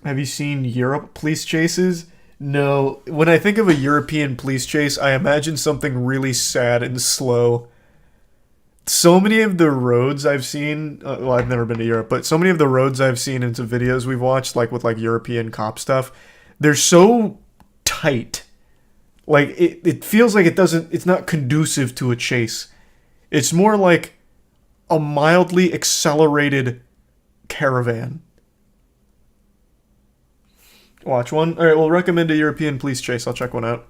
Have you seen Europe police chases? No. When I think of a European police chase, I imagine something really sad and slow. So many of the roads I've seen, well, I've never been to Europe, but so many of the roads I've seen into videos we've watched, like with like European cop stuff, they're so tight. Like it feels like it's not conducive to a chase. It's more like a mildly accelerated caravan. Watch one. All right, we'll recommend a European police chase. I'll check one out.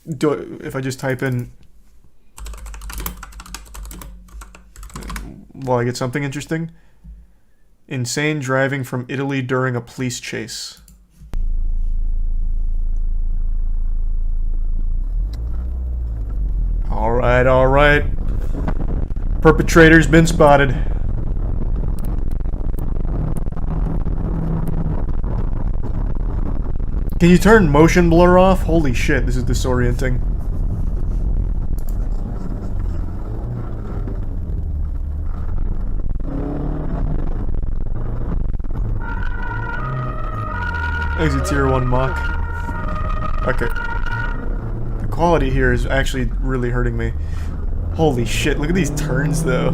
If I just type in, will I get something interesting? Insane driving from Italy during a police chase. All right, all right. Perpetrator's been spotted. Can you turn motion blur off? Holy shit, this is disorienting. Exit tier 1 mock. Okay. The quality here is actually really hurting me. Holy shit, look at these turns though.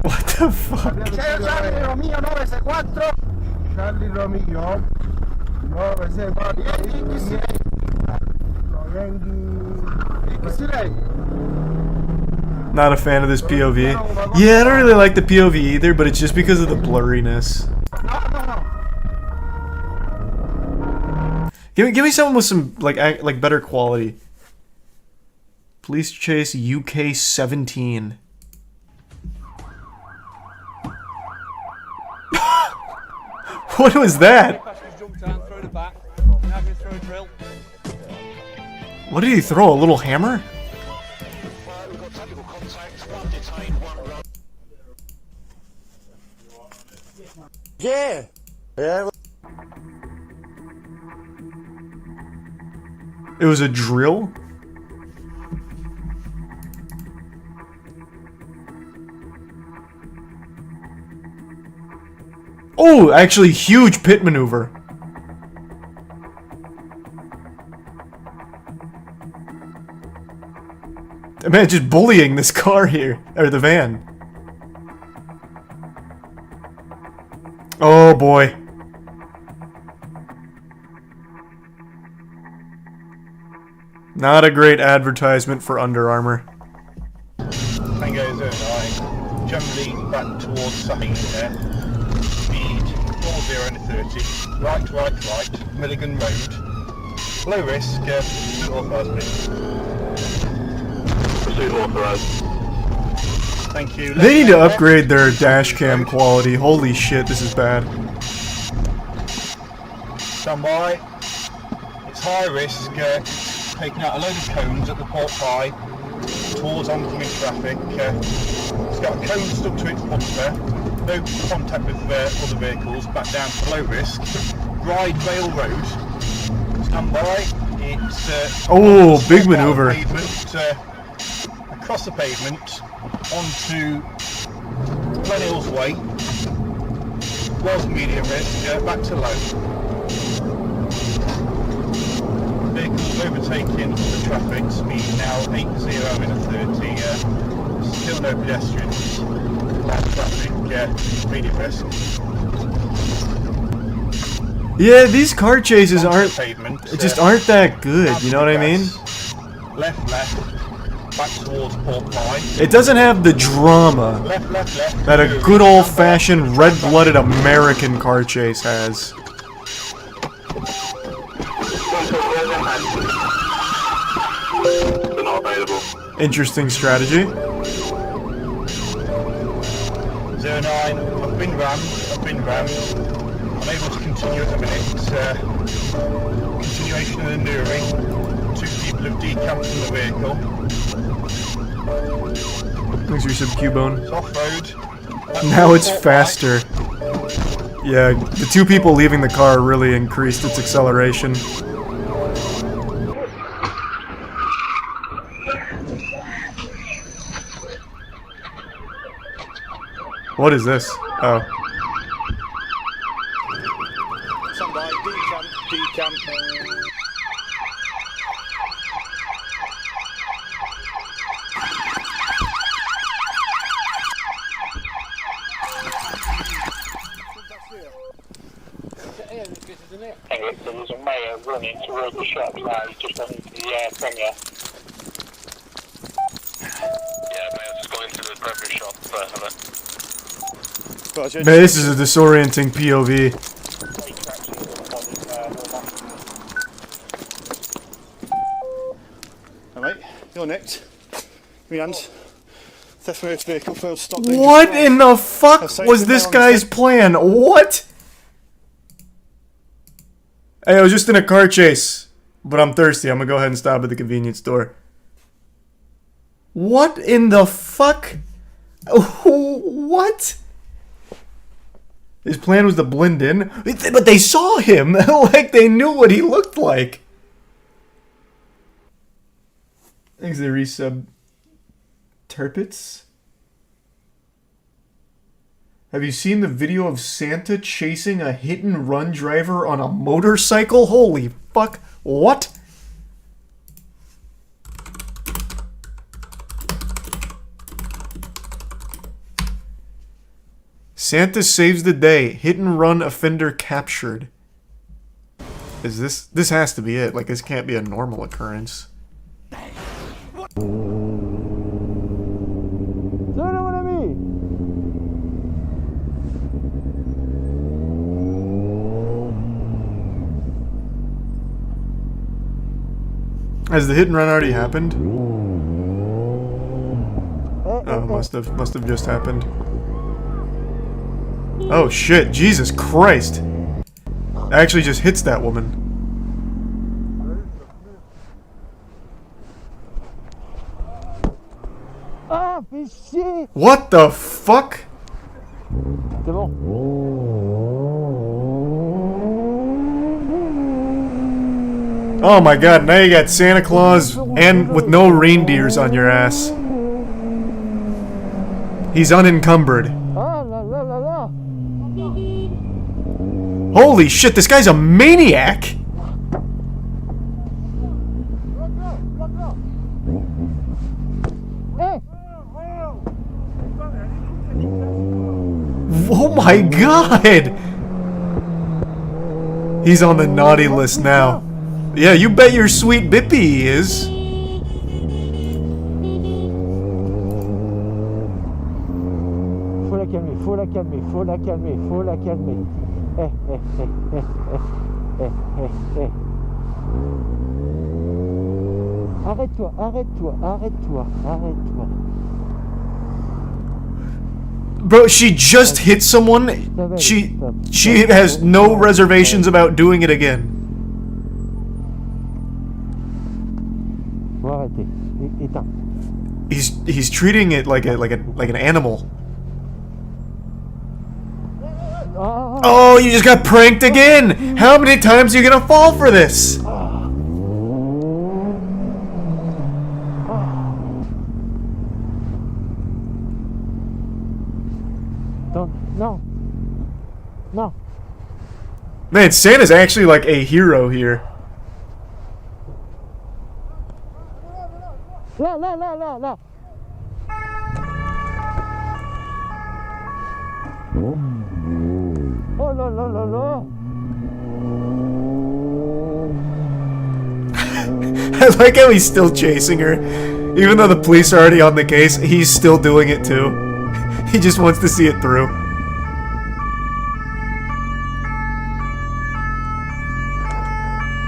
What the fuck? Charlie Romeo 964. Not a fan of this POV. Yeah, I don't really like the POV either, but it's just because of the blurriness. Give me someone with some like better quality. Police chase UK 17. What was that? What did he throw? A little hammer? Yeah. Yeah. It was a drill? Oh, actually, huge pit maneuver. Man, just bullying this car here, or the van. Oh boy. Not a great advertisement for Under Armour. Penguinz0, generally back towards Sahin there. Speed 40 and 30. Right, Milligan Road. Low risk, pursuit authorised, please. Pursuit authorised. Thank you. They need to upgrade their dash cam quality. Holy shit, this is bad. Stand by. It's high risk, taking out a load of cones at the port high towards oncoming traffic. It's got a cone stuck to its bumper. No contact with other vehicles. Back down to low risk. Ride Vale Road. Stand by. It's oh, big maneuver. Pavement, across the pavement onto Glenhill's Way. Was medium risk. Back to low. Vehicles overtaking the traffic, speed now 80 in a 30, still no pedestrians, light traffic, medium risk. Yeah, these car chases aren't that good, you know what I mean? Left, back towards Port Pie. It doesn't have the drama Left, that a good old-fashioned red-blooded American car chase has. Interesting strategy. 09, I've been rammed. Unable to continue at the minute. Continuation of the Nuri. 2 people have decamped from the vehicle. Thanks for your sub Cubone. It's off-road. Now it's faster. Yeah, the two people leaving the car really increased its acceleration. What is this? Oh. Standby, decamp. Hey, there was a mayor running toward the shops now, he's just gone into the Premier. Yeah, mayor's just going into the Premier shop, Man, this is a disorienting POV. Alright, you're next. Me hands. Theft from earth vehicle, failed stop. What in the fuck was this guy's plan? What? Hey, I was just in a car chase, but I'm thirsty. I'm gonna go ahead and stop at the convenience store. What in the fuck? What? His plan was to blend in, but they saw him like they knew what he looked like. Thanks, they resub Turpits. Have you seen the video of Santa chasing a hit-and-run driver on a motorcycle? Holy fuck. What? Santa saves the day. Hit-and-run offender captured. Is this... This has to be it. Like, this can't be a normal occurrence. Has the hit and run already happened? Oh, must have just happened. Oh shit, Jesus Christ. Actually just hits that woman. What the fuck? Oh my god, now you got Santa Claus and with no reindeers on your ass. He's unencumbered. Holy shit, this guy's a maniac! Oh my god! He's on the naughty list now. Yeah, you bet your sweet bippy he is. Faut la calmer. Arrête-toi. Bro, she just hit someone. She has no reservations about doing it again. He's treating it like an animal. Oh, you just got pranked again! How many times are you gonna fall for this? No. Man, Santa's actually like a hero here. Là. Oh là. I like how he's still chasing her. Even though the police are already on the case, he's still doing it too. He just wants to see it through.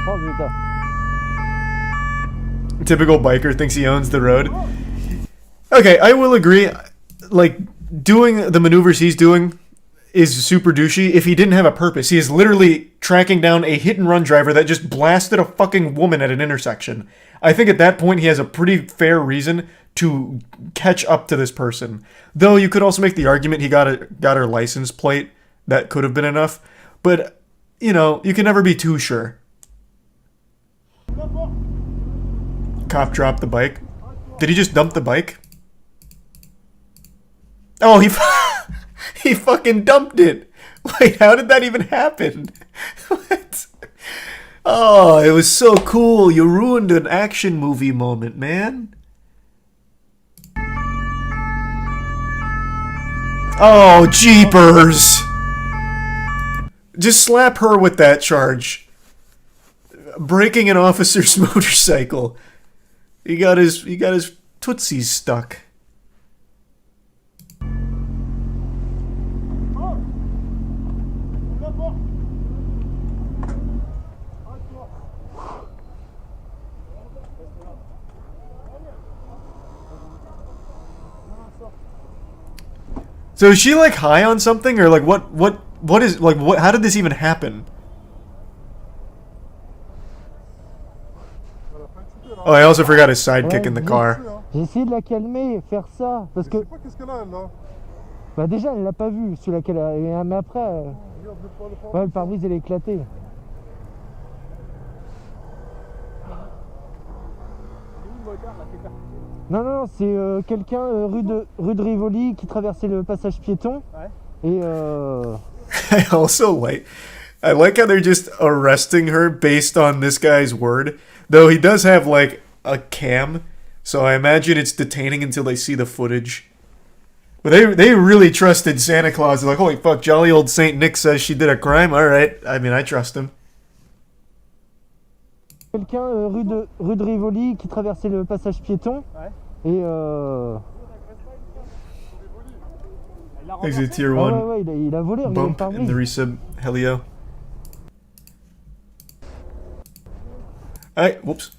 Oh putain. Typical biker thinks he owns the road. Okay, I will agree. Like, doing the maneuvers he's doing is super douchey if he didn't have a purpose. He is literally tracking down a hit-and-run driver that just blasted a fucking woman at an intersection. I think at that point he has a pretty fair reason to catch up to this person. Though you could also make the argument he got her license plate that could have been enough. But, you know, you can never be too sure. Cop dropped the bike. Did he just dump the bike? Oh, he fucking dumped it. Wait, how did that even happen? What? Oh, it was so cool. You ruined an action movie moment, man. Oh, jeepers. Just slap her with that charge. Breaking an officer's motorcycle. He got his tootsies stuck. So is she like high on something, or like what is like what? How did this even happen? Oh, I also forgot his sidekick in the car. J'ai essayé de la calmer, faire ça, parce que... Je sais pas qu'est-ce qu'elle a, elle, là. Bah déjà, elle l'a pas vu, celui-là qu'elle a... Mais après... Ouais, le pare-brise, elle est éclatée. Non, non, c'est quelqu'un rue de Rivoli qui traversait le passage piéton. Ouais. Et I also I like how they're just arresting her based on this guy's word. Though he does have like a cam, so I imagine it's detaining until they see the footage. But they really trusted Santa Claus. They're like, holy fuck, jolly old Saint Nick says she did a crime. All right, I mean, I trust him. quelqu'un rue de Rivoli qui traversait le passage piéton. Ouais. Et Exit tier 1. ouais, il a volé. Bump in the resub Helio. Whoops.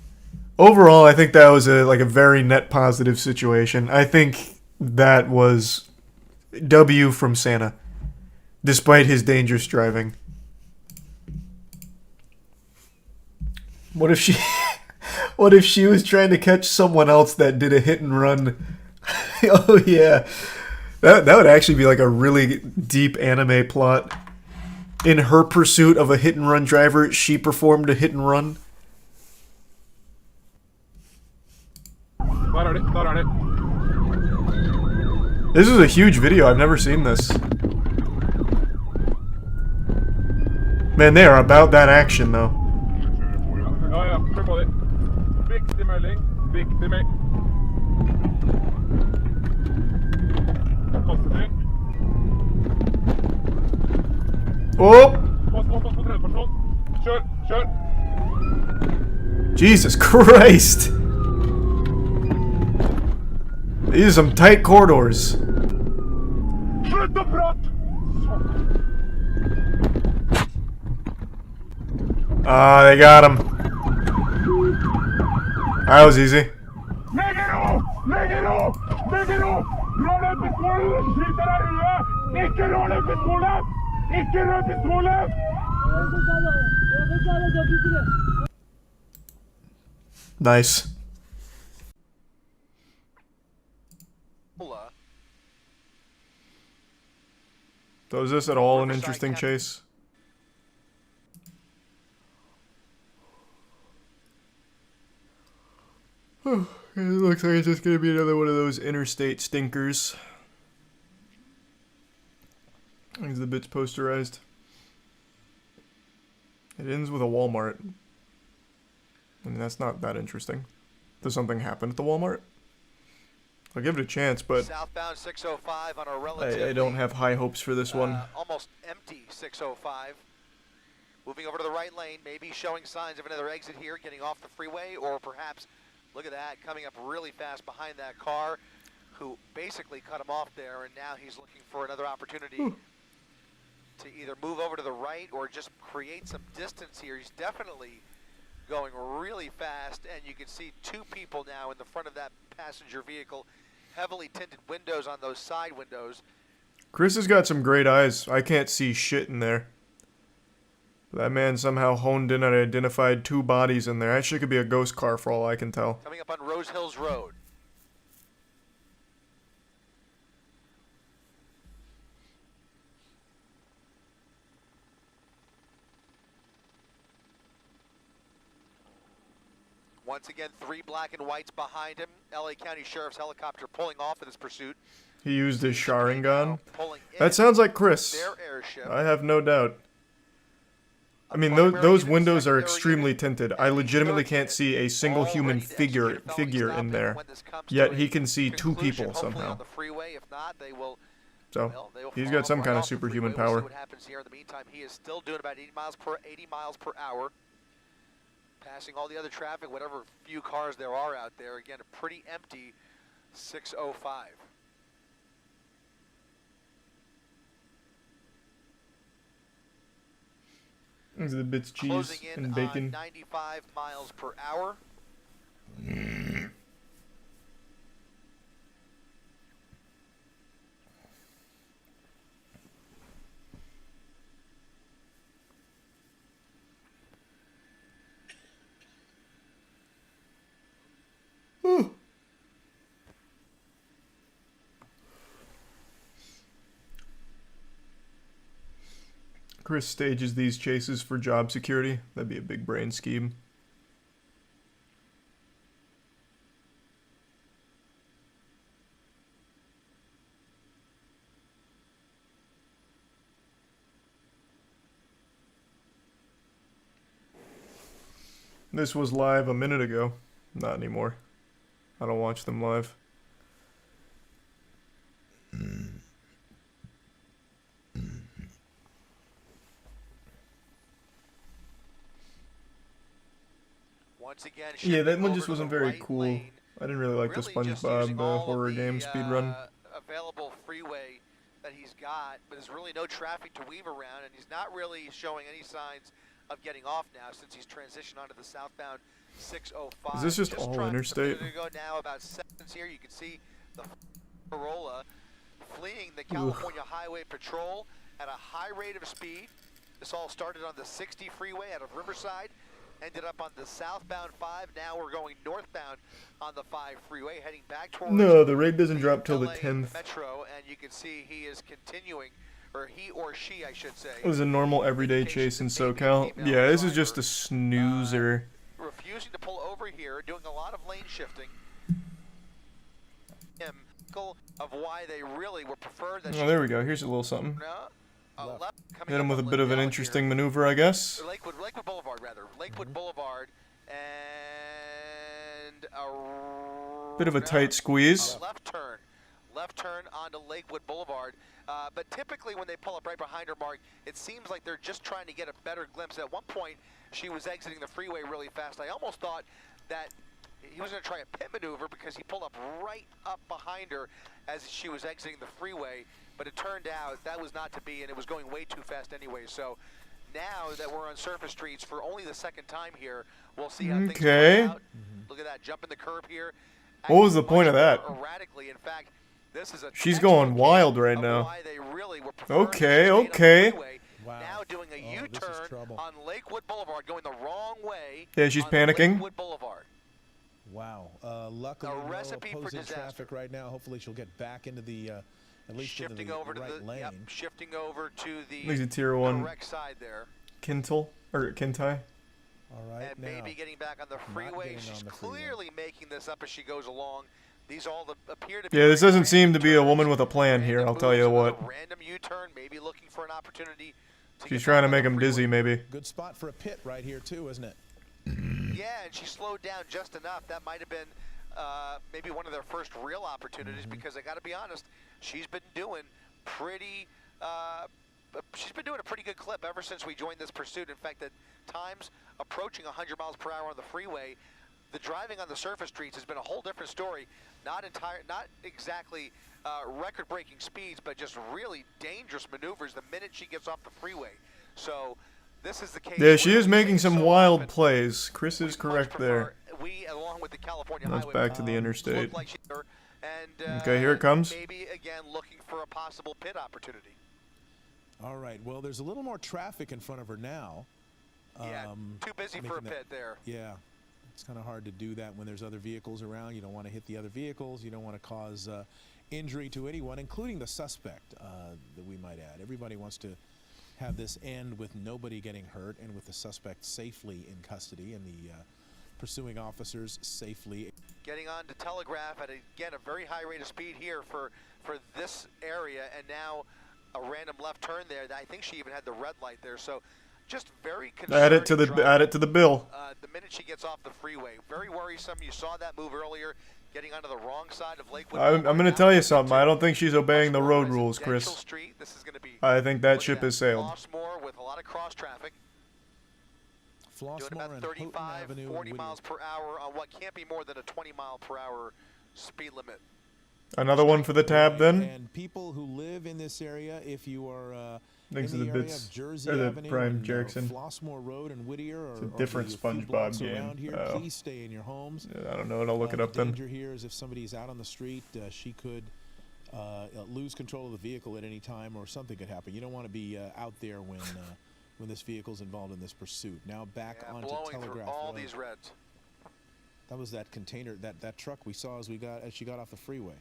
Overall, I think that was a very net positive situation. I think that was W from Santa, despite his dangerous driving. What if she was trying to catch someone else that did a hit and run? Oh yeah. That would actually be like a really deep anime plot. In her pursuit of a hit and run driver, she performed a hit and run. Thought on it. This is a huge video. I've never seen this. Man, they are about that action though. Ja, ja, kör på det. Viktig melding. Viktig melding. Konstatering. Oh! Post på tredje person. Kör. Jesus Christ! These are some tight corridors. Sluta prat! Ah, they got him. That was easy. Lägg er opp! Rör upp pistolen! Skjuta där ute! Icke rör upp pistolen! Icke rör pistolen! Nice. So is this at all an interesting chase? It looks like it's just gonna be another one of those interstate stinkers. Is the bit's posterized? It ends with a Walmart. I mean, that's not that interesting. Does something happen at the Walmart? I'll give it a chance, but southbound 605 on a relatively, I don't have high hopes for this one. Almost empty 605. Moving over to the right lane, maybe showing signs of another exit here, getting off the freeway, or perhaps, look at that, coming up really fast behind that car, who basically cut him off there, and now he's looking for another opportunity to either move over to the right or just create some distance here. He's definitely going really fast, and you can see two people now in the front of that passenger vehicle, heavily tinted windows on those side windows. Chris has got some great eyes. I can't see shit in there. That man somehow honed in and identified two bodies in there. That shit could be a ghost car for all I can tell. Coming up on Rose Hills Road. Once again, 3 black and whites behind him. LA County Sheriff's helicopter pulling off in this pursuit. He used his Sharingan. Pulling That in sounds like Chris. their airship. I have no doubt. I mean, those windows are extremely tinted. I legitimately can't see a single human figure in there. Yet he can see 2 people somehow. So he's got some kind of superhuman power. We'll see what happens here. In the meantime, he is still doing about 80 miles per hour, passing all the other traffic, whatever few cars there are out there. Again, a pretty empty 605. These are the bits cheese Closing in and bacon. on 95 miles per hour. Chris stages these chases for job security. That'd be a big brain scheme. This was live a minute ago. Not anymore. I don't watch them live. Once again, Yeah, that one over just to wasn't the very right cool. lane. I didn't really like the Really just SpongeBob using all of horror the, game speedrun. Available freeway that he's got, but there's really no traffic to weave around, and he's not really showing any signs of getting off now since he's transitioned onto the southbound 605. Is this just all trying interstate? To go now about seconds here. You can see the Corolla fleeing the California Highway Patrol at a high rate of speed. This all started on the 60 freeway out of Riverside, ended up on the southbound 5. Now we're going northbound on the 5 freeway, heading back towards No, the rate doesn't drop till the LA 10th. Metro, and you can see he is continuing, or he or she, I should say. It was a normal everyday chase in SoCal. Yeah, this is just a snoozer. Refusing to pull over here, doing a lot of lane shifting. Of why they really were preferred. That Oh, there we go. Here's a little something. Hit him with a bit of an interesting maneuver, I guess. Lakewood Boulevard, rather. Lakewood Boulevard, and a Bit of a tight squeeze. Left turn onto Lakewood Boulevard. But typically when they pull up right behind her, Mark, it seems like they're just trying to get a better glimpse. At one point, she was exiting the freeway really fast. I almost thought that he was going to try a pit maneuver because he pulled up right up behind her as she was exiting the freeway. But it turned out that was not to be, and it was going way too fast anyway. So now that we're on surface streets for only the second time here, we'll see how things play out. Look at that, jumping the curb here. What was the point of that? Erratically. In fact, this is a She's going wild right now. Okay. Wow. Now doing a U-turn on Lakewood Boulevard, going the wrong way. Yeah, she's panicking. Lakewood Boulevard. Wow. Luckily, A recipe no for opposing disaster. traffic right now. Hopefully, she'll get back into the at least Shifting into the over to right the lane. shifting over to the He's a tier 1 correct side there. Kintai. All right. And now, maybe getting back on the freeway. getting She's on the freeway. clearly making this up as she goes along. These all appear to be. Yeah, this doesn't seem to be a turns, woman with a plan here, random I'll tell you moves, what. another Random U-turn, maybe looking for an opportunity. She's trying to make him dizzy, maybe. good spot for a pit right here too, isn't it? Yeah, and she slowed down just enough. That might have been maybe one of their first real opportunities because I got to be honest, she's been doing pretty. She's been doing a pretty good clip ever since we joined this pursuit. In fact, at times approaching 100 miles per hour on the freeway. The driving on the surface streets has been a whole different story. Not exactly record-breaking speeds, but just really dangerous maneuvers the minute she gets off the freeway. So this is the case. Yeah, she is making some wild plays. Chris is correct there. We, along with the California That's Highway, back to the interstate. look like and, Okay, here it comes. Maybe again looking for a possible pit opportunity. All right. Well, there's a little more traffic in front of her now. Yeah, too busy for a making pit there. Yeah. It's kind of hard to do that when there's other vehicles around. You don't want to hit the other vehicles. You don't want to cause injury to anyone, including the suspect, that we might add. Everybody wants to have this end with nobody getting hurt and with the suspect safely in custody and the pursuing officers safely. Getting on to Telegraph at, again, a very high rate of speed here for this area, and now a random left turn there. I think she even had the red light there, so just very concerning. Add it to the bill. The minute she gets off the freeway, very worrisome. You saw that move earlier, getting onto the wrong side of Lakewood. I'm going to tell you something. I don't think she's obeying the road rules, Chris. This is going to be, I think that ship has sailed. Flossmoor with a lot of cross traffic. Doing about 35, 40 miles per hour on what can't be more than a 20 mile per hour speed limit. Another one for the tab, then. And people who live in this area, if you are Thanks in to the the area bits. of Jersey Or the Avenue Brian and, Jerkson. Flossmoor Road and Whittier, or, It's a different or the few SpongeBob blocks game. around here, Oh. please stay in your homes. I don't know. I'll look it up The then. danger here is if somebody's out on the street, she could lose control of the vehicle at any time, or something could happen. You don't want to be out there when this vehicle's involved in this pursuit. Now back onto blowing Telegraph through all Road. these reds. That was that container, that truck we saw as she got off the freeway.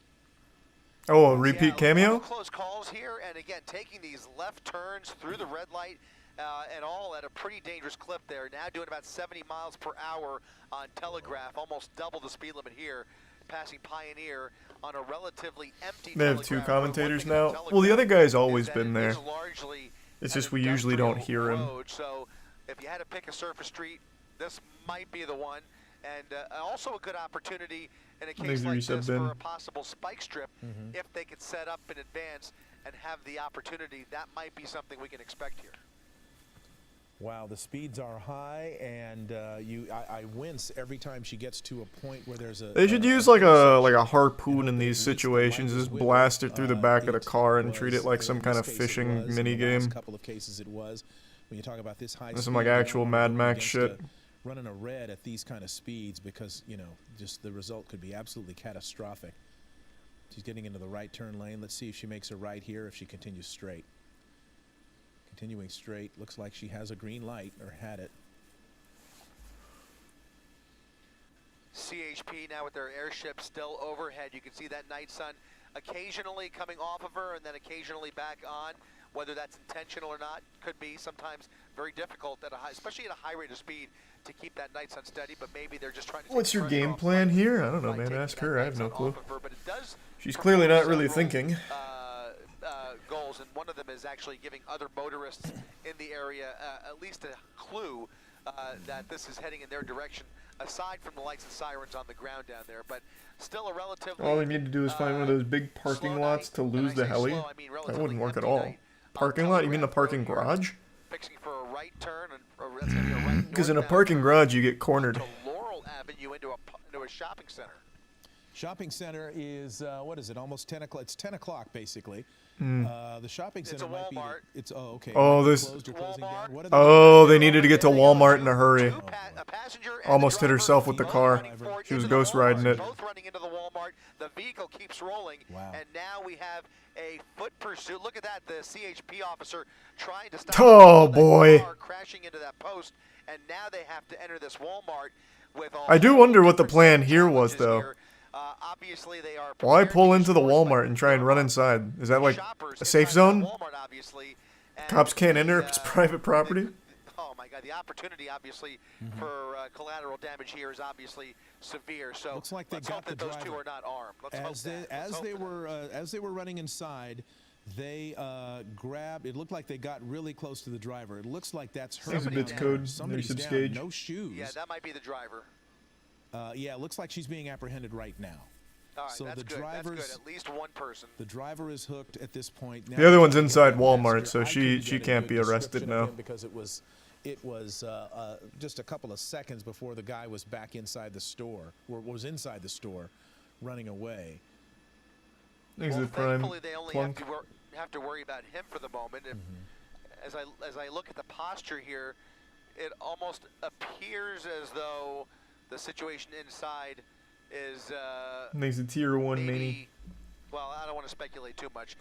Oh, a repeat cameo? Close calls here, and again, taking these left turns through the red light, and all at a pretty dangerous clip there. Now doing about 70 miles per hour on Telegraph, almost double the speed limit here, passing Pioneer on a relatively empty. They have two Telegraph commentators road. One now. thing Well, the about other guy's Telegraph always is that been it there. is largely It's an just we usually don't industrial hear him. road, so if you had to pick a surface street, this might be the one. And also a good opportunity in a case like this for a possible spike strip. If they could set up in advance and have the opportunity, that might be something we can expect here. Wow, the speeds are high, and I wince every time she gets to a point where there's a. They should use like a harpoon in these situations. Just blast it through the back of the car and treat it like some kind of fishing mini game. In a couple of cases, it was. When you talk about this high. Some like actual Mad Max shit. Running a red at these kind of speeds, because just the result could be absolutely catastrophic. She's getting into the right turn lane. Let's see if she makes a right here, if she continues straight. Continuing straight, looks like she has a green light, or had it. CHP now with their airship still overhead. You can see that night sun occasionally coming off of her and then occasionally back on. Whether that's intentional or not could be sometimes very difficult, especially at a high rate of speed, to keep that night sun steady. But maybe they're just trying to. What's your game plan here? I don't know, man. Ask her. I have no clue. She's clearly not really thinking. Goals, and one of them is actually giving other motorists in the area at least a clue that this is heading in their direction, aside from the lights and sirens on the ground down there. But still a relatively. All they need to do is find one of those big parking lots to lose the heli. That wouldn't work at all. Parking lot? You mean the parking garage? Fixing for a right turn, and because in a parking garage you get cornered. To Laurel Avenue into a shopping center. Shopping center is what is it? Almost 10 o'clock. It's 10 o'clock basically. The shopping center it's a might Walmart. be. It's okay. Oh, this. Walmart. They needed to get to Walmart in a hurry. Almost hit herself with the car. She was ghost riding it. Both running into the Walmart. The vehicle keeps rolling, and now we have a foot pursuit. Look at that. The CHP officer trying to stop. Oh boy! Car crashing into that post, and now they have to enter this Walmart with all. I do wonder what the plan here was, though. Obviously they are. Why pull into the Walmart and try and run inside? Is that like a safe zone? Walmart, obviously, Cops can't enter if it's private property? Oh my God! The opportunity, obviously, for collateral damage here is obviously severe. So looks like they let's got hope that those two are not armed. As they were running inside, they grabbed. It looked like they got really close to the driver. It looks like that's her. There's a bits code. Somebody's There's some down, stage. no shoes. Yeah, that might be the driver. Yeah, it looks like she's being apprehended right now. All right, so that's the good. driver's That's good. At least one person. The driver is hooked at this point. Now The other one's inside Walmart, so she can't be arrested now. Because it was just a couple of seconds before the guy was back inside the store, or was inside the store, running away. Thankfully, they only have to worry about him for the moment. And as I look at the posture here, it almost appears as though the situation inside is Makes a tier 1 mini. Well, I don't want to speculate too much.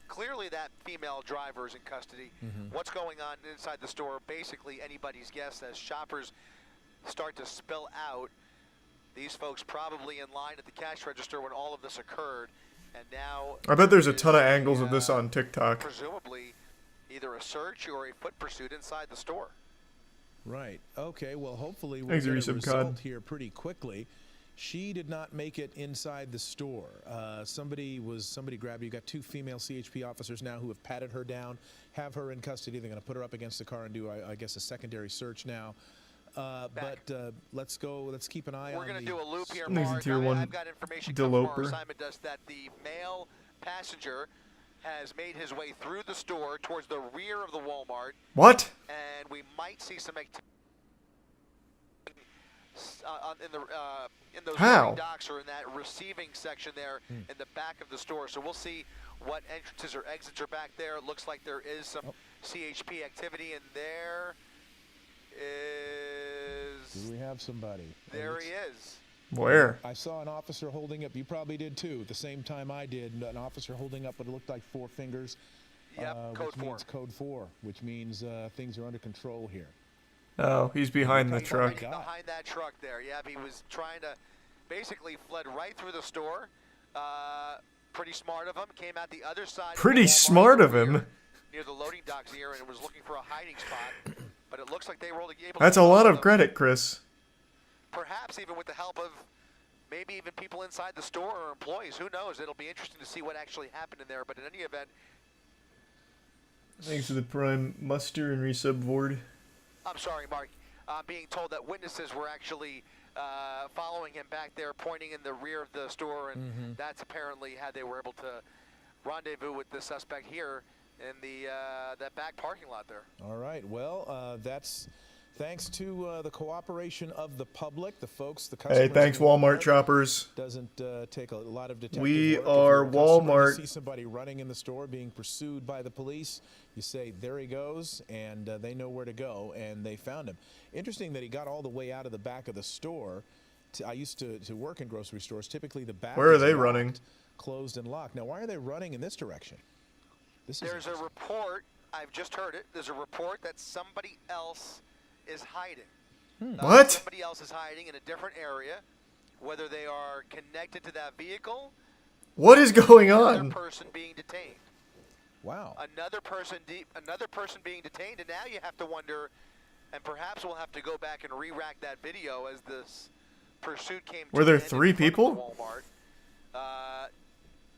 Clearly that female driver is in custody. What's going on inside the store, basically anybody's guess. As shoppers start to spill out, these folks probably in line at the cash register when all of this occurred, and now I bet there's a ton of angles of this on TikTok. Presumably either a search or a foot pursuit inside the store. Right. Okay. Well, hopefully we'll Thanks, get a Resub result Cod. here pretty quickly. She did not make it inside the store. Somebody grabbed her. You got 2 female CHP officers now who have patted her down, have her in custody. They're going to put her up against the car and do, I guess, a secondary search now. Let's go. Let's keep an eye on. We're going to do a loop here, Needs a Mark. tier 1 I've got information coming from our deloper. assignment desk that the male passenger has made his way through the store towards the rear of the Walmart, What? and we might see some activity in those How? loading docks or in that receiving section there in the back of the store. So we'll see what entrances or exits are back there. It looks like there is some CHP activity, and there is. Do we have somebody? There he is. Where? I saw an officer holding up. You probably did too. At the same time I did. An officer holding up what looked like 4 fingers. Yep, code which 4. means code 4, which means things are under control here. Oh, he's behind the Right truck. behind that truck there. Yeah, he was trying to basically fled right through the store. Pretty smart of him. Came out the other side. Pretty of the Walmart smart of him. near the loading docks here, and was looking for a hiding spot. But it looks like they were able That's to a lot follow of them. credit, Chris. Perhaps even with the help of maybe even people inside the store or employees. Who knows? It'll be interesting to see what actually happened in there. But in any event, Thanks for the prime muster and resub board. I'm sorry, Mark. Being told that witnesses were actually following him back there, pointing in the rear of the store, and that's apparently how they were able to rendezvous with the suspect here in the that back parking lot there. All right. Well, that's thanks to the cooperation of the public, the folks, the customers. Hey, thanks, in the Walmart Walmart. choppers. Doesn't take a lot of detective We work. If are you're a customer, you Walmart. see somebody running in the store being pursued by the police, you say, there he goes, and they know where to go, and they found him. Interesting that he got all the way out of the back of the store. I used to work in grocery stores. Typically, the back Where are is they locked, running? closed and locked. Now, why are they running in this direction? This is There's a report, I've just heard it, there's a report that somebody else is hiding. What? Somebody else is hiding in a different area, whether they are connected to that vehicle, What is going another on? person being detained. Wow. Another person being detained, and now you have to wonder, and perhaps we'll have to go back and re-rack that video as this pursuit came to Were there an end in 3 front of the people? Walmart.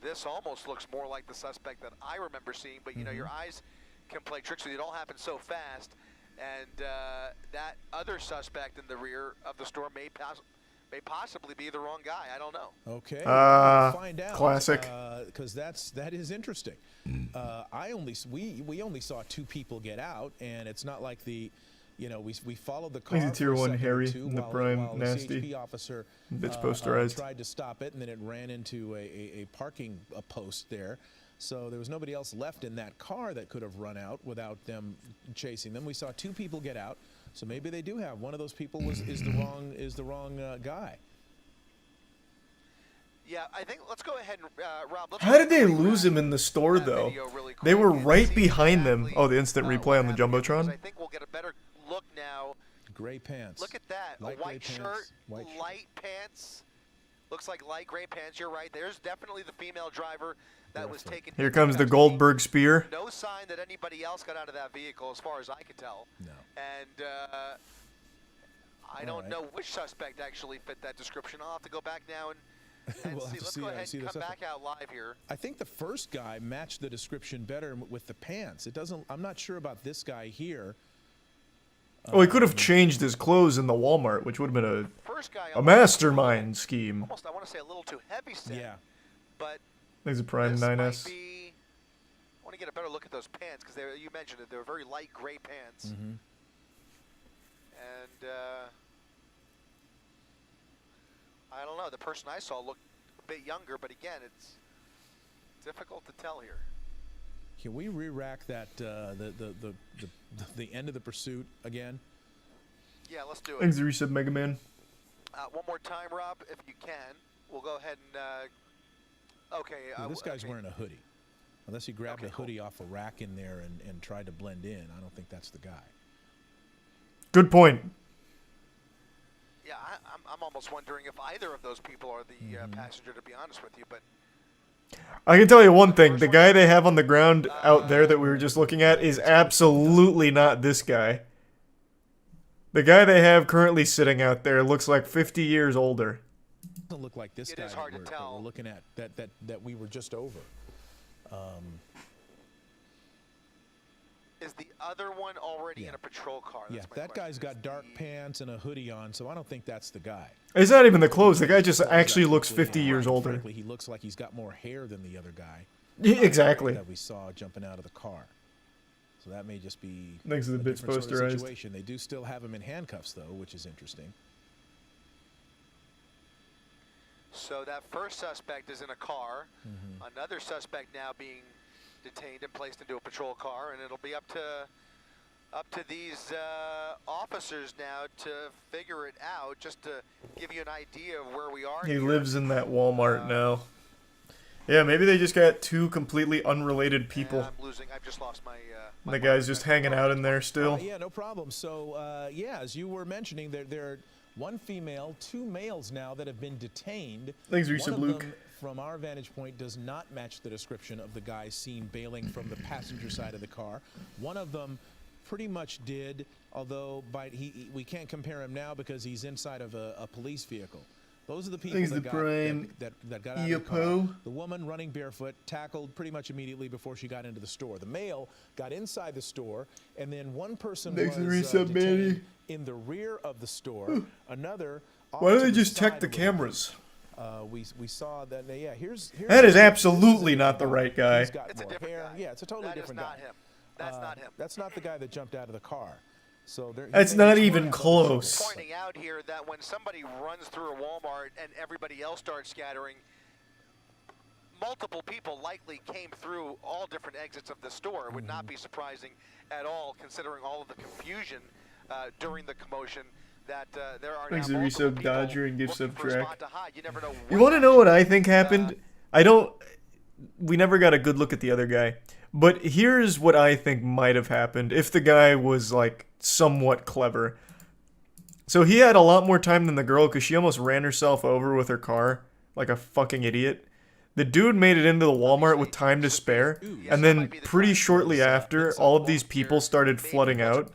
This almost looks more like the suspect that I remember seeing, but you know, your eyes can play tricks with you. It all happened so fast, and that other suspect in the rear of the store may possibly be the wrong guy. I don't know. Okay. Ah, we'll find out. classic. Because that is interesting. We only saw 2 people get out, and it's not like we followed the car. He's a tier for 1 second or Harry two in the while prime the nasty. CHP officer Bits posterized. tried to stop it, and then it ran into a parking post there. So there was nobody else left in that car that could have run out without them chasing them. We saw 2 people get out, so maybe they do have one of those people is the wrong guy. Yeah, I think let's go ahead and Rob. Let's How did they lose him in the store, though? Really They were and right see behind them. exactly, Oh, the instant replay what on the happened here, because Jumbotron? I think we'll get a better look now. Gray pants. Look at that. Light A gray white pants, shirt, white shirt. light pants. Looks like light gray pants. You're right. There's definitely the female driver that was taken. Here into comes the custody. Goldberg spear. No sign that anybody else got out of that vehicle, as far as I could tell. No. And I don't right. know which suspect actually fit that description. I'll have to go back now and We'll have see. to Let's see go that- ahead see and the come suspect. back out live here. I think the first guy matched the description better with the pants. It doesn't. I'm not sure about this guy here. Oh, he could have changed his clothes in the Walmart, which would have been First guy. a mastermind scheme. Almost, I want to say a little too heavy set. Yeah. But There's a Prime this 9S. might be. I want to get a better look at those pants because you mentioned it. They were very light gray pants. Mm-hmm. And I don't know. The person I saw looked a bit younger, but again, it's difficult to tell here. Can we re-rack that the end of the pursuit again? Yeah, let's do it. Thanks to Reset Mega Man. One more time, Rob, if you can. We'll go ahead and. Okay. Well, this guy's okay. wearing a hoodie. Unless he grabbed Okay, a hoodie off a rack in there and tried to blend in, I don't think that's the guy. Good point. Yeah, I'm almost wondering if either of those people are the passenger, to be honest with you. But I can tell you one thing. The guy they have on the ground out there that we were just looking at is absolutely not this guy. The guy they have currently sitting out there looks like 50 years older. Doesn't look like this It guy is hard to that tell. we're looking at that we were just over. Is the other one already Yeah. in a patrol car? Yeah, That's my that question. guy's got dark pants and a hoodie on, so I don't think that's the guy. It's not even the clothes. The guy just actually looks Frankly, 50 years older. Frankly, he looks like he's got more hair than the other guy Yeah, exactly. that we saw jumping out of the car. So that may just be Thanks to the bits different sort of posterized. situation. They do still have him in handcuffs, though, which is interesting. So that first suspect is in a car. Another suspect now being detained and placed into a patrol car, and it'll be up to these officers now to figure it out, just to give you an idea of where we are. He here. lives in that Walmart now. Yeah, maybe they just got two completely unrelated people. And I'm losing. I've just lost my. The guy's just hanging out in there still. Yeah, no problem. So, yeah, as you were mentioning, there are one female, two males now that have been detained. Thanks, One Resub of Luke. them, from our vantage point, does not match the description of the guy seen bailing from the passenger side of the car. One of them pretty much did, although we can't compare him now because he's inside of a police vehicle. Those are the people Thanks, that the got, Prime. that got out of the car. Eopo. The woman running barefoot, tackled pretty much immediately before she got into the store. The male got inside the store, and then one person Thanks, the was Resub, detained Manny. in the rear of the store. Another. Why off don't to they the just check side the a little cameras? bit. We saw that. Yeah, here's That is absolutely not the right guy. He's got It's a more different hair. guy. Yeah, it's a totally That is different not guy. him. That's not him. That's not the guy that jumped out of the car. So there. That's not even close. Pointing out here that when somebody runs through a Walmart and everybody else starts scattering, multiple people likely came through all different exits of the store. It would not be surprising at all, considering all of the confusion during the commotion. That there are Thanks now to multiple Resub people Dodger and Gift looking for a Subtract. spot to hide. You never know. You want to know what I think happened? We never got a good look at the other guy. But here's what I think might have happened if the guy was, like, somewhat clever. So he had a lot more time than the girl because she almost ran herself over with her car like a fucking idiot. The dude made it into the Walmart with time to spare, and then pretty shortly after, all of these people started flooding out.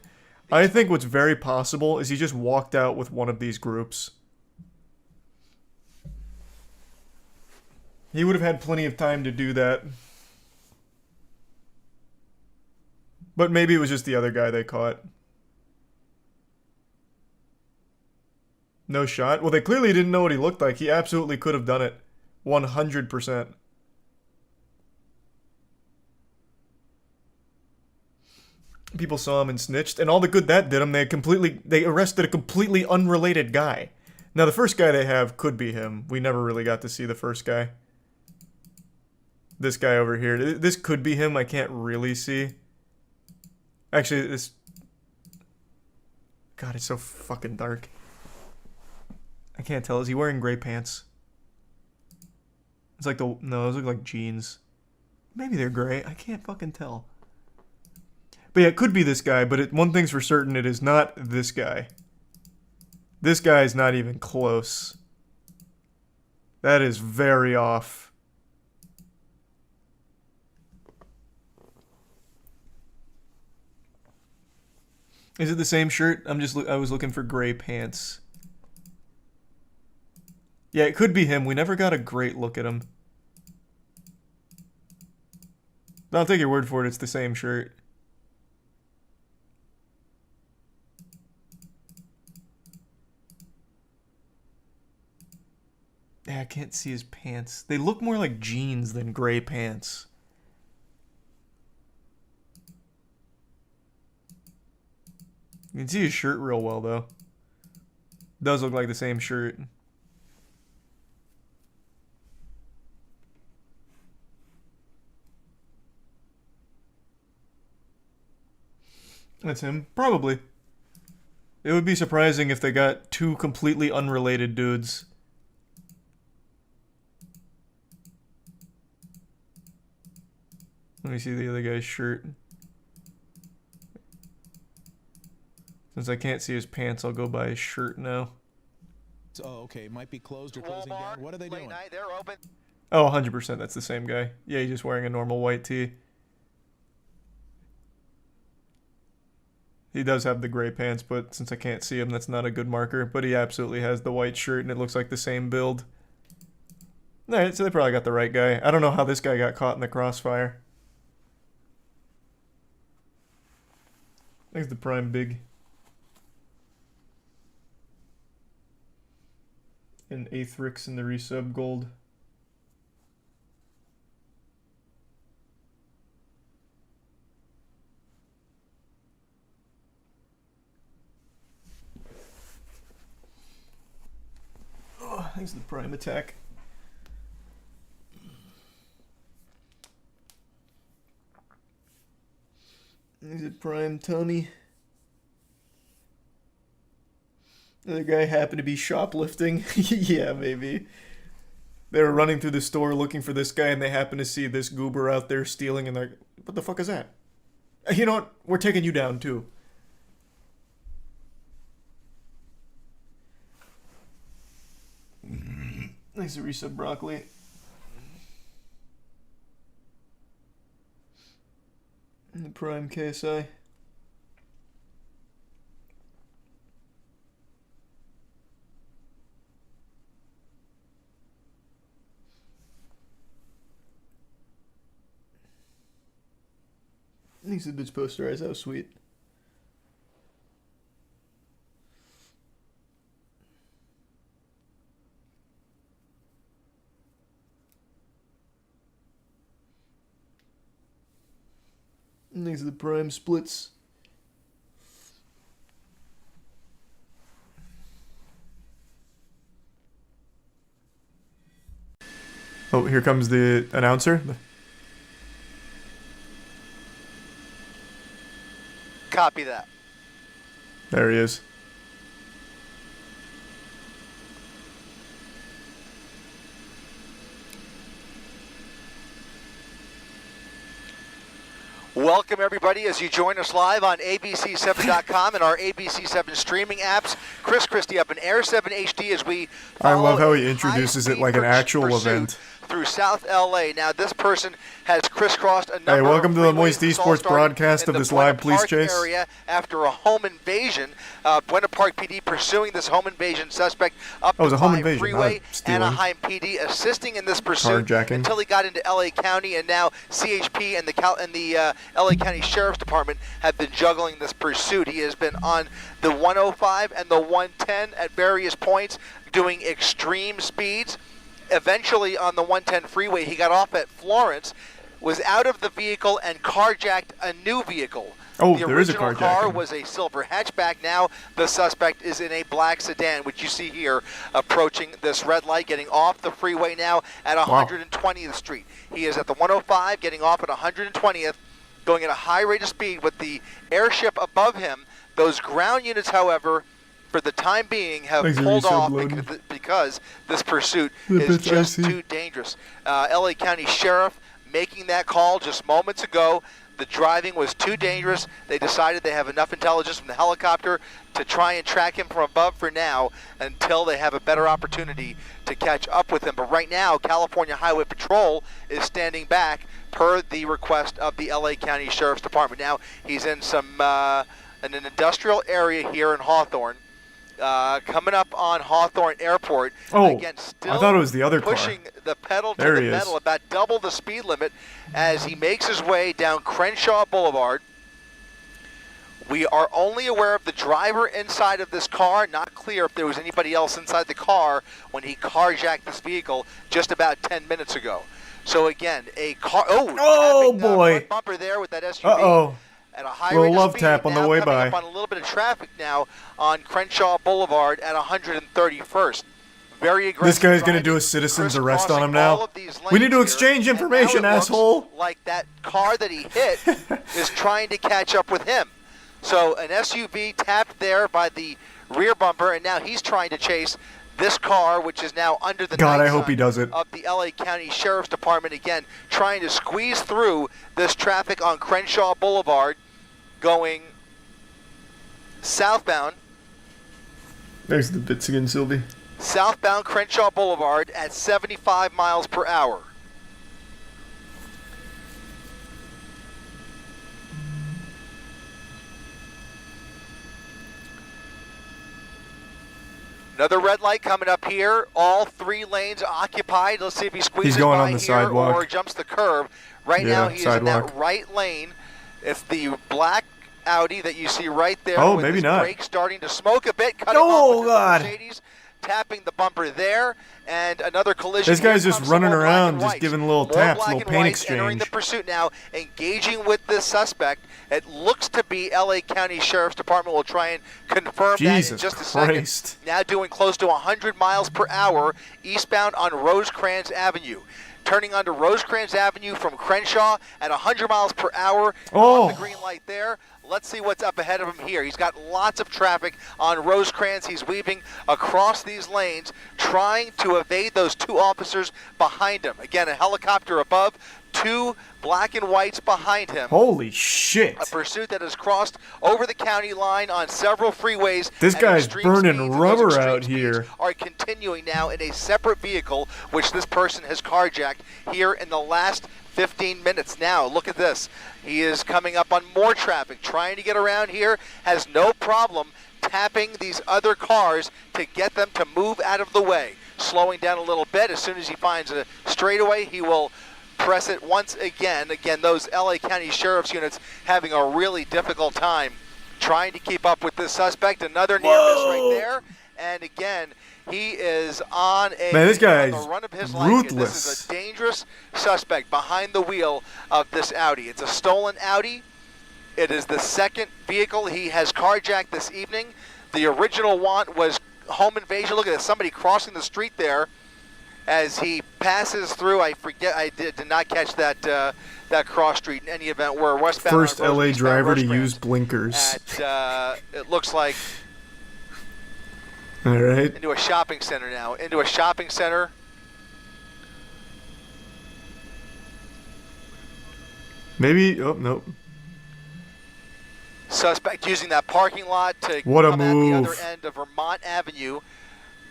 I think what's very possible is he just walked out with one of these groups. He would have had plenty of time to do that. But maybe it was just the other guy they caught. No shot? Well, they clearly didn't know what he looked like. He absolutely could have done it. 100%. People saw him and snitched, and all the good that did him, they arrested a completely unrelated guy. Now, the first guy they have could be him. We never really got to see the first guy. This guy over here. This could be him. I can't really see. Actually, this... God, it's so fucking dark. I can't tell. Is he wearing gray pants? It's like the... No, those look like jeans. Maybe they're gray. I can't fucking tell. But yeah, it could be this guy, but one thing's for certain, it is not this guy. This guy is not even close. That is very off. Is it the same shirt? I was looking for gray pants. Yeah, it could be him. We never got a great look at him. But I'll take your word for it. It's the same shirt. Yeah, I can't see his pants. They look more like jeans than gray pants. You can see his shirt real well, though. Does look like the same shirt. That's him. Probably. It would be surprising if they got two completely unrelated dudes. Let me see the other guy's shirt. Since I can't see his pants, I'll go by his shirt now. Oh, okay. Might be closed or closing down. What are they late doing? night, they're open. Oh, 100%. That's the same guy. Yeah, he's just wearing a normal white tee. He does have the gray pants, but since I can't see him, that's not a good marker. But he absolutely has the white shirt, and it looks like the same build. Alright, so they probably got the right guy. I don't know how this guy got caught in the crossfire. There's the prime big. And Aethrix in the resub gold. Oh, thanks to the prime attack. Is it prime Tony? The other guy happened to be shoplifting. Yeah, maybe. They were running through the store looking for this guy, and they happened to see this goober out there stealing, and they're like, what the fuck is that? You know what? We're taking you down, too. Nice to resub broccoli. And the prime KSI. These are the bitch posterized. How sweet. And these are the prime splits. Oh, here comes the announcer. Copy that. There he is. Welcome, everybody, as you join us live on abc7.com and our ABC7 streaming apps. Chris Christie up in Air 7 HD as we I love how he follow a introduces it high-speed like an actual pursuit event. through South LA. Now, this person has crisscrossed a number Hey, welcome to the of Moist freeways. Esports Started broadcast in of the this Buena live police Park chase. area after a home invasion. Buena Park PD pursuing this home invasion suspect up Oh, it was the a home 5 invasion, freeway. not stealing. Anaheim PD assisting in this pursuit Carjacking. until he got into LA County, and now CHP and the LA County Sheriff's Department have been juggling this pursuit. He has been on the 105 and the 110 at various points doing extreme speeds. Eventually on the 110 freeway, he got off at Florence, was out of the vehicle and carjacked a new vehicle. Oh, the there is a original carjacking. car was a silver hatchback. Now the suspect is in a black sedan, which you see here approaching this red light, getting off the freeway now at 120th Street. He is at the 105, getting off at 120th, going at a high rate of speed with the airship above him. Those ground units, however, for the time being, have Thanks, pulled resub off loading. because this pursuit The is bitch just icy. too dangerous. LA County Sheriff making that call just moments ago. The driving was too dangerous. They decided they have enough intelligence from the helicopter to try and track him from above for now until they have a better opportunity to catch up with him. But right now, California Highway Patrol is standing back per the request of the LA County Sheriff's Department. Now, he's in in an industrial area here in Hawthorne. Coming up on Hawthorne Airport. Oh, Again, still I thought it was the other car. pushing the pedal to There the he is. metal, about double the speed limit as he makes his way down Crenshaw Boulevard. We are only aware of the driver inside of this car, not clear if there was anybody else inside the car when he carjacked this vehicle just about 10 minutes ago. So again, a car, Oh, tapping, boy. front bumper there with that SUV. Uh-oh. At a high Little rate of love speed, tap on the now way coming by. up on a little bit of traffic now on Crenshaw Boulevard at 131st. Very aggressive. This guy's gonna driving, do a citizen's arrest on him crisscrossing all now. of these We need lanes to here, exchange and now information, it looks asshole. like that car that he hit is trying to catch up with him. So an SUV tapped there by the rear bumper, and now he's trying to chase this car, which is now under the God, night I hope sun he does it. of the LA County Sheriff's Department, again trying to squeeze through this traffic on Crenshaw Boulevard going southbound. There's the bits again, Sylvie. Southbound Crenshaw Boulevard at 75 miles per hour. Another red light coming up here. All 3 lanes occupied. Let's see if he squeezes He's going by on the here sidewalk. or jumps the curb. Right Yeah, now, he's sidewalk. in that right lane. It's the black Audi that you see right there. Oh, with maybe his not. brakes starting to smoke a bit. Cutting Oh, off with God. the Mercedes, tapping the bumper there, and another collision. This guy's Here just comes running some more black around, and just whites. giving little More taps, black little and paint whites entering the exchange. pursuit now, engaging with this suspect. It looks to be LA County Sheriff's Department. Will try and confirm that in Jesus just a Christ. second. Now doing close to 100 miles per hour eastbound on Rosecrans Avenue. Turning onto Rosecrans Avenue from Crenshaw at 100 miles per hour. Oh. On the green light there. Let's see what's up ahead of him here. He's got lots of traffic on Rosecrans. He's weaving across these lanes, trying to evade those 2 officers behind him. Again, a helicopter above, 2 black and whites behind him. Holy shit. A pursuit that has crossed over the county line on several freeways. This and guy's extreme burning speeds, and those rubber extreme out speeds here. Are continuing now in a separate vehicle, which this person has carjacked here in the last 15 minutes. Now, look at this. He is coming up on more traffic, trying to get around here, has no problem tapping these other cars to get them to move out of the way. Slowing down a little bit. As soon as he finds a straightaway, he will press it once again. Again, those LA County Sheriff's units having a really difficult time trying to keep up with this suspect. Another near miss right there. And again, he is on a Man, this guy on the is run of his life here. This ruthless. is a dangerous suspect behind the wheel of this Audi. It's a stolen Audi. It is the second vehicle he has carjacked this evening. The original one was home invasion. Look at this, somebody crossing the street there as he passes through. I forget, I did not catch that that cross street in any event. We're westbound. First on LA eastbound driver to Rosecrans use blinkers. At, it looks like All right. into a shopping center now. Into a shopping center. Maybe, oh, nope. Suspect using that parking lot to What a come at the move. other end of Vermont Avenue.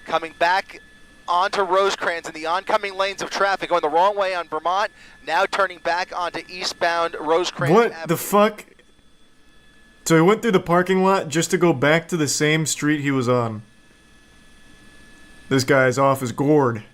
Coming back onto Rosecrans in the oncoming lanes of traffic, going the wrong way on Vermont, now turning back onto eastbound Rosecrans What Avenue. the fuck? So he went through the parking lot just to go back to the same street he was on. This guy's off his gourd.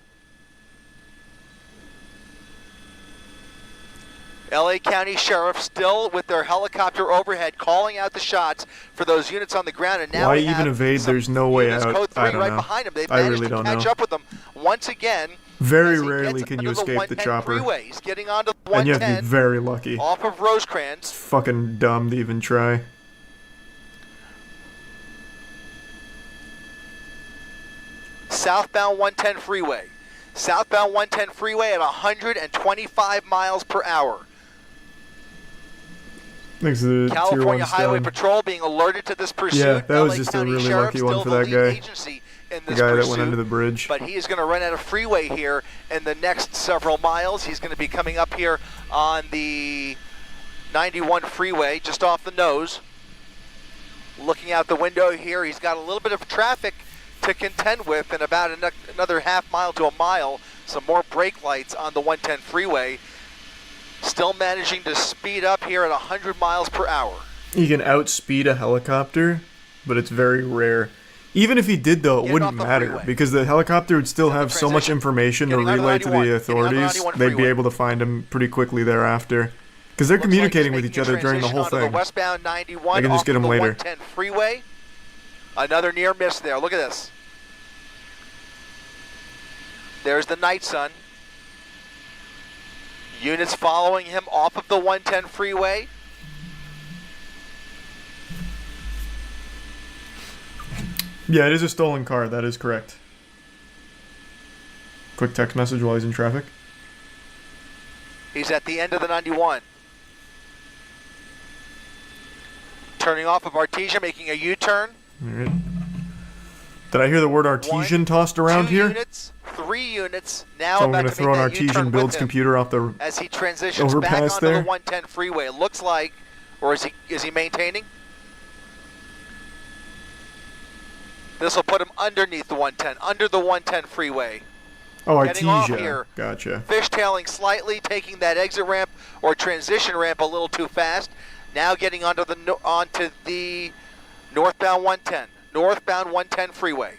LA County Sheriff still with their helicopter overhead calling out the shots for those units on the ground. And now Why we even have evade? some There's no way units, out. Code 3 I don't right know. behind him. They've I managed really to don't catch know. up with them once again. Very as he rarely gets can you under the escape the 110 chopper. freeway. He's getting onto the And you have to 110 be very lucky. off of Rosecrans. Fucking dumb to even try. Southbound 110 freeway. Southbound 110 freeway at 125 miles per hour. Thanks to the tier 1 California Highway stone. Patrol being alerted to this pursuit. Yeah, that was LA just a County really Sheriff lucky one still for the that lead guy. agency in The this guy that pursuit, went under the bridge. but he is going to run out of freeway here in the next several miles. He's going to be coming up here on the 91 freeway, just off the nose. Looking out the window here, he's got a little bit of traffic to contend with, and about another half mile to a mile, some more brake lights on the 110 freeway. Still managing to speed up here at 100 miles per hour. You can outspeed a helicopter, but it's very rare. Even if he did, though, it Getting wouldn't off the matter freeway. because the helicopter would still He's on have the so much transition. information to Getting onto relay to 91. the Getting onto authorities. 91 They'd be freeway. able to find him pretty quickly thereafter because they're Looks like communicating he's with making each a other during the transition whole onto thing. The westbound 91 I can just off get of him the later. 110 freeway. Another near miss there. Look at this. There's the night sun. Units following him off of the 110 freeway. Yeah, it is a stolen car. That is correct. Quick text message while he's in traffic. He's at the end of the 91. Turning off of Artesia, making a U-turn. All right. Did I hear the word artesian tossed around 2 here? units, 3 units. Now So I'm about going to to throw an make that artesian U-turn builds with him computer off the as he transitions back overpass onto there. the 110 freeway. It looks like, or is he maintaining? This will put him underneath the 110, under the 110 freeway. Oh, Getting off Artesia. here. Gotcha. Fishtailing slightly, taking that exit ramp or transition ramp a little too fast. Now getting onto the northbound 110, northbound 110 freeway.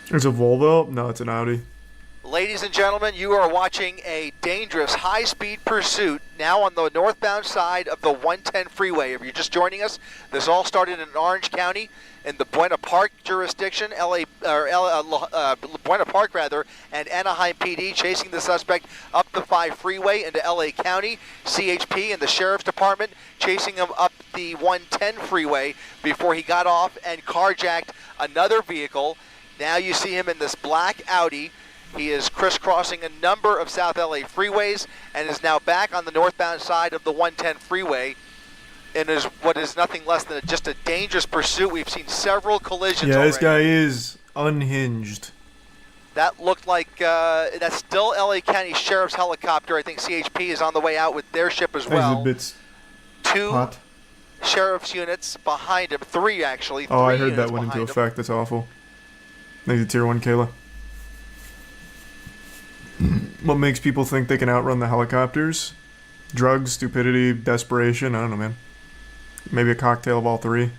There's a Volvo? No, it's an Audi. Ladies and gentlemen, you are watching a dangerous high-speed pursuit now on the northbound side of the 110 freeway. If you're just joining us, this all started in Orange County in the Buena Park jurisdiction, Buena Park rather, and Anaheim PD chasing the suspect up the 5 freeway into LA County. CHP and the Sheriff's Department chasing him up the 110 freeway before he got off and carjacked another vehicle. Now you see him in this black Audi. He is crisscrossing a number of South LA freeways and is now back on the northbound side of the 110 freeway and is what is nothing less than just a dangerous pursuit. We've seen several collisions Yeah, already. this guy is unhinged. That looked like that's still LA County Sheriff's helicopter. I think CHP is on the way out with their ship as well. Bits 2 hot. sheriff's units behind him. 3 actually. Oh, I 3 heard that units went into behind him. effect. That's awful. Thank you, Tier 1 Kayla. What makes people think they can outrun the helicopters? Drugs, stupidity, desperation. I don't know, man. Maybe a cocktail of all 3.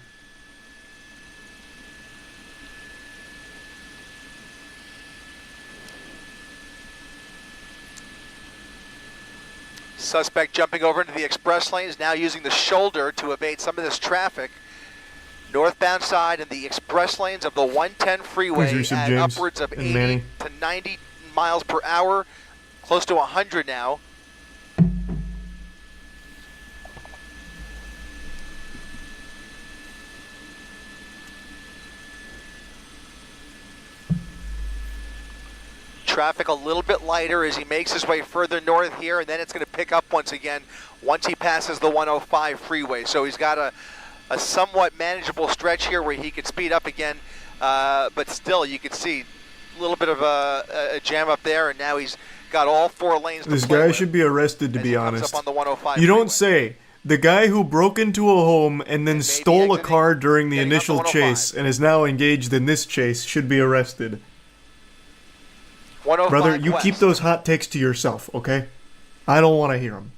Suspect jumping over into the express lane is now using the shoulder to evade some of this traffic. Northbound side in the express lanes of the 110 freeway Thanks, at James upwards of and 80 Manny. to 90 miles per hour, close to 100 now. Traffic a little bit lighter as he makes his way further north here, and then it's going to pick up once again once he passes the 105 freeway. So he's got a somewhat manageable stretch here where he could speed up again, but still you can see a little bit of a jam up there, and now he's got all 4 lanes to This play guy with should be arrested, to as be he comes honest. up on the 105 You don't freeway. say. The guy who broke into a home and then stole a exiting, car during the getting up the initial 105. chase and is now engaged in this chase should be arrested. 105 Brother, you west. keep those hot takes to yourself, okay? I don't want to hear them.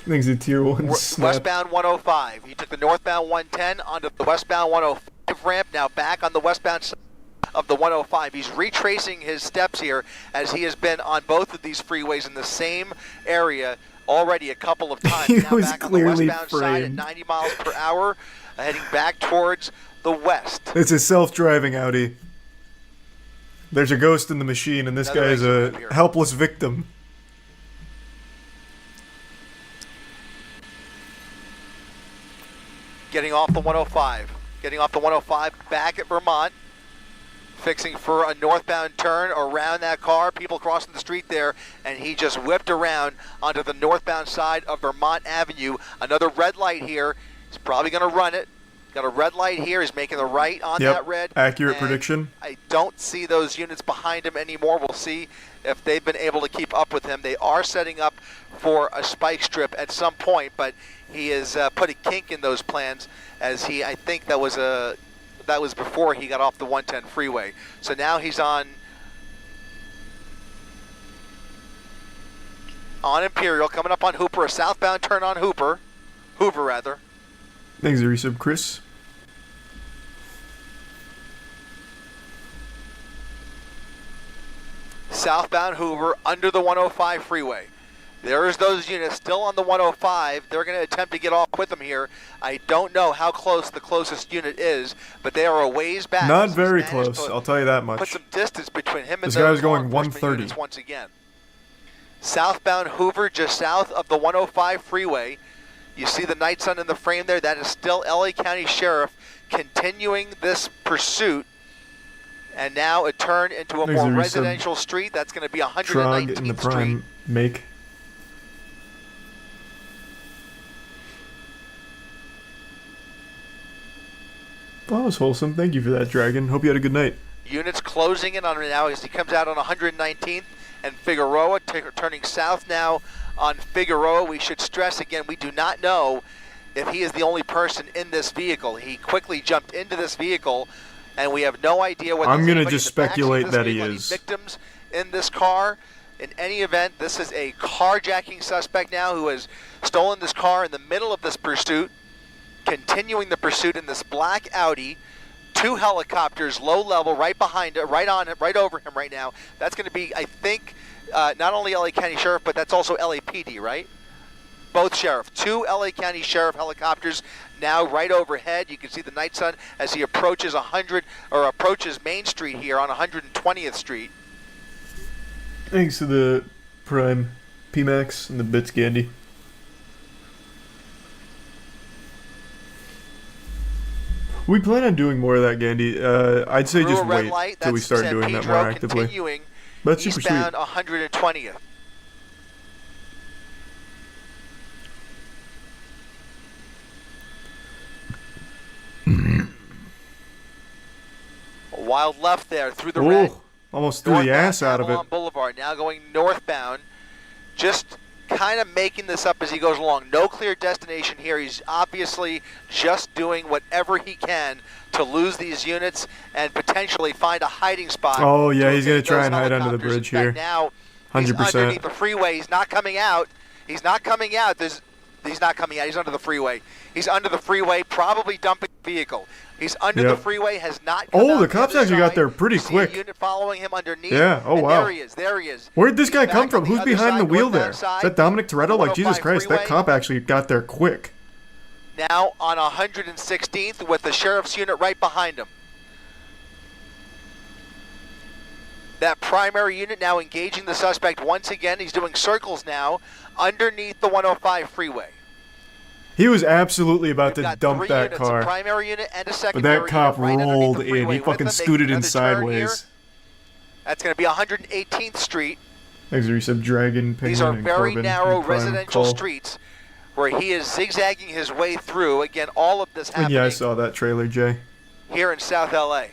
Things a Tier 1 snap. Westbound 105. He took the northbound 110 onto the westbound 105 ramp, now back on the westbound side of the 105. He's retracing his steps here as he has been on both of these freeways in the same area already a couple of times. He now was back on the clearly westbound side at framed. 90 miles per hour, heading back towards the west. It's a self-driving Audi. There's a ghost in the machine, and this Another guy is exit a ramp here. helpless victim. Getting off the 105. Getting off the 105 back at Vermont. Fixing for a northbound turn around that car. People crossing the street there, and he just whipped around onto the northbound side of Vermont Avenue. Another red light here. He's probably going to run it. Got a red light here. He's making the right on Yep, that red. accurate and prediction. I don't see those units behind him anymore. We'll see if they've been able to keep up with him. They are setting up for a spike strip at some point, but he has put a kink in those plans as I think that was before he got off the 110 freeway. So now he's on Imperial, coming up on Hooper, a southbound turn on Hoover rather. Thanks, a resub, Chris. Southbound Hoover under the 105 freeway. There's those units still on the 105. They're going to attempt to get off with them here. I don't know how close the closest unit is, but they are a ways back. Not He's very managed close, to I'll tell you that Put much. some distance between him and This guy was those law going enforcement 130. units once again. Southbound Hoover, just south of the 105 freeway. You see the night sun in the frame there. That is still LA County Sheriff continuing this pursuit. And now a turn into a There's more a resub. residential street. That's going to be Trog in the 119th Street. prime make. Well, that was wholesome. Thank you for that, Dragon. Hope you had a good night. Units closing in on him now as he comes out on 119th and Figueroa, turning south now on Figueroa. We should stress again, we do not know if he is the only person in this vehicle. He quickly jumped into this vehicle and we have no idea what. I'm going to just speculate that he is. Victims in this car. In any event, this is a carjacking suspect now who has stolen this car in the middle of this pursuit, continuing the pursuit in this black Audi. 2 helicopters, low level, right behind it, right over him right now. That's going to be, I think, not only LA County Sheriff, but that's also LAPD, right? Both sheriff. 2 LA County Sheriff helicopters now right overhead. You can see the night sun as he approaches approaches Main Street here on 120th Street. Thanks to the Prime PMAX and the Bits Gandy. We plan on doing more of that, Gandy. I'd say just wait till we start doing that more actively. That's super sweet. Eastbound 120th. Wild left there through the red. Almost threw the ass out of it. Avalon Boulevard, now going northbound. Just kind of making this up as he goes along. No clear destination here. He's obviously just doing whatever he can to lose these units and potentially find a hiding spot. Oh, yeah, he's going to try and hide under the bridge here. Now, 100%. He's underneath the freeway. He's not coming out. He's not coming out. He's not coming out. He's under the freeway. He's under the freeway, probably dumping the vehicle. He's under the freeway, has not come out the cops actually got there pretty quick. A unit following him underneath. Yeah, oh wow. There he is, there he is. Where'd this guy come from? Who's behind the wheel there? Is that Dominic Toretto? Like, Jesus Christ, that cop actually got there quick. Now on 116th with the sheriff's unit right behind him. That primary unit now engaging the suspect once again. He's doing circles now underneath the 105 freeway. He was absolutely about to dump that units, car. A primary unit and a secondary but that cop unit right rolled in. He fucking scooted in sideways. That's going to be 118th Street. Thanks for resub Dragon, Penguin, These are and very Corbin, narrow residential Call. streets where he is zigzagging his way through. Again, all of this happening. Yeah, I saw that trailer, Jay. Here in South LA.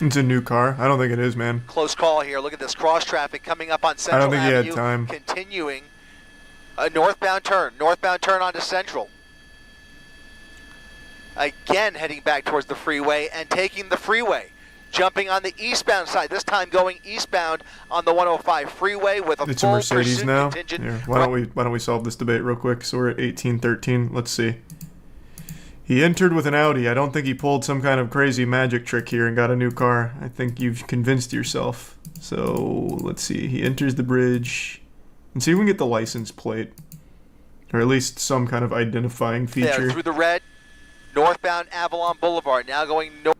It's a new car. I don't think it is, man. Close call here. Look at this cross traffic coming up on Central Avenue. I don't think he had time. Continuing a northbound turn onto Central. Again heading back towards the freeway and taking the freeway. Jumping on the eastbound side, this time going eastbound on the 105 freeway with a it's full a Mercedes pursuit now. contingent. Here, why don't we solve this debate real quick? So we're at 1813. Let's see. He entered with an Audi. I don't think he pulled some kind of crazy magic trick here and got a new car. I think you've convinced yourself. So let's see. He enters the bridge. And see if we can get the license plate. Or at least some kind of identifying feature. There, through the red, northbound Avalon Boulevard. Now going northbound.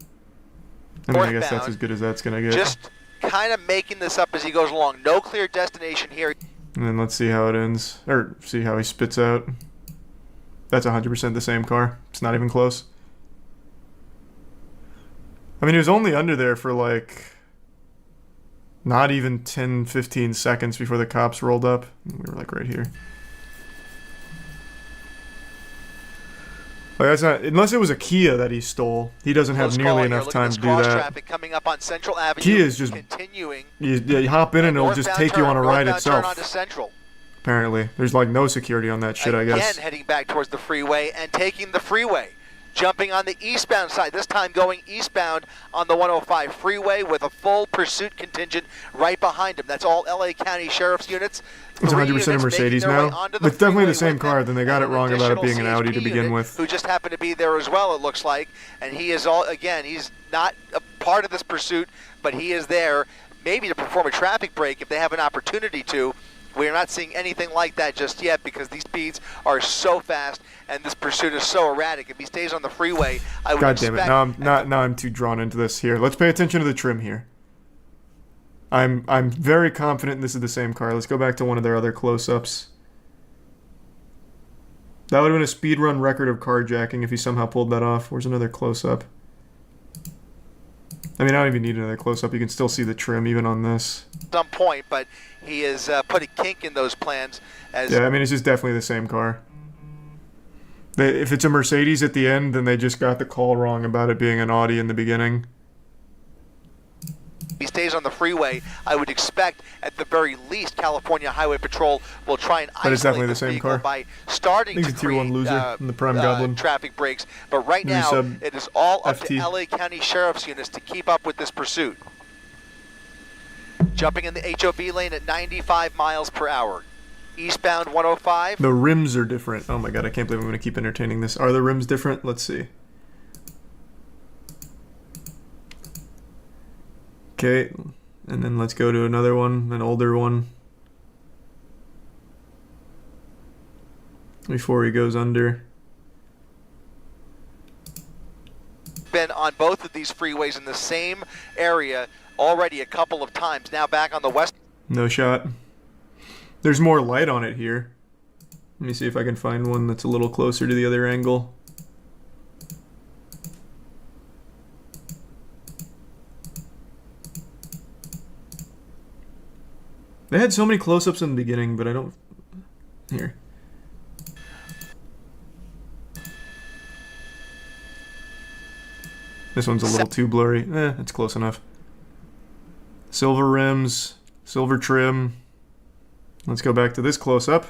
I guess that's as good as that's going to get. Just kind of making this up as he goes along. No clear destination here. And then let's see how it ends. Or see how he spits out. That's 100% the same car. It's not even close. I mean, he was only under there for like not even 10, 15 seconds before the cops rolled up. We were like right here. Like that's not, unless it was a Kia that he stole, he doesn't have nearly enough time to do that. Traffic coming up on Central Avenue. Kia is just continuing. You hop in and it'll just take you on a ride itself. Turn onto Central. Apparently. There's like no security on that shit, I guess. Again heading back towards the freeway and taking the freeway. Jumping on the eastbound side, this time going eastbound on the 105 freeway with a full pursuit contingent right behind him. That's all LA County Sheriff's units. It's 100% a Mercedes now. It's definitely the same car, then they got it wrong about it being an Audi to begin with. Who just happened to be there as well, it looks like. And he is he's not a part of this pursuit, but he is there maybe to perform a traffic break if they have an opportunity to. We are not seeing anything like that just yet because these speeds are so fast and this pursuit is so erratic. If he stays on the freeway, I would God damn it! expect... Now I'm too drawn into this. Here, let's pay attention to the trim here. I'm very confident this is the same car. Let's go back to one of their other close-ups. That would have been a speed run record of carjacking if he somehow pulled that off. Where's another close-up? I mean, I don't even need another close-up. You can still see the trim even on this. At some point, but he has put a kink in those plans. As yeah, I mean, it's just definitely the same car. If it's a Mercedes at the end, then they just got the call wrong about it being an Audi in the beginning. He stays on the freeway. I would expect, at the very least, California Highway Patrol will try and But it's definitely isolate the this same vehicle car. by starting I think to it's a tier 1 create loser in the Prime Goblin. traffic breaks. But right New now, sub it is all up FT. to LA County Sheriff's units to keep up with this pursuit. Jumping in the HOV lane at 95 miles per hour. Eastbound 105. The rims are different. Oh my god, I can't believe I'm going to keep entertaining this. Are the rims different? Let's see. Okay, and then let's go to another one, an older one. Before he goes under. Been on both of these freeways in the same area already a couple of times. Now back on the west. No shot. There's more light on it here. Let me see if I can find one that's a little closer to the other angle. They had so many close-ups in the beginning, but I don't... Here. This one's a little too blurry. It's close enough. Silver rims, silver trim. Let's go back to this close-up.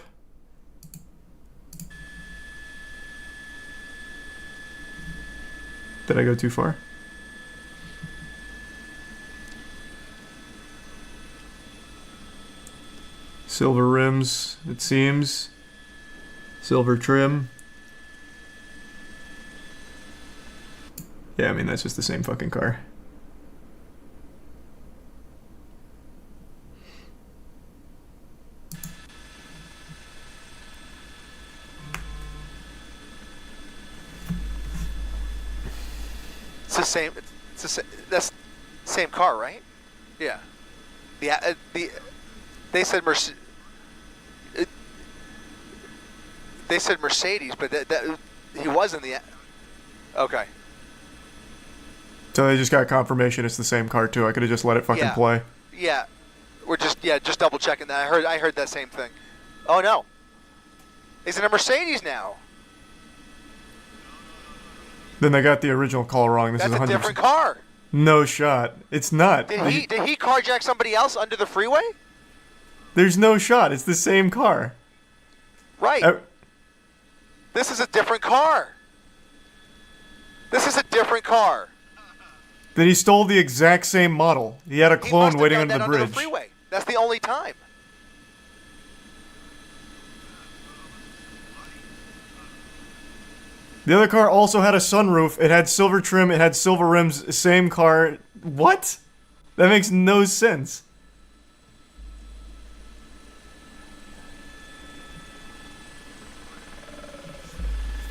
Did I go too far? Silver rims, it seems. Silver trim. Yeah, I mean, that's just the same fucking car. It's the same. It's the same. That's the same car, right? Yeah. They said Mercedes. They said Mercedes, but that he was in the. Okay. So they just got confirmation it's the same car too. I could have just let it fucking Yeah. play. Yeah. We're just double checking that. I heard that same thing. Oh no. Is it a Mercedes now? Then they got the original call wrong. This That's is a 100%. different car. No shot. It's not. Did he carjack somebody else under the freeway? There's no shot. It's the same car. Right. This is a different car. This is a different car. Then he stole the exact same model. He had a He clone must have waiting done under that the bridge. the freeway. That's the only time. The other car also had a sunroof. It had silver trim. It had silver rims. Same car. What? That makes no sense.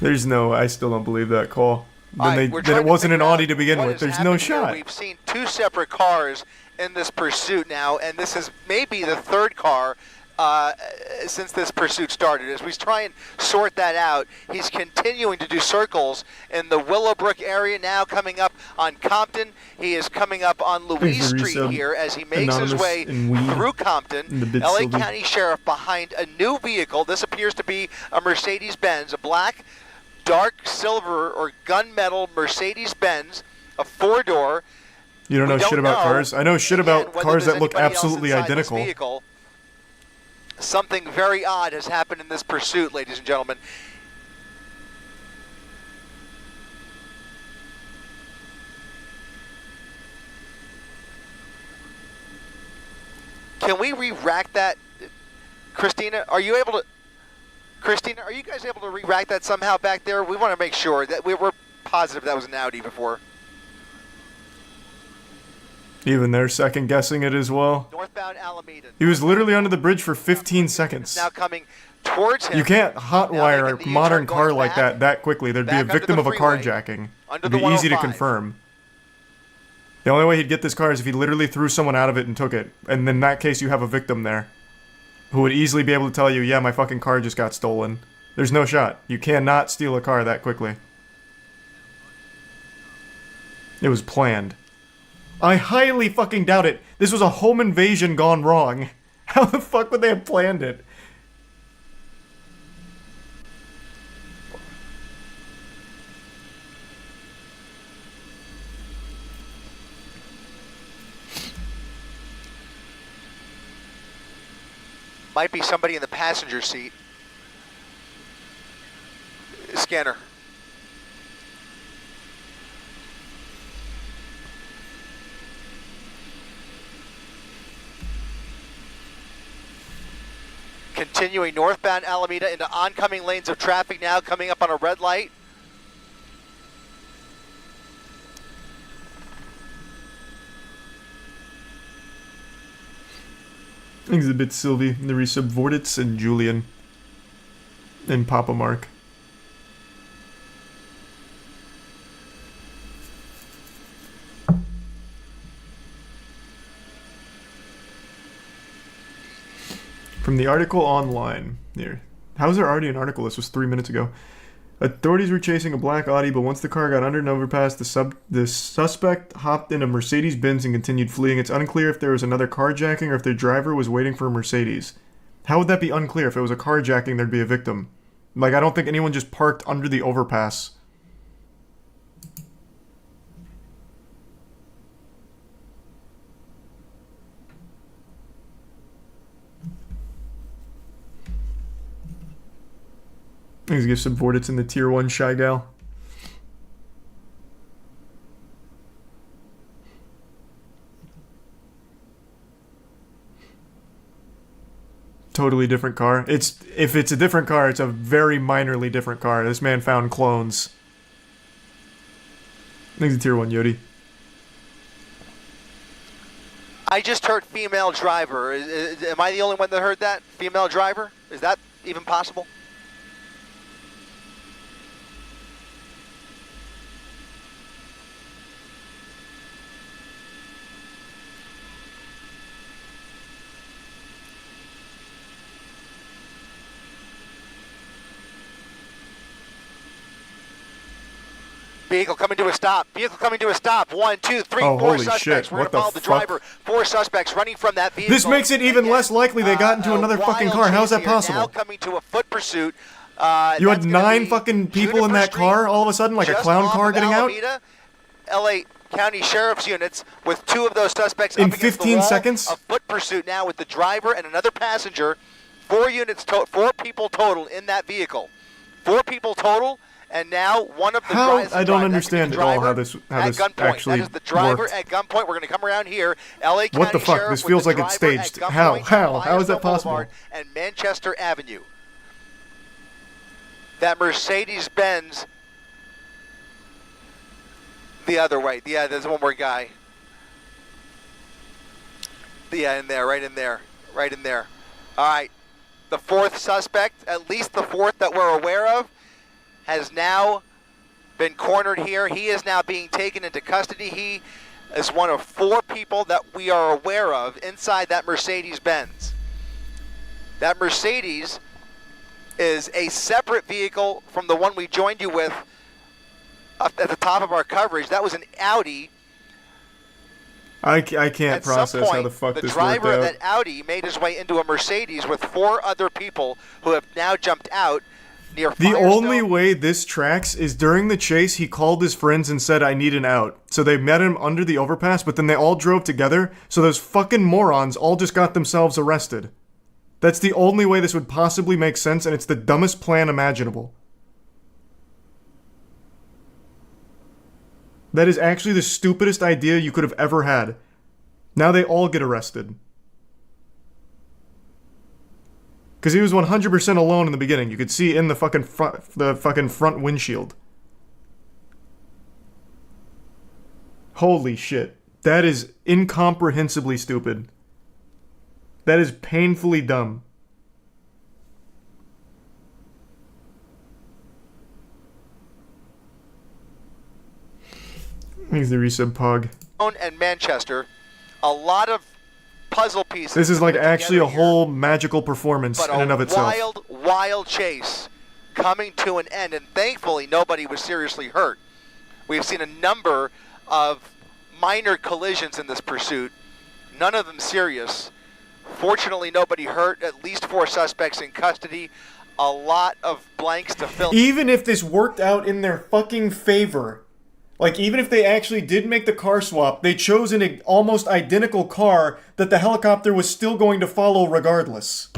There's no... I still don't believe that call. Then it wasn't an Audi to begin with. There's no shot. We've seen two separate cars in this pursuit now, and this is maybe the third car since this pursuit started. As we try and sort that out, he's continuing to do circles in the Willowbrook area, now coming up on Compton. He is coming up on Louise Street here as he makes his way through Compton. LA County Sheriff behind a new vehicle. This appears to be a Mercedes-Benz, a black, dark silver or gunmetal Mercedes-Benz, a four-door. You don't know shit about cars? I know shit about cars that look absolutely identical. Something very odd has happened in this pursuit, ladies and gentlemen. Can we re-rack that? Christina, are you able to... Christina, are you guys able to re-rack that somehow back there? We want to make sure that we're positive that was an Audi before. Even they're second guessing it as well. Northbound Alameda. He was literally under the bridge for 15 seconds. Now coming towards him. You can't hotwire a modern car like that quickly. There'd be a victim of a carjacking. It'd be easy to confirm. The only way he'd get this car is if he literally threw someone out of it and took it. And in that case, you have a victim there who would easily be able to tell you, yeah, my fucking car just got stolen. There's no shot. You cannot steal a car that quickly. It was planned. I highly fucking doubt it. This was a home invasion gone wrong. How the fuck would they have planned it? Might be somebody in the passenger seat. Scanner. Continuing northbound Alameda into oncoming lanes of traffic now, coming up on a red light. Exhibit Sylvie, the resub Vortitz, and Julian. And Papa Mark. From the article online. Here. How is there already an article? This was 3 minutes ago. Authorities were chasing a black Audi, but once the car got under an overpass, the suspect hopped in a Mercedes-Benz and continued fleeing. It's unclear if there was another carjacking or if their driver was waiting for a Mercedes. How would that be unclear? If it was a carjacking, there'd be a victim. Like, I don't think anyone just parked under the overpass. Let's give some Vortitz in the tier 1 Shy Gal. Totally different car. If it's a different car, it's a very minorly different car. This man found clones. Thanks to tier 1 Yodi. I just heard female driver. Am I the only one that heard that? Female driver? Is that even possible? Vehicle coming to a stop. Vehicle coming to a stop. 1, 2, 3, 4 holy suspects. shit. We're What gonna follow the the fuck? driver. 4 suspects running from that vehicle. This makes it even less likely they got into another fucking car. How is that Now possible? coming to a foot pursuit. You had 9 fucking people in that car all of a sudden, like a clown car getting out? LA County Sheriff's units with 2 of those suspects In up against 15 the wall. seconds? A foot pursuit now with the driver and another passenger. 4 units, 4 people total in that vehicle. 4 people total. And now one of the drivers. I don't understand at all how this actually That is the driver worked. at gunpoint. We're going to come around here. LA County What the fuck? Sheriff this with feels the like it's driver at staged. gunpoint How on is that Firestone possible? Boulevard and Manchester Avenue. That Mercedes-Benz. The other way. Yeah, there's one more guy. Yeah, in there, right in there. Right in there. All right. The 4th suspect, at least the 4th that we're aware of, has now been cornered here. He is now being taken into custody. He is one of 4 people that we are aware of inside that Mercedes-Benz. That Mercedes is a separate vehicle from the one we joined you with at the top of our coverage. That was an Audi. I can't process how the fuck this worked out. The driver of that Audi made his way into a Mercedes with 4 other people who have now jumped out near The Firestone. only way this tracks is during the chase, he called his friends and said, I need an out. So they met him under the overpass, but then they all drove together, so those fucking morons all just got themselves arrested. That's the only way this would possibly make sense, and it's the dumbest plan imaginable. That is actually the stupidest idea you could have ever had. Now they all get arrested. Because he was 100% alone in the beginning. You could see in the fucking front windshield. Holy shit. That is incomprehensibly stupid. That is painfully dumb. He's the resub pog. And Manchester, a lot of puzzle pieces. This is like actually a here, whole magical performance but in and of itself. wild chase coming to an end, and thankfully nobody was seriously hurt. We've seen a number of minor collisions in this pursuit, none of them serious. Fortunately, nobody hurt, at least 4 suspects in custody, a lot of blanks to fill. Even if this worked out in their fucking favor, like even if they actually did make the car swap, they chose an almost identical car that the helicopter was still going to follow regardless.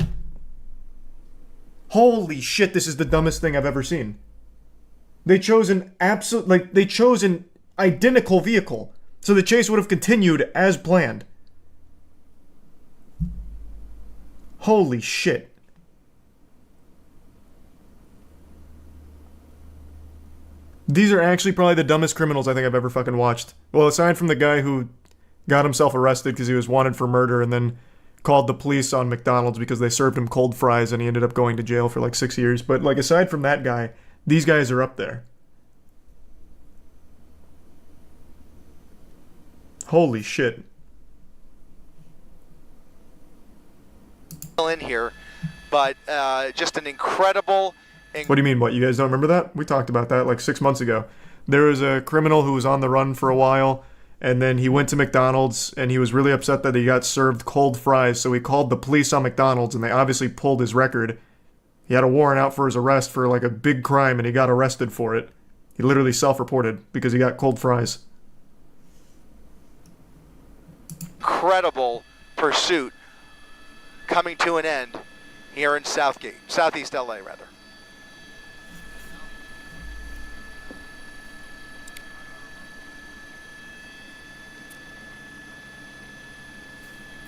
Holy shit, this is the dumbest thing I've ever seen. They chose an identical vehicle, so the chase would have continued as planned. Holy shit. These are actually probably the dumbest criminals I think I've ever fucking watched. Well, aside from the guy who got himself arrested because he was wanted for murder and then called the police on McDonald's because they served him cold fries and he ended up going to jail for like 6 years. But like aside from that guy, these guys are up there. Holy shit. In here, but just an incredible. What do you mean, what? You guys don't remember that? We talked about that like 6 months ago. There was a criminal who was on the run for a while, and then he went to McDonald's, and he was really upset that he got served cold fries, so he called the police on McDonald's, and they obviously pulled his record. He had a warrant out for his arrest for like a big crime, and he got arrested for it. He literally self-reported because he got cold fries. Incredible pursuit coming to an end here in Southeast LA rather.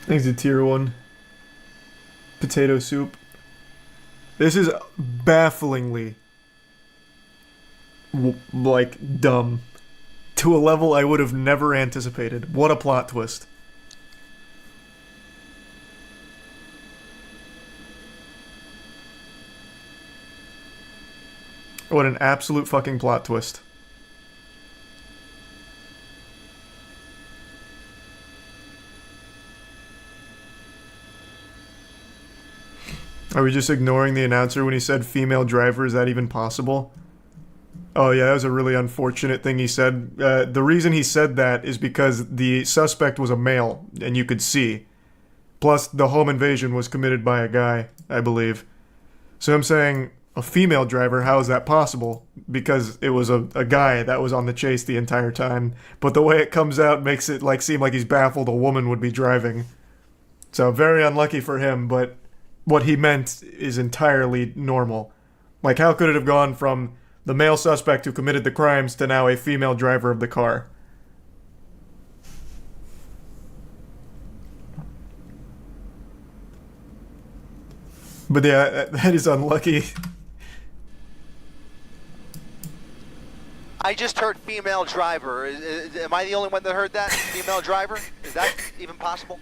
I think it's a tier 1. Potato soup. This is bafflingly like dumb to a level I would have never anticipated. What a plot twist. What an absolute fucking plot twist. Are we just ignoring the announcer when he said female driver? Is that even possible? Oh yeah, that was a really unfortunate thing he said. The reason he said that is because the suspect was a male, and you could see. Plus, the home invasion was committed by a guy, I believe. So I'm saying, a female driver, how is that possible? Because it was a guy that was on the chase the entire time. But the way it comes out makes it like seem like he's baffled a woman would be driving. So very unlucky for him, but what he meant is entirely normal. Like, how could it have gone from the male suspect who committed the crimes to now a female driver of the car? But yeah, that is unlucky. I just heard female driver. Am I the only one that heard that? Female driver? Is that even possible?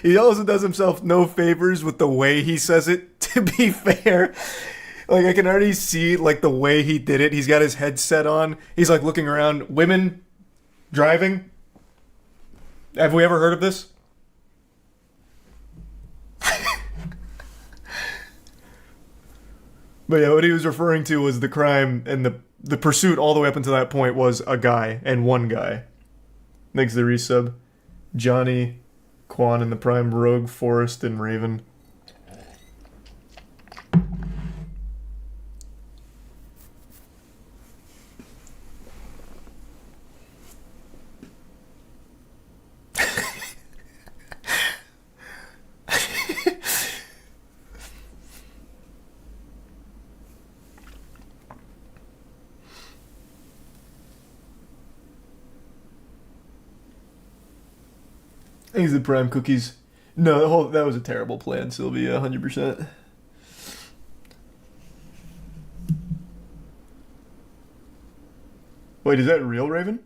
He also does himself no favors with the way he says it, to be fair. Like, I can already see, like, the way he did it. He's got his headset on. He's, like, looking around. Women driving? Have we ever heard of this? But yeah, what he was referring to was the crime, and the pursuit all the way up until that point was a guy, and one guy. Thanks to the resub. Johnny, Quan, and the Prime, Rogue, Forrest, and Raven. Thanks to the Prime cookies. No, that was a terrible plan, Sylvia, 100%. Wait, is that real, Raven?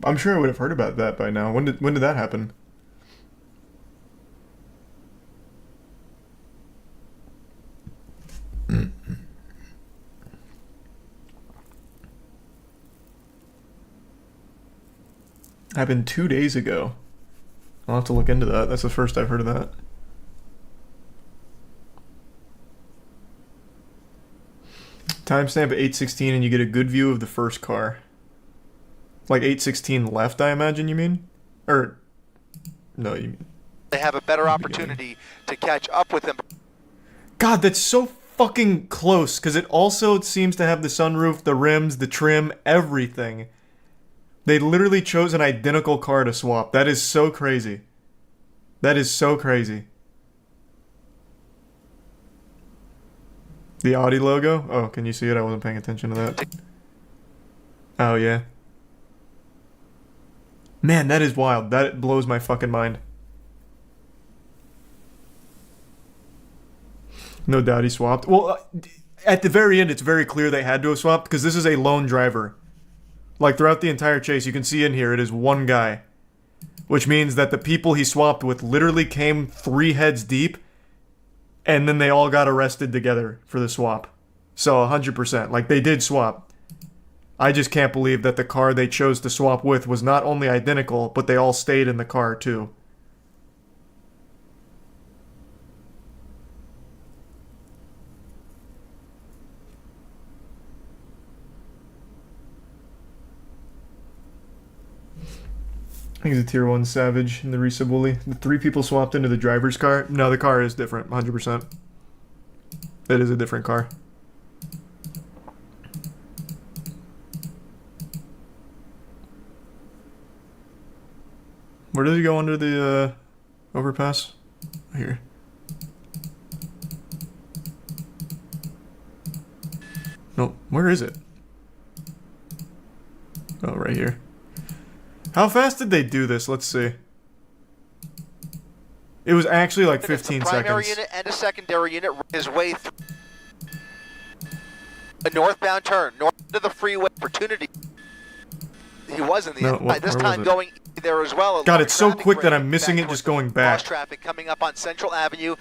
I'm sure I would have heard about that by now. When did that happen? Happened 2 days ago. I'll have to look into that. That's the first I've heard of that. Timestamp at 8:16 and you get a good view of the first car. Like 8:16 left, I imagine you mean? Or, no, you mean... They have a better opportunity to catch up with them. God, that's so fucking close, because it also seems to have the sunroof, the rims, the trim, everything. They literally chose an identical car to swap. That is so crazy. That is so crazy. The Audi logo? Oh, can you see it? I wasn't paying attention to that. Oh, yeah. Man, that is wild. That blows my fucking mind. No doubt he swapped. Well, at the very end, it's very clear they had to have swapped because this is a lone driver. Like, throughout the entire chase, you can see in here, it is one guy. Which means that the people he swapped with literally came 3 heads deep, and then they all got arrested together for the swap. So, 100%. Like, they did swap. I just can't believe that the car they chose to swap with was not only identical, but they all stayed in the car, too. I think it's a tier 1 Savage in the resub Wooly. The 3 people swapped into the driver's car. No, the car is different, 100%. It is a different car. Where did he go under the overpass? Here. No, where is it? Oh, right here. How fast did they do this? Let's see. It was actually like 15 seconds. Primary unit and a secondary unit his way through a northbound turn, north of the freeway opportunity. He was in the end. This time going there as well. God, it's so quick that I'm missing it just going back. Cross traffic coming up on Central Avenue.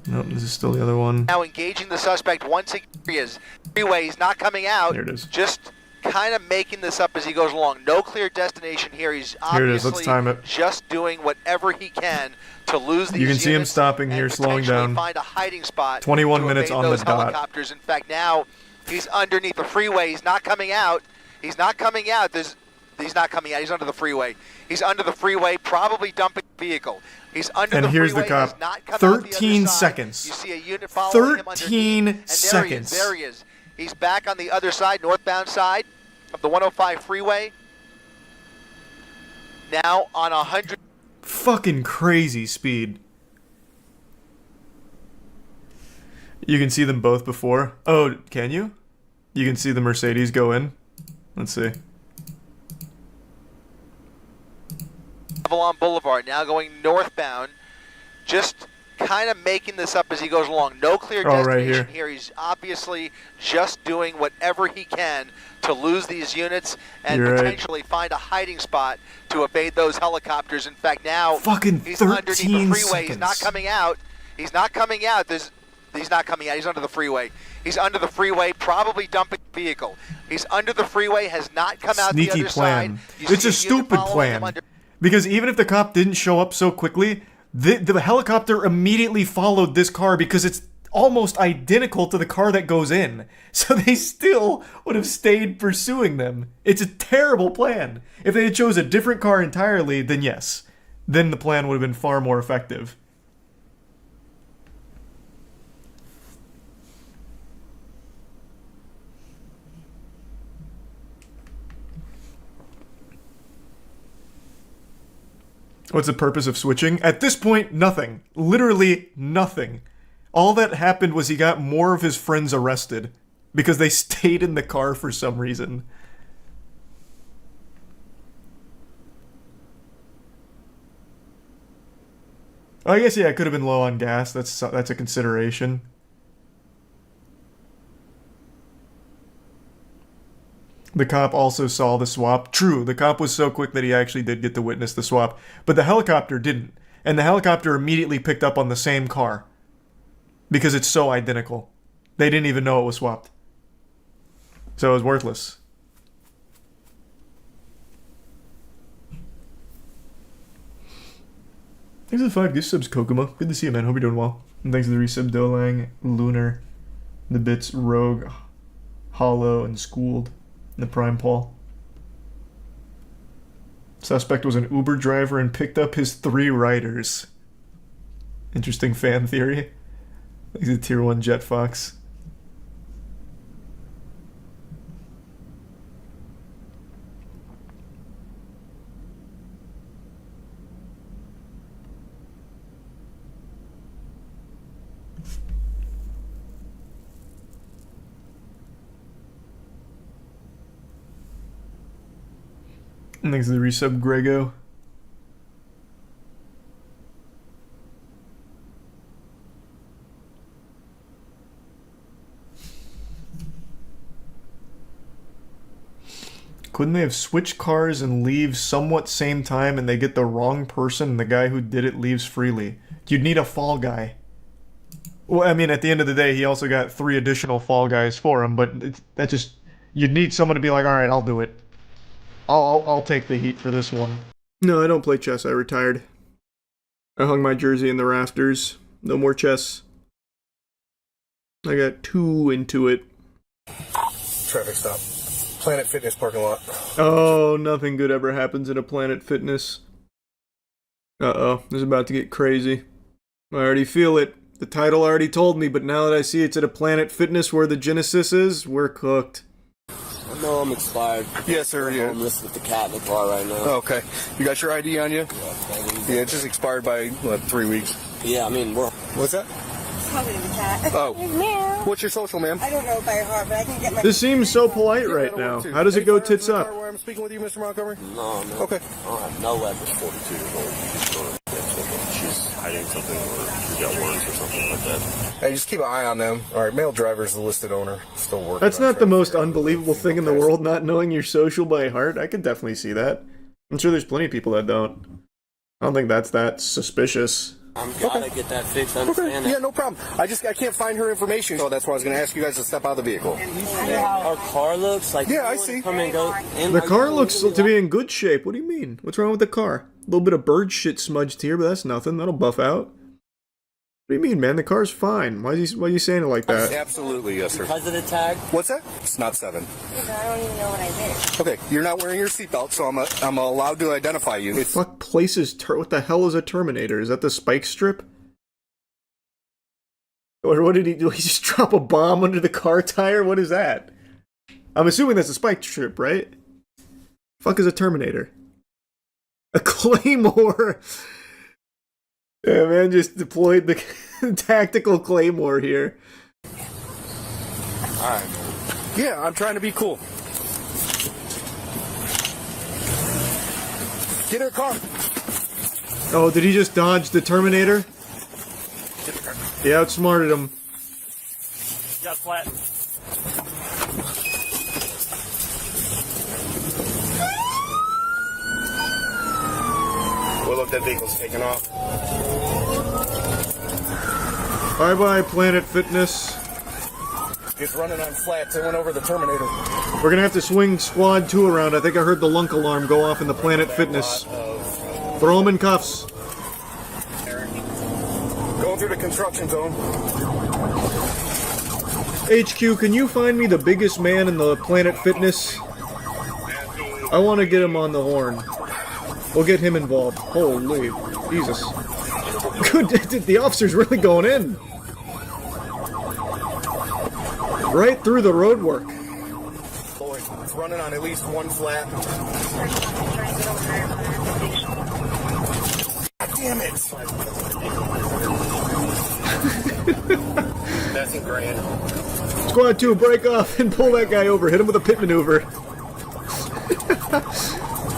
Nope, this is still the other one. Now engaging the suspect once again. Freeway, he's not coming out. There it is. Just kind of making this up as he goes along. No clear destination here. He's obviously here it is. Let's time it. Just doing whatever he can to lose these. You can see him stopping here, slowing down. Find a hiding spot. 21 minutes on the dot. Helicopters. In fact, now he's underneath the freeway. He's not coming out. He's not coming out. He's not coming out. He's under the freeway. He's under the freeway, probably dumping the vehicle. He's under the freeway. And here's the cop. 13 seconds. You see a unit following him 13 seconds. There he is. He's back on the other side, northbound side of the 105 freeway. Now on 100. Fucking crazy speed. You can see them both before. Oh, can you? You can see the Mercedes go in. Let's see. Avalon Boulevard, now going northbound. Just kind of making this up as he goes along. No clear destination right here. He's obviously just doing whatever he can to lose these units and potentially find a hiding spot to evade those helicopters. In fact, now fucking he's underneath the freeway. Seconds. He's not coming out. He's not coming out. He's not coming out. He's under the freeway. He's under the freeway, probably dumping the vehicle. He's under the freeway, has not come out the other plan. side. It's a stupid plan. Because even if the cop didn't show up so quickly, the helicopter immediately followed this car because it's almost identical to the car that goes in. So they still would have stayed pursuing them. It's a terrible plan. If they had chose a different car entirely, then yes. Then the plan would have been far more effective. What's the purpose of switching? At this point, nothing. Literally nothing. All that happened was he got more of his friends arrested because they stayed in the car for some reason. I guess, yeah, it could have been low on gas. That's a consideration. The cop also saw the swap. True, the cop was so quick that he actually did get to witness the swap. But the helicopter didn't. And the helicopter immediately picked up on the same car. Because it's so identical. They didn't even know it was swapped. So it was worthless. Thanks for the 5 gift subs, Kokomo. Good to see you, man. Hope you're doing well. And thanks to the resub, Dolang, Lunar, the bits, Rogue, Hollow, and Schooled. The Prime Paul. Suspect was an Uber driver and picked up his 3 riders. Interesting fan theory. He's a tier 1 Jet Fox. Thanks for the resub, Grego. Couldn't they have switched cars and leave somewhat same time and they get the wrong person and the guy who did it leaves freely? You'd need a fall guy. Well, I mean, at the end of the day, he also got 3 additional fall guys for him, but that just... You'd need someone to be like, alright, I'll do it. I'll take the heat for this one. No, I don't play chess. I retired. I hung my jersey in the rafters. No more chess. I got too into it. Traffic stop. Planet Fitness parking lot. Oh, nothing good ever happens in a Planet Fitness. Uh-oh, this is about to get crazy. I already feel it. The title already told me, but now that I see it's at a Planet Fitness where the Genesis is, we're cooked. No, I'm expired. Yes, sir. I'm Yeah. homeless with the cat in the car right now. Oh, okay. You got your ID on you? Yeah, Yeah, it's just expired by, what, 3 weeks. I mean, we're... What's that? Probably the cat. Oh. Meow. What's your social, ma'am? I don't know by heart, but I can get my... This seems so polite right now. How does it go tits up? Where I'm speaking with you, Mr. Montgomery? No. Okay. I don't have no leverage. 42 years old. She's hiding something or she got words or something like that. Hey, just keep an eye on them. All right, male driver's the listed owner. Still working. That's on not the trying to most figure out unbelievable thing in the world, not knowing your social by heart. I could definitely see that. I'm sure there's plenty of people that don't. I don't think that's that suspicious. I'm gotta get that fixed. I understand Okay. that. Yeah, no problem. I can't find her information, so that's why I was going to ask you guys to step out of the vehicle. Our car looks like... Yeah, I you wanna see. Come and go in, The like, car you looks wanna to be in good shape. What do you mean? What's wrong with the car? A little bit of bird shit smudged here, but that's nothing. That'll buff out. What do you mean, man? The car's fine. Why are you saying it like that? Absolutely, yes, sir. Because of the tag? What's that? It's not 7. I don't even know what I did. Okay, you're not wearing your seatbelt, so I'm allowed to identify you. It's Fuck places. What the hell is a Terminator? Is that the spike strip? Or what did he do? He just drop a bomb under the car tire? What is that? I'm assuming that's a spike strip, right? Fuck is a Terminator? A Claymore! Yeah, man, just deployed the tactical Claymore here. Alright. Yeah, I'm trying to be cool. Get her car. Oh, did he just dodge the Terminator? He outsmarted him. Got flat. Well, look, that vehicle's taking off. Bye-bye, Planet Fitness. It's running on flats. It went over the Terminator. We're gonna have to swing Squad 2 around. I think I heard the lunk alarm go off in the Planet Fitness. Throw him in cuffs. Going through the construction zone. HQ, can you find me the biggest man in the Planet Fitness? I want to get him on the horn. We'll get him involved. Holy Jesus. Good, the officer's really going in. Right through the roadwork. Boy, it's running on at least one flat. God damn it! Nothing grand. Squad 2, break off and pull that guy over. Hit him with a pit maneuver.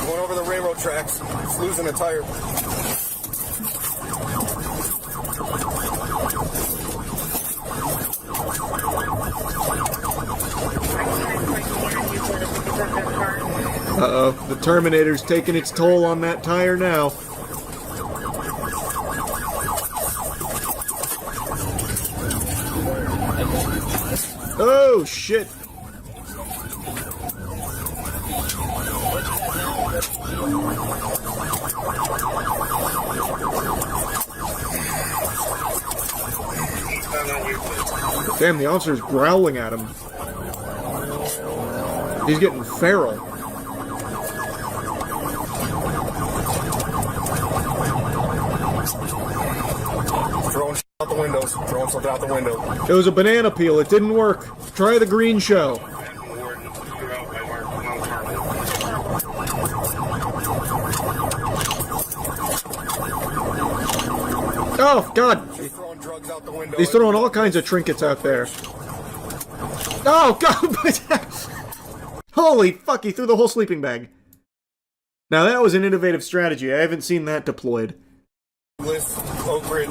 Going over the railroad tracks. It's losing a tire. Uh-oh, the Terminator's taking its toll on that tire now. Oh, shit. Damn, the officer's growling at him. He's getting feral. Throwing out the windows. Throwing something out the window. It was a banana peel. It didn't work. Try the green show. Oh, God! He's throwing drugs out the window. He's throwing all kinds of trinkets out there. Oh, God! Holy fuck, he threw the whole sleeping bag. Now, that was an innovative strategy. I haven't seen that deployed. With Oak Ridge.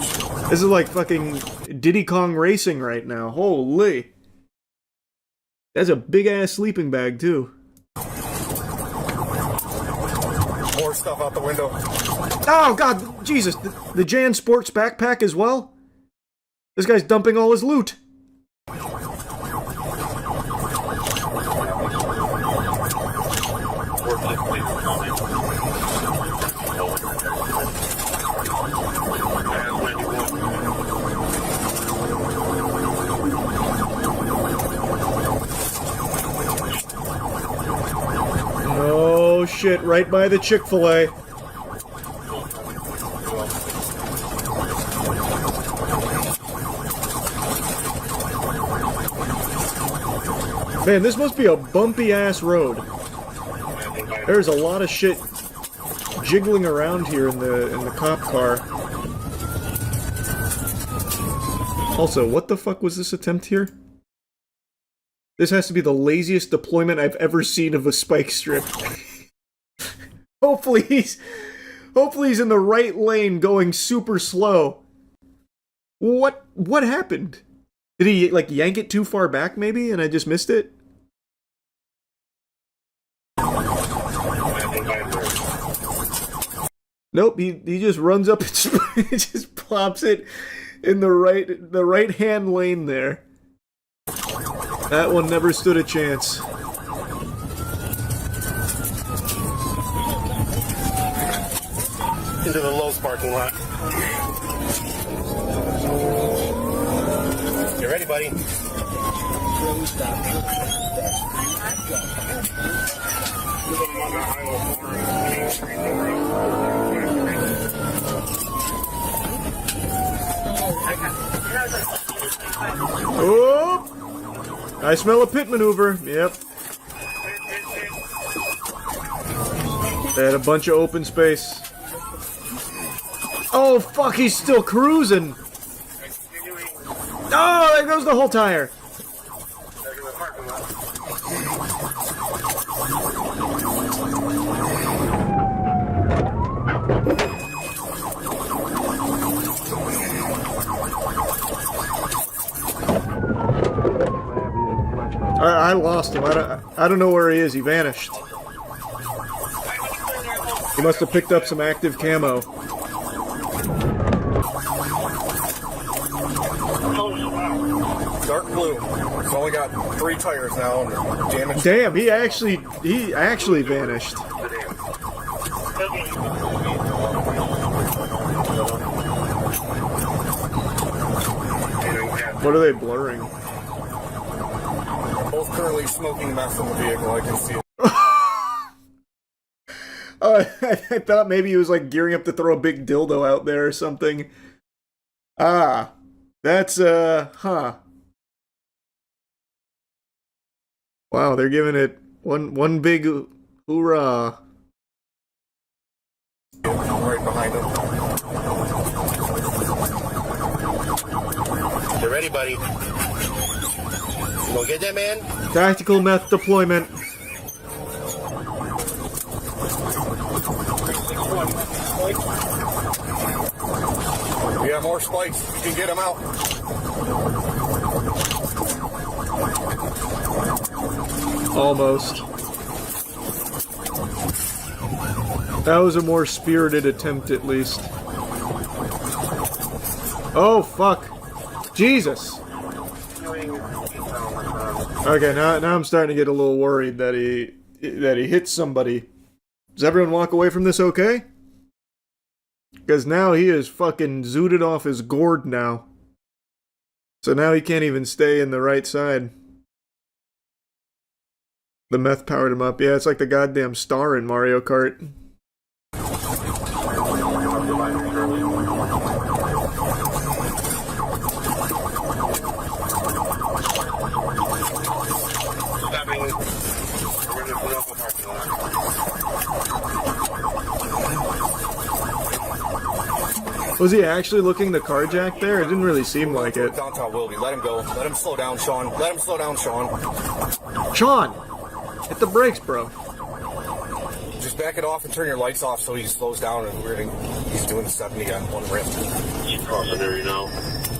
This is like fucking Diddy Kong Racing right now. Holy. That's a big-ass sleeping bag, too. More stuff out the window. Oh, God, Jesus. The Jan Sports backpack as well? This guy's dumping all his loot. Oh, shit, right by the Chick-fil-A. Man, this must be a bumpy-ass road. There's a lot of shit jiggling around here in the cop car. Also, what the fuck was this attempt here? This has to be the laziest deployment I've ever seen of a spike strip. Hopefully he's in the right lane going super slow. What happened? Did he, like, yank it too far back, maybe, and I just missed it? Nope, he just runs up and just plops it in the right hand lane there. That one never stood a chance. Into the Lowe's parking lot. You ready, buddy? Oh! I smell a pit maneuver. Yep. They had a bunch of open space. Oh, fuck, he's still cruising. Oh, there goes the whole tire. I lost him. I don't know where he is. He vanished. He must have picked up some active camo. Dark blue. It's only got 3 tires now and damaged. Damn, he actually vanished. What are they blurring? Both currently smoking meth in the vehicle, I can see it. Oh, I thought maybe he was like gearing up to throw a big dildo out there or something. Ah, that's, huh. Wow, they're giving it one big hoorah. Right behind him. You ready, buddy? You gonna get that, man? Tactical meth deployment. We have more spikes. You can get them out. Almost. That was a more spirited attempt, at least. Oh, fuck. Jesus. Okay, now I'm starting to get a little worried that he hit somebody. Does everyone walk away from this okay? Because now he is fucking zooted off his gourd now. So now he can't even stay in the right side. The meth powered him up. Yeah, it's like the goddamn star in Mario Kart. Was he actually looking to carjack there? It didn't really seem like it. Downtown Willoughby. Let him go. Let him slow down, Sean. Let him slow down, Sean. Sean! Hit the brakes, bro. Just back it off and turn your lights off so he slows down, and he's doing 70 on one rim. He's crossing there, you know.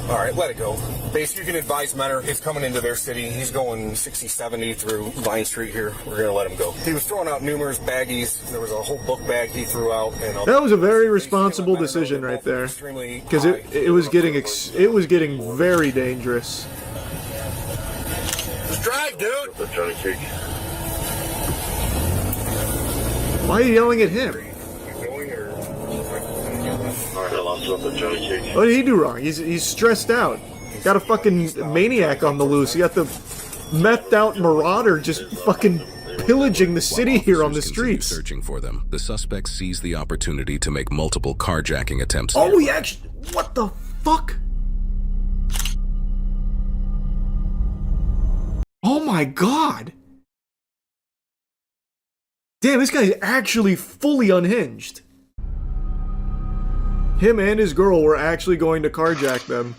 All right, let it go. Base, you can advise Menor. He's coming into their city. He's going 60, 70 through Vine Street here. We're going to let him go. He was throwing out numerous baggies. There was a whole book bag he threw out. And that was a very responsible decision right there. Because it was getting very dangerous. Just drive, dude! Why are you yelling at him? What did he do wrong? He's stressed out. Got a fucking maniac on the loose. You got the methed out marauder just fucking pillaging the city here on the streets. Searching for them, the suspect seized the opportunity to make multiple carjacking attempts. Oh, he actually... What the fuck? Oh my god! Damn, this guy's actually fully unhinged. Him and his girl were actually going to carjack them.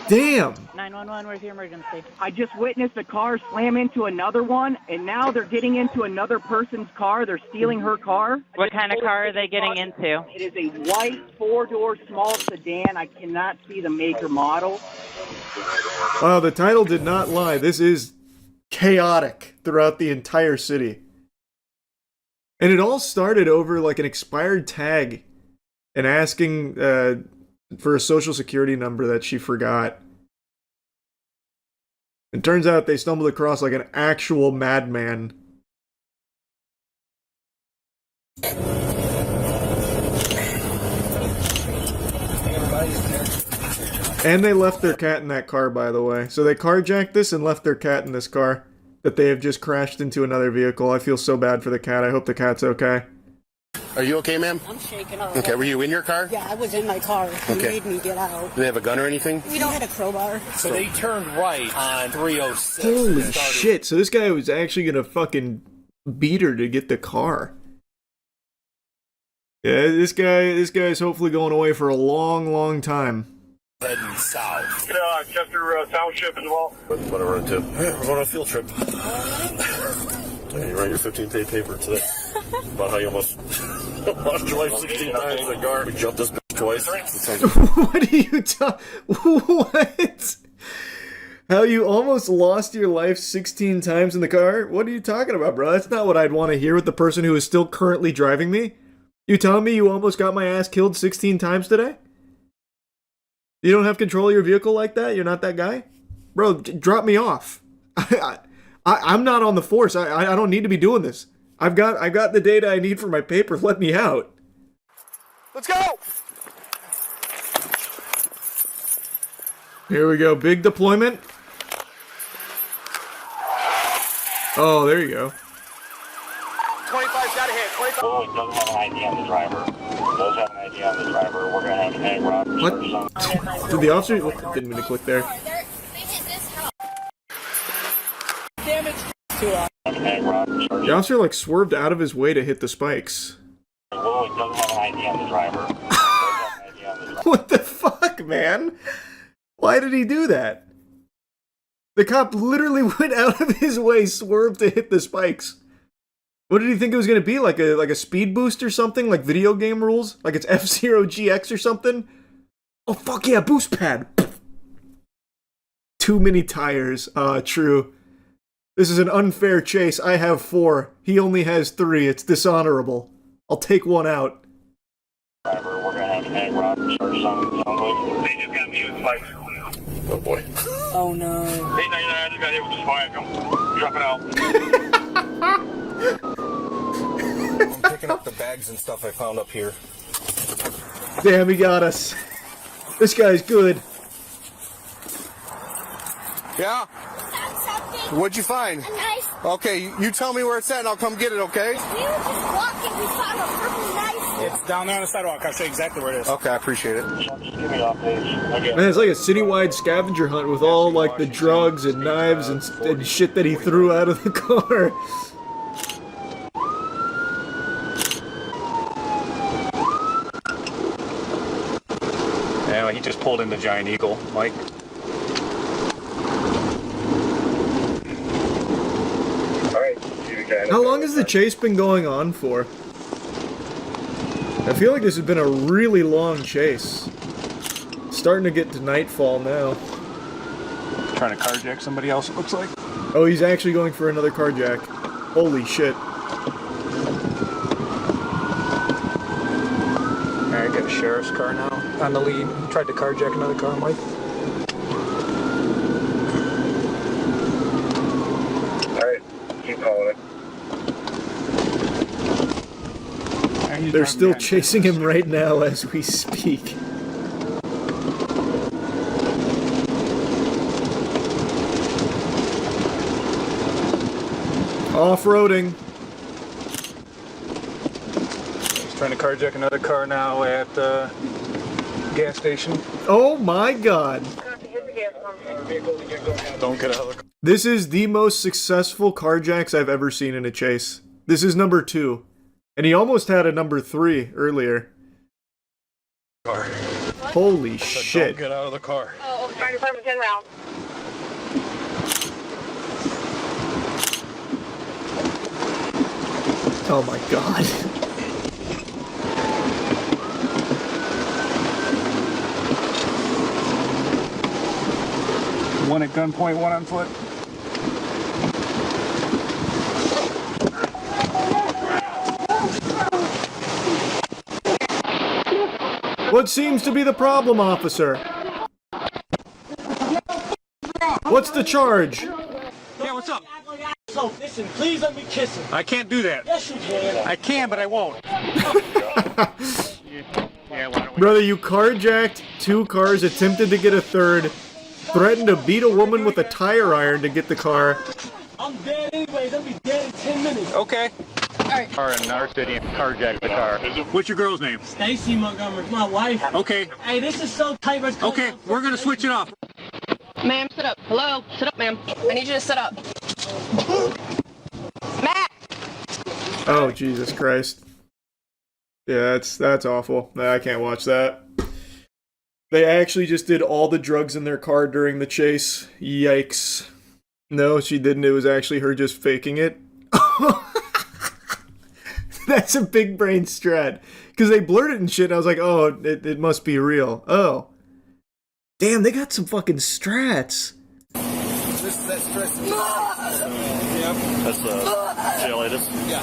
Damn! 911, where's your emergency? I just witnessed a car slam into another one, and now they're getting into another person's car. They're stealing her car. What kind of car are they getting into? It is a white four-door small sedan. I cannot see the make or model. Wow, the title did not lie. This is chaotic throughout the entire city. And it all started over like an expired tag and asking for a social security number that she forgot. It turns out they stumbled across like an actual madman. And they left their cat in that car, by the way. So they carjacked this and left their cat in this car that they have just crashed into another vehicle. I feel so bad for the cat. I hope the cat's okay. Are you okay, ma'am? I'm shaking off. Okay, were you in your car? Yeah, I was in my car. He made me get out. Do they have a gun or anything? We don't have a crowbar. So they turned right on 306. Holy shit. So this guy was actually gonna fucking beat her to get the car. Yeah, this guy's hopefully going away for a long, long time. Heading south. Chester Township as well. What are we running to? We're going on a field trip. You write your 15-page paper today about how you almost lost your life 16 times in the car. We jumped this bitch twice. What are you What? How you almost lost your life 16 times in the car? What are you talking about, bro? That's not what I'd want to hear with the person who is still currently driving me. You telling me you almost got my ass killed 16 times today? You don't have control of your vehicle like that? You're not that guy? Bro, drop me off. I'm not on the force. I don't need to be doing this. I've got the data I need for my paper. Let me out. Let's go! Here we go. Big deployment. Oh, there you go. 25's got a hit. 25. Well, it doesn't have an ID on the driver. It does have an ID on the driver. We're going to have an egg robbery. What? Did the officer... Didn't mean to click there. The officer, like, swerved out of his way to hit the spikes. Well, it doesn't have an ID on the driver. What the fuck, man? Why did he do that? The cop literally went out of his way, swerved to hit the spikes. What did he think it was going to be? Like a speed boost or something? Like video game rules? Like it's F-Zero GX or something? Oh, fuck yeah, boost pad. Too many tires. True. This is an unfair chase. I have 4. He only has 3. It's dishonorable. I'll take one out. We're going to have an egg robbery or something. They just got me with spikes. Oh boy. Oh no. 899, I just got hit with the spike. I'm dropping out. I'm picking up the bags and stuff I found up here. Damn, he got us. This guy's good. Yeah? What'd you find? A knife. Okay, you tell me where it's at and I'll come get it, okay? We were just walking. We found a purple knife. It's down there on the sidewalk. I'll show you exactly where it is. Okay, I appreciate it. Man, it's like a citywide scavenger hunt with all like the drugs and knives and shit that he threw out of the car. Yeah, he just pulled in the Giant Eagle, Mike. How long has the chase been going on for? I feel like this has been a really long chase. Starting to get to nightfall now. Trying to carjack somebody else, it looks like. Oh, he's actually going for another carjack. Holy shit. Alright, got a sheriff's car now on the lead. Tried to carjack another car, Mike. Alright, keep calling it. They're still chasing him right now as we speak. Off-roading. He's trying to carjack another car now at the gas station. Oh my god. Don't get out of the car. This is the most successful carjacks I've ever seen in a chase. This is number 2. And he almost had a number 3 earlier. Holy shit. Don't get out of the car. Oh, fire department 10 round. Oh my god. One at gunpoint, one on foot. What seems to be the problem, officer? What's the charge? Yeah, what's up? So, listen, please let me kiss him. I can't do that. Yes, you can. I can, but I won't. Yeah, why don't we? Brother, you carjacked 2 cars, attempted to get a 3rd, threatened to beat a woman with a tire iron to get the car. I'm dead anyways. I'll be dead in 10 minutes. Okay. Alright. Car in our city and carjack the car. What's your girl's name? Stacy Montgomery, my wife. Okay. Hey, this is so tight. Okay, we're gonna switch it off. Ma'am, sit up. Hello? Sit up, ma'am. I need you to sit up. Matt! Oh, Jesus Christ. Yeah, that's awful. Nah, I can't watch that. They actually just did all the drugs in their car during the chase. Yikes. No, she didn't. It was actually her just faking it. That's a big brain strat. Because they blurted and shit, and I was like, oh, it must be real. Oh. Damn, they got some fucking strats. This is that stress. Yep. That's jailitis. Yeah.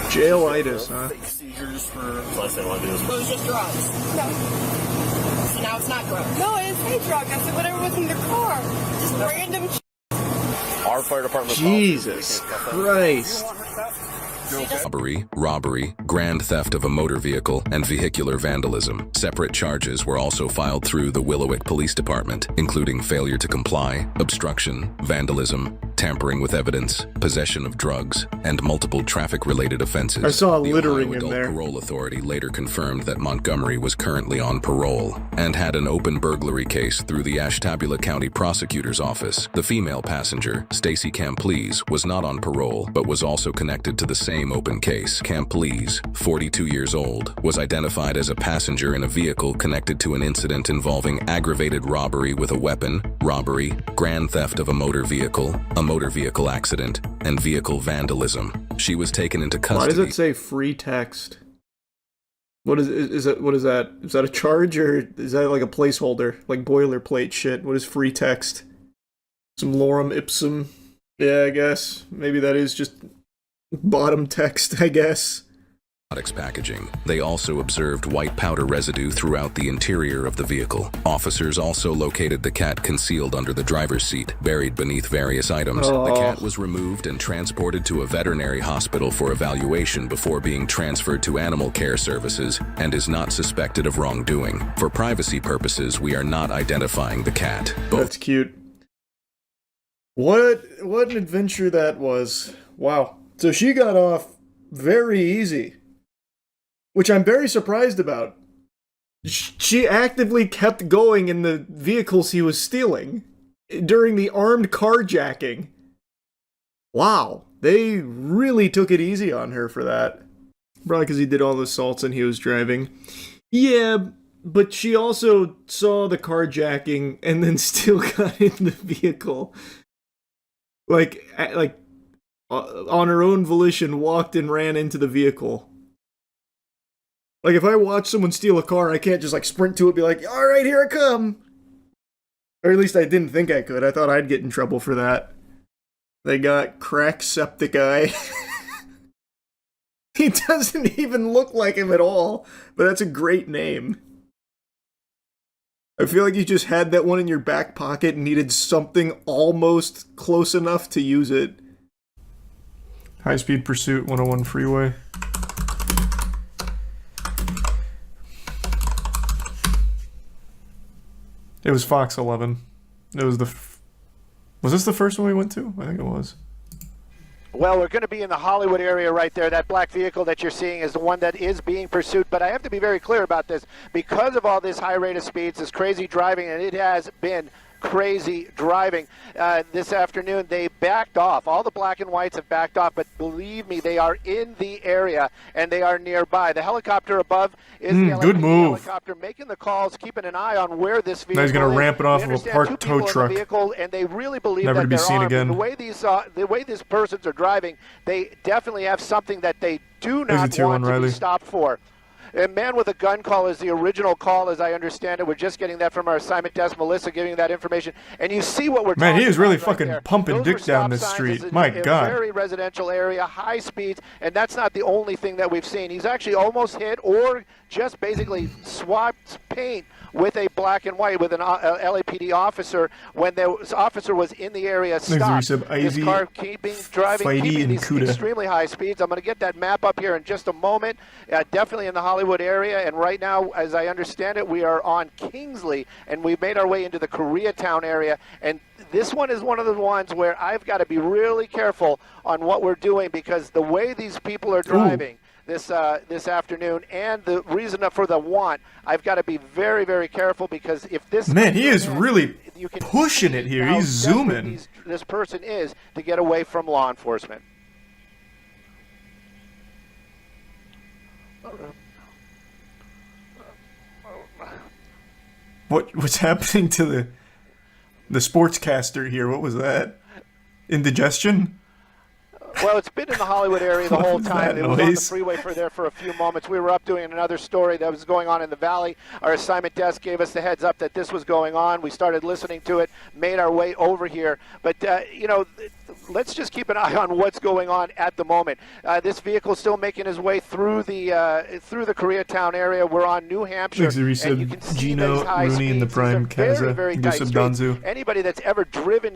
Jailitis, huh? Fake seizures for... Last thing I want to do is... It was just drugs. No. So now it's not drugs. No, it's a drug. I said whatever was in the car. Just random Our fire department... Jesus Christ. Robbery, grand theft of a motor vehicle, and vehicular vandalism. Separate charges were also filed through the Willowick Police Department, including failure to comply, obstruction, vandalism, tampering with evidence, possession of drugs, and multiple traffic-related offenses. I saw the littering Ohio in Adult there. Parole Authority later confirmed that Montgomery was currently on parole and had an open burglary case through the Ashtabula County Prosecutor's Office. The female passenger, Stacy Camplees, was not on parole, but was also connected to the same open case. Camplees, 42 years old, was identified as a passenger in a vehicle connected to an incident involving aggravated robbery with a weapon, robbery, grand theft of a motor vehicle accident, and vehicle vandalism. She was taken into custody. Why does it say free text? What is that? What is that? Is that a charge or is that like a placeholder, like boilerplate shit? What is free text? Some lorem ipsum? Yeah, I guess maybe that is just bottom text, I guess. Packaging. They also observed white powder residue throughout the interior of the vehicle. Officers also located the cat concealed under the driver's seat, buried beneath various items. The cat was removed and transported to a veterinary hospital for evaluation before being transferred to animal care services and is not suspected of wrongdoing. For privacy purposes, we are not identifying the cat. That's cute. What an adventure that was. Wow. So she got off very easy, which I'm very surprised about. She actively kept going in the vehicles he was stealing during the armed carjacking. Wow. They really took it easy on her for that. Probably because he did all the assaults and he was driving. Yeah, but she also saw the carjacking and then still got in the vehicle. Like on her own volition, walked and ran into the vehicle. Like, if I watch someone steal a car, I can't just, like, sprint to it and be like, alright, here I come! Or at least I didn't think I could. I thought I'd get in trouble for that. They got Crack Septic Eye. He doesn't even look like him at all, but that's a great name. I feel like you just had that one in your back pocket and needed something almost close enough to use it. High-speed pursuit, 101 freeway. It was Fox 11. It was was this the first one we went to? I think it was. Well, we're going to be in the Hollywood area right there. That black vehicle that you're seeing is the one that is being pursued. But I have to be very clear about this. Because of all this high rate of speeds, this crazy driving, and it has been crazy driving. This afternoon, they backed off. All the black and whites have backed off, but believe me, they are in the area, and they are nearby. The helicopter above is the good move. Helicopter making the calls, keeping an eye on where this vehicle is. Now he's going to ramp it off of a parked tow truck. Vehicle, and they really believe Never that to be they're seen armed. again. The way these persons are driving, they definitely have something that they do not want to be stopped for. A man with a gun call is the original call, as I understand it. We're just getting that from our assignment desk. Melissa giving that information. And you see what we're talking about. Man, he is really right fucking there. pumping Those dick down this street. My God. A very residential area, high speeds, and that's not the only thing that we've seen. He's actually almost hit or just basically swapped paint with a black and white with an LAPD officer when the officer was in the area stopped. This car keeping these extremely high speeds. I'm going to get that map up here in just a moment. Definitely in the Hollywood area, and right now, as I understand it, we are on Kingsley, and we've made our way into the Koreatown area, and this one is one of the ones where I've got to be really careful on what we're doing because the way these people are driving this afternoon and the reason for the want, I've got to be very, very careful because if this... Man, he is really pushing it here. He's zooming. This person is to get away from law enforcement. What's happening to the sportscaster here? What was that? Indigestion? Well, it's been in the Hollywood area the whole time. It was on the freeway for a few moments. We were up doing another story that was going on in the valley. Our assignment desk gave us the heads up that this was going on. We started listening to it, made our way over here. But, let's just keep an eye on what's going on at the moment. This vehicle is still making his way through the Koreatown area. We're on New Hampshire. And you can see Gino, Rooney, and the Prime Kaza. Danzu. Anybody that's ever driven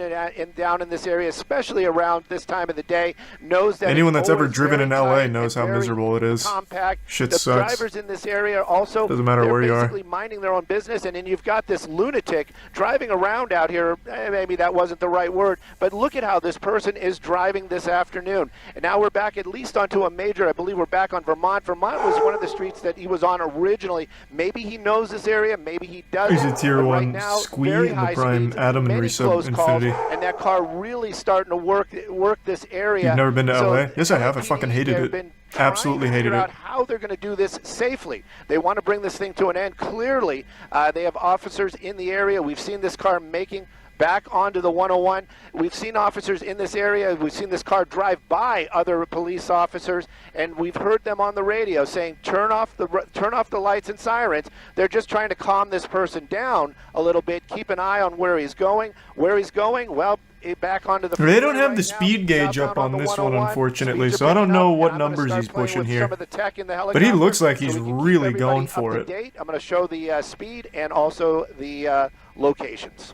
down in this area, especially around this time of the day, knows that anyone that's ever driven in LA knows how miserable it is. Compact. Shit the sucks. Drivers in this area also doesn't matter where you are. Basically minding their own business, and then you've got this lunatic driving around out here. Maybe that wasn't the right word, but look at how this person is driving this afternoon. And now we're back at least onto a major. I believe we're back on Vermont. Vermont was one of the streets that he was on originally. Maybe he knows this area. Maybe he doesn't. He's a tier one Squee in the Prime, Adam and Resub Infinity. And that car really starting to work this area. You've never been to LA? Yes, I have. I fucking hated it. Absolutely hated it. How they're going to do this safely. They want to bring this thing to an end. Clearly, they have officers in the area. We've seen this car making back onto the 101. We've seen officers in this area. We've seen this car drive by other police officers, and we've heard them on the radio saying, turn off the lights and sirens. They're just trying to calm this person down a little bit, keep an eye on where he's going. Where he's going, well, back onto the... They don't have the speed gauge up on this one, unfortunately, so I don't know what numbers he's pushing here. But he looks like he's really going for it. I'm going to show the speed and also the locations.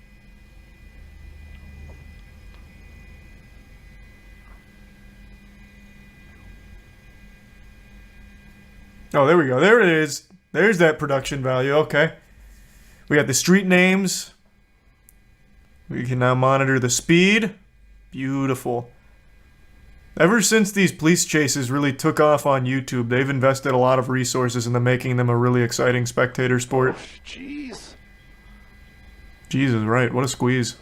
Oh, there we go. There it is. There's that production value. Okay. We got the street names. We can now monitor the speed. beautiful. Ever since these police chases really took off on YouTube, they've invested a lot of resources into making them a really exciting spectator sport. Jeez. Jesus, right. What a squeeze.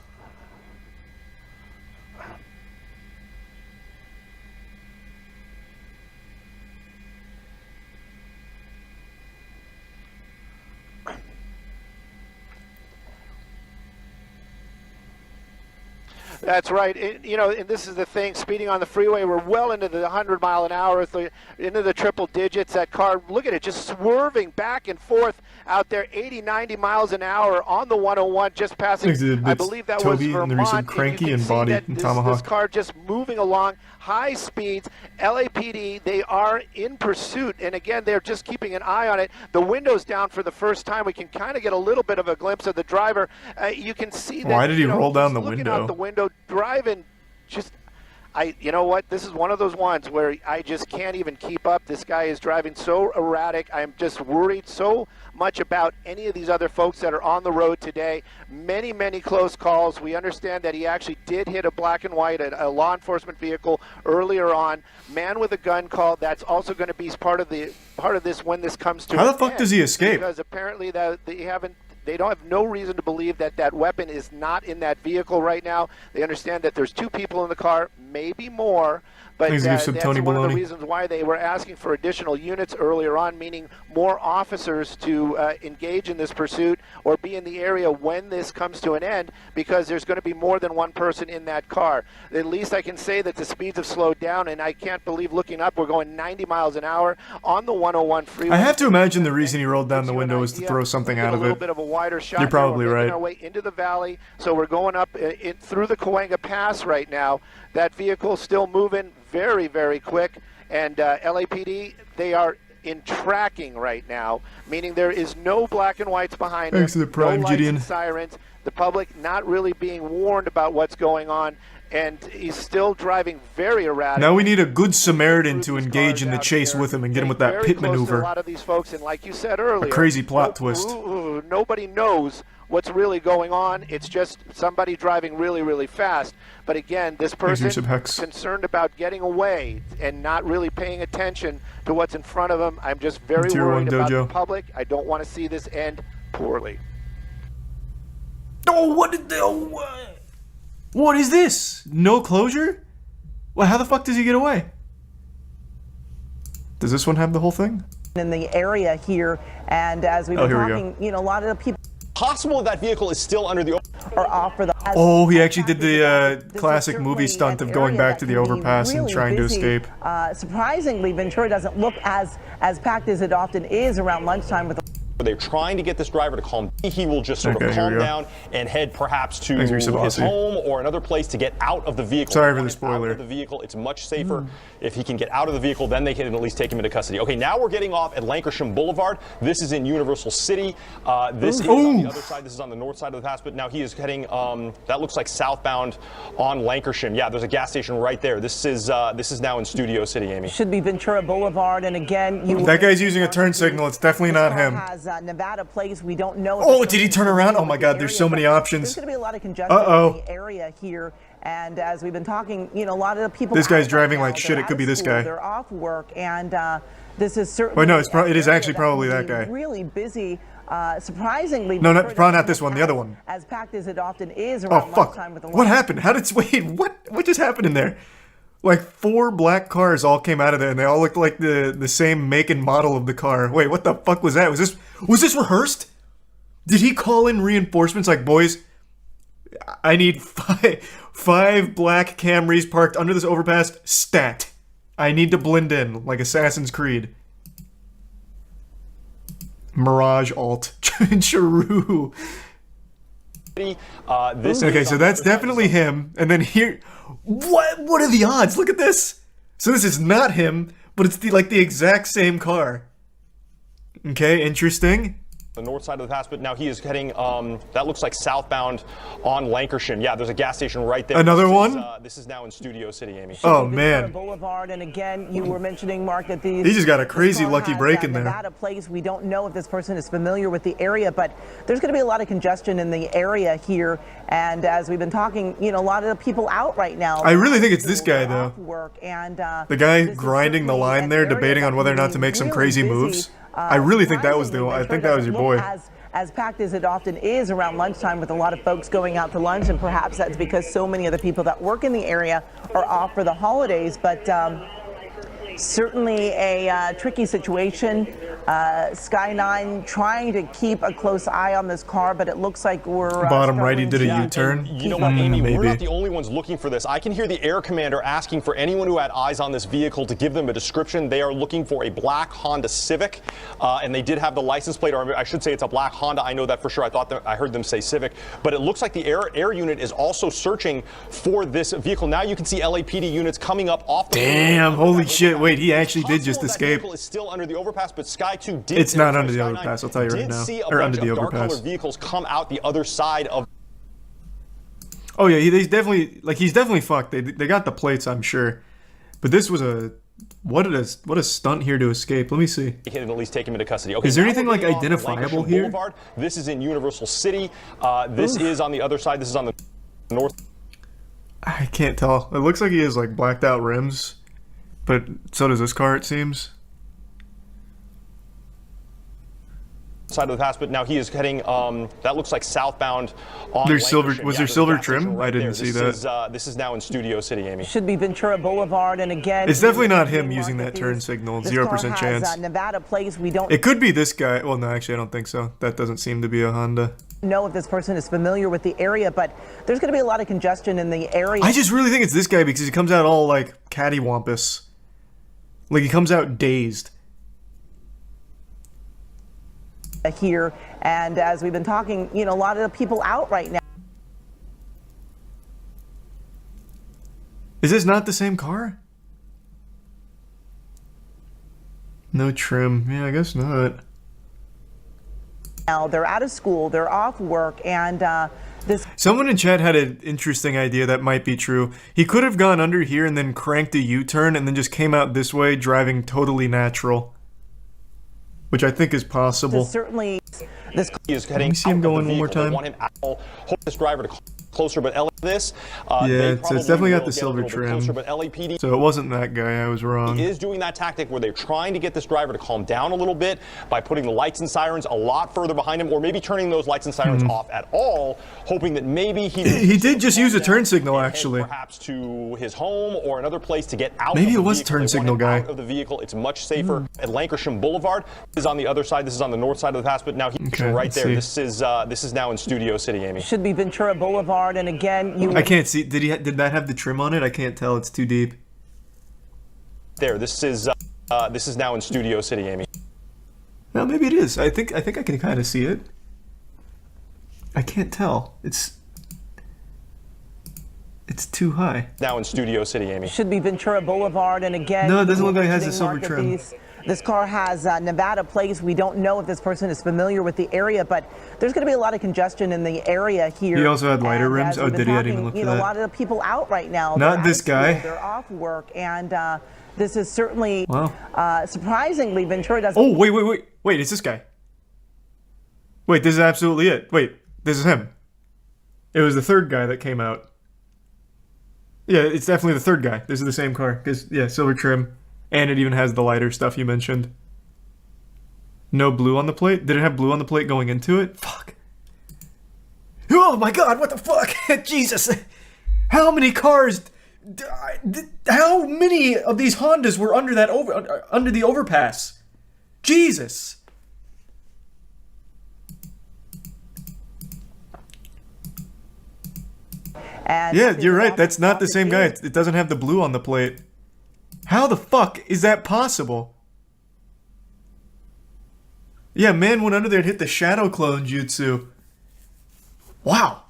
That's right. And this is the thing. Speeding on the freeway, we're well into the 100-mile-an-hour, into the triple digits. That car, look at it, just swerving back and forth out there, 80, 90 miles an hour on the 101, just passing. I believe that was Vermont. And the recent Cranky and Body and Tomahawk. This car just moving along, high speeds. LAPD, they are in pursuit, and again, they're just keeping an eye on it. The window's down for the first time. We can kind of get a little bit of a glimpse of the driver. You can see that. Why did he roll down the looking window? Out the window, driving, just. You know what? This is one of those ones where I just can't even keep up. This guy is driving so erratic. I'm just worried so much about any of these other folks that are on the road today. Many, many close calls. We understand that he actually did hit a black and white, a law enforcement vehicle earlier on. Man with a gun call. That's also going to be part of this when this comes to. How the fuck does he escape? Because apparently they don't have no reason to believe that that weapon is not in that vehicle right now. They understand that there's 2 people in the car, maybe more, but that's one of the reasons why they were asking for additional units earlier on, meaning more officers to engage in this pursuit or be in the area when this comes to an end, because there's going to be more than one person in that car. At least I can say that the speeds have slowed down, and I can't believe looking up, we're going 90 miles an hour on the 101 freeway. I have to imagine the reason he rolled down the window was to throw something out of it. Bit of a wider shot. You're probably we're right. Making our way into the valley, so we're going up through the Cahuenga Pass right now. That vehicle still moving very, very quick, and LAPD, they are in tracking right now, meaning there is no black and whites behind Thanks them, to the Prime, no lights Gideon. and sirens. The public not really being warned about what's going on, and he's still driving very erratic. Now we need a good Samaritan to engage in the chase with him and get him with that pit maneuver. A lot of these folks, and like you said earlier, a crazy plot twist. Nobody knows what's really going on. It's just somebody driving really, really fast. But again, this person is concerned about getting away and not really paying attention to what's in front of them. I'm just very worried about the public. I don't want to see this end poorly. Oh, what is this? No closure? Well, how the fuck does he get away? Does this one have the whole thing? In the area here, and as we've been talking, a lot of the people. Possible that vehicle is still under the or off for the. Oh, he actually did the classic movie stunt of going back to the overpass and trying to escape. Surprisingly, Ventura doesn't look as packed as it often is around lunchtime with. They're trying to get this driver to calm. He will just sort of calm down and head perhaps to his home or another place to get out of the vehicle. Sorry for the spoiler. Out of the vehicle, it's much safer if he can get out of the vehicle. Then they can at least take him into custody. Okay, now we're getting off at Lankershim Boulevard. This is in Universal City. This is on the other side. This is on the north side of the pass. But now he is heading. That looks like southbound on Lankershim. Yeah, there's a gas station right there. This is now in Studio City, Amy. Should be Ventura Boulevard, and again, that guy's using a turn signal. It's definitely not him. Nevada place. We don't know. Oh, did he turn around? Oh my God, there's so many options. There's going to be a lot of congestion in the area here, and as we've been talking, a lot of the people. This guy's driving like shit. It could be this guy. They're off work, and this is certainly. Wait, no, it is actually probably that guy. Really busy. Surprisingly. No, probably not this one. The other one. As packed as it often is Oh around fuck! lunchtime with the. What happened? What just happened in there? Like 4 black cars all came out of there, and they all looked like the same make and model of the car. Wait, what the fuck was that? Was this rehearsed? Did he call in reinforcements like, boys, I need five black Camrys parked under this overpass, stat. I need to blend in, like Assassin's Creed. Mirage alt. Charu. Okay, so that's definitely him. And then here, what are the odds? Look at this. So this is not him, but it's the exact same car. Okay, interesting. the north side of the pass, but now he is heading, that looks like southbound on Lancashire. Yeah, there's a gas station right there. Another one? This is now in Studio City, Amy. Oh, man. Boulevard, and again, you were mentioning, Mark, that these... He just got a crazy lucky break in there. Nevada place. We don't know if this person is familiar with the area, but there's going to be a lot of congestion in the area here. And as we've been talking, you know, a lot of the people out right now. I really think it's this guy, though. Work, and, the guy grinding the line there, debating on whether or not to make some crazy moves. I really think that was I think that was your boy. As packed as it often is around lunchtime, with a lot of folks going out to lunch, and perhaps that's because so many of the people that work in the area are off for the holidays, but certainly a tricky situation. Sky 9 trying to keep a close eye on this car, but it looks like we're bottom right. He did a U-turn. You know what, Amy? We're not the only ones looking for this. I can hear the air commander asking for anyone who had eyes on this vehicle to give them a description. They are looking for a black Honda Civic, and they did have the license plate, or I should say it's a black Honda. I know that for sure. I heard them say Civic, but it looks like the air unit is also searching for this vehicle. Now you can see LAPD units coming up off the Damn, holy shit. Wait, he actually did just escape. Is still under the overpass, but Sky 2 did. It's not under the overpass, I'll tell you right now. Or under the overpass. Dark colored vehicles come out the other side of. Oh yeah, he's definitely fucked. They got the plates, I'm sure. But this was what a stunt here to escape. Let me see. He can at least take him into custody. Okay, is there anything like identifiable here? Boulevard. This is in Universal City. This is on the other side. This is on the north. I can't tell. It looks like he has like blacked out rims, but so does this car, it seems. Side of the pass, but now he is heading, that looks like southbound on There's silver. Lancashire. Was Yeah, there silver gas station trim? right I didn't there. see that. This is now in Studio City, Amy. Should be Ventura Boulevard, and again, it's definitely not him using that turn signal. 0% chance. Nevada place. We don't. It could be this guy. Well, no, actually, I don't think so. That doesn't seem to be a Honda. Know if this person is familiar with the area, but there's going to be a lot of congestion in the area. I just really think it's this guy because he comes out all like cattywampus. Like he comes out dazed. Here, and as we've been talking, you know, a lot of the people out right now. Is this not the same car? No trim. Yeah, I guess not. Now they're out of school, they're off work, and this. Someone in chat had an interesting idea that might be true. He could have gone under here and then cranked a U-turn and then just came out this way, driving totally natural. Which I think is possible. Certainly, this is heading. Let me see him going one more time. Want him out. Hope this driver to closer, but this. Yeah, so it's definitely got the silver trim. Closer, but LAPD. So it wasn't that guy. I was wrong. He is doing that tactic where they're trying to get this driver to calm down a little bit by putting the lights and sirens a lot further behind him, or maybe turning those lights and sirens off at all, hoping that maybe he did just use a turn signal actually. Perhaps to his home or another place to get out. Maybe of the it was vehicle. turn signal guy. Out of the vehicle, it's much safer at Lancashire Boulevard. This is on the other side. This is on the north side of the pass, but now he's right there. This is now in Studio City, Amy. Should be Ventura Boulevard, and again, I can't see. Did that have the trim on it? I can't tell. It's too deep. There. This is now in Studio City, Amy. Well, maybe it is. I think I can kind of see it. I can't tell. It's too high. Now in Studio City, Amy. Should be Ventura Boulevard, and again. No, it doesn't look like it has a silver trim. This car has Nevada plates. We don't know if this person is familiar with the area, but there's going to be a lot of congestion in the area here. He also had lighter rims. Oh, did he? I didn't even look for that. A lot of the people out right now. Not this guy. They're off work, and this is certainly surprisingly Ventura doesn't. Oh, wait! It's this guy. Wait, this is absolutely it. Wait, this is him. It was the third guy that came out. Yeah, it's definitely the third guy. This is the same car. Yeah, silver trim. And it even has the lighter stuff you mentioned. No blue on the plate? Did it have blue on the plate going into it? Fuck. Oh my god, what the fuck? Jesus. How many cars... How many of these Hondas were under the overpass? Jesus. And yeah, you're right. That's not the same guy. It doesn't have the blue on the plate. How the fuck is that possible? Yeah, man went under there and hit the shadow clone jutsu. Wow.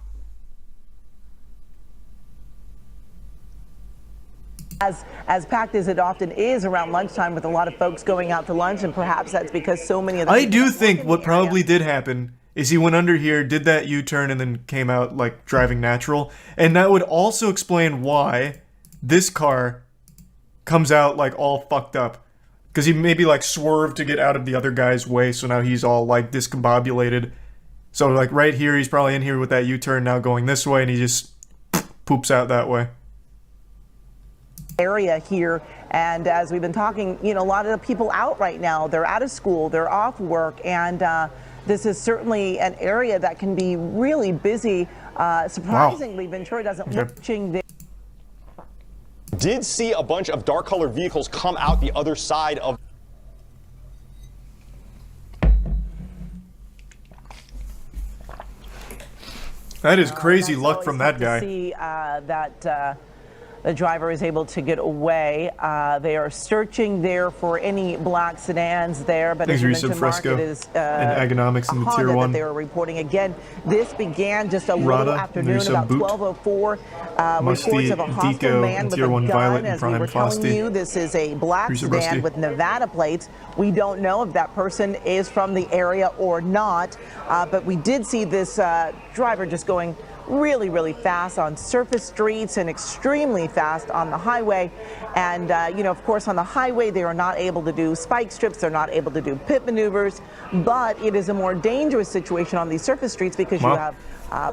As packed as it often is around lunchtime with a lot of folks going out to lunch, and perhaps that's because so many of the I do think what probably did happen is he went under here, did that U-turn, and then came out like driving natural. And that would also explain why this car comes out like all fucked up. Because he maybe like swerved to get out of the other guy's way, so now he's all like discombobulated. So like right here, he's probably in here with that U-turn now going this way, and he just poops out that way. Area here, and as we've been talking, you know, a lot of the people out right now, they're out of school, they're off work, and this is certainly an area that can be really busy. Surprisingly, Ventura doesn't look there. Did see a bunch of dark colored vehicles come out the other side of. That is crazy luck from that guy. See that the driver is able to get away. They are searching there for any black sedans there, but as you mentioned, Mark, it is and Agonomics in the Tier 1 that they are reporting. Again, this began just a little afternoon, about 12:04. Reports of a hostile man with a gun. As we were telling you, this is a black sedan with Nevada plates. We don't know if that person is from the area or not, but we did see this driver just going really, really fast on surface streets and extremely fast on the highway. And, you know, of course, on the highway, they are not able to do spike strips. They're not able to do pit maneuvers. But it is a more dangerous situation on these surface streets because you have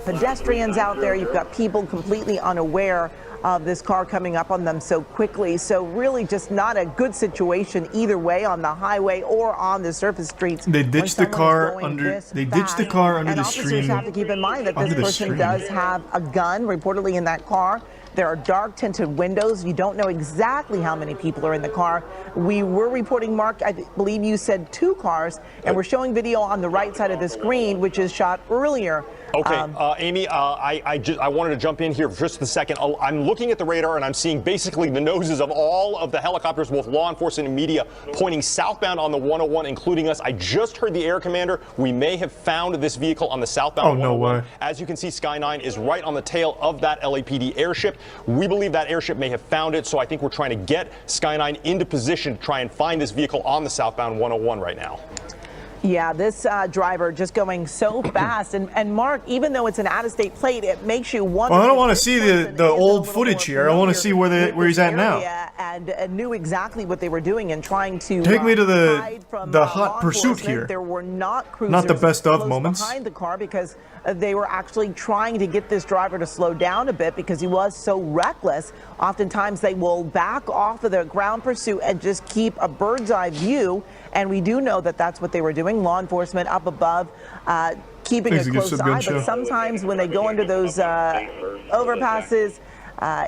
pedestrians out there. You've got people completely unaware of this car coming up on them so quickly. So really just not a good situation either way on the highway or on the surface streets. They ditched the car under the stream. Officers have to keep in mind that this person does have a gun reportedly in that car. There are dark tinted windows. You don't know exactly how many people are in the car. We were reporting, Mark, I believe you said 2 cars, and we're showing video on the right side of the screen, which is shot earlier. Okay, Amy, I wanted to jump in here for just a second. I'm looking at the radar and I'm seeing basically the noses of all of the helicopters, both law enforcement and media, pointing southbound on the 101, including us. I just heard the air commander. We may have found this vehicle on the southbound 101. No way. As you can see, Sky 9 is right on the tail of that LAPD airship. We believe that airship may have found it, so I think we're trying to get Sky 9 into position to try and find this vehicle on the southbound 101 right now. Yeah, this driver just going so fast. And Mark, even though it's an out-of-state plate, it makes you wonder. Well, I don't want to see the old footage here. I want to see where he's at now. And knew exactly what they were doing and trying to take me to the hot pursuit here. There were not cruisers not the best of moments behind the car because they were actually trying to get this driver to slow down a bit because he was so reckless. Oftentimes they will back off of the ground pursuit and just keep a bird's eye view. And we do know that that's what they were doing. Law enforcement up above, keeping a close eye. But sometimes when they go into those overpasses,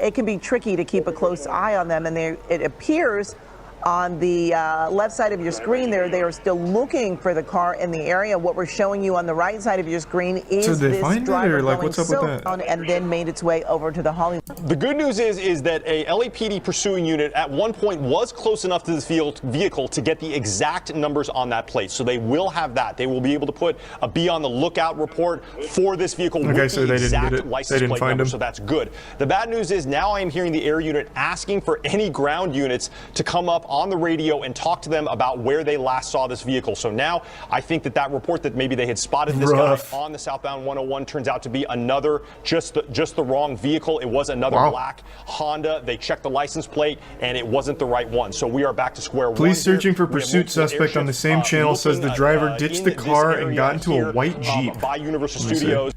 it can be tricky to keep a close eye on them. And it appears on the left side of your screen there, they are still looking for the car in the area. What we're showing you on the right side of your screen is this driver going southbound and then made its way over to the Hollywood. The good news is that a LAPD pursuing unit at one point was close enough to this vehicle to get the exact numbers on that plate. So they will have that. They will be able to put a be on the lookout report for this vehicle with so the they exact didn't get it. license plate number. So that's good. The bad news is now I am hearing the air unit asking for any ground units to come up on the radio and talk to them about where they last saw this vehicle. So now I think that report that maybe they had spotted this guy on the southbound 101 turns out to be another, just the wrong vehicle. It was another black Honda. They checked the license plate and it wasn't the right one. So we are back to square one. Police searching for pursuit suspect on the same channel says the driver ditched the car and got into a white Jeep. By Universal Studios.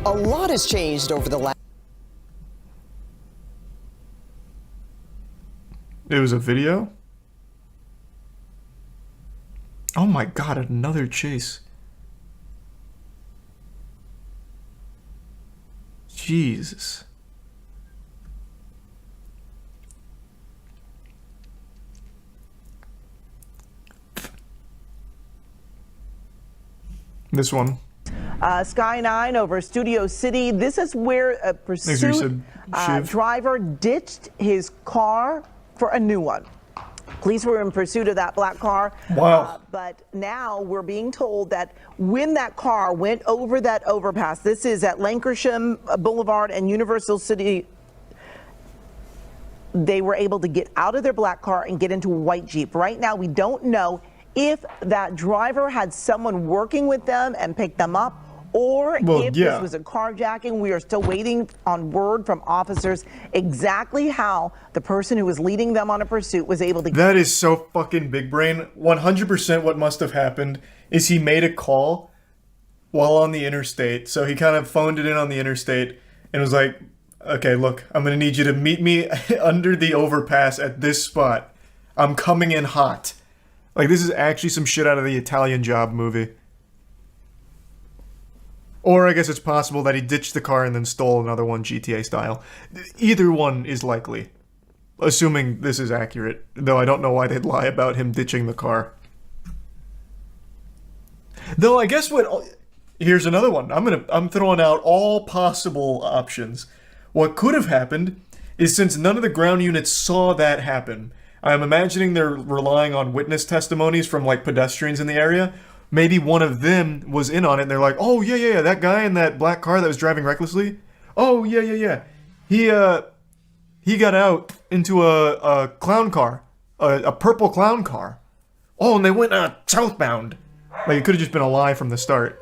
A lot has changed over the last. It was a video? Oh my god, another chase. Jesus. This one. Sky 9 over Studio City. This is where a pursuit driver ditched his car for a new one. Police were in pursuit of that black car. Wow. But now we're being told that when that car went over that overpass, this is at Lankershim Boulevard and Universal City. they were able to get out of their black car and get into a white Jeep. Right now, we don't know if that driver had someone working with them and picked them up, or if this was a carjacking. We are still waiting on word from officers exactly how the person who was leading them on a pursuit was able to. That is so fucking big brain. 100% what must have happened is he made a call while on the interstate. So he kind of phoned it in on the interstate and was like, okay, look, I'm going to need you to meet me under the overpass at this spot. I'm coming in hot. Like, this is actually some shit out of the Italian Job movie. Or I guess it's possible that he ditched the car and then stole another one GTA style. Either one is likely. Assuming this is accurate. Though I don't know why they'd lie about him ditching the car. Though I guess what... Here's another one. I'm throwing out all possible options. What could have happened is, since none of the ground units saw that happen, I'm imagining they're relying on witness testimonies from, like, pedestrians in the area. Maybe one of them was in on it and they're like, oh, yeah, that guy in that black car that was driving recklessly? Oh, yeah. He got out into a clown car. A purple clown car. Oh, and they went southbound. Like, it could have just been a lie from the start.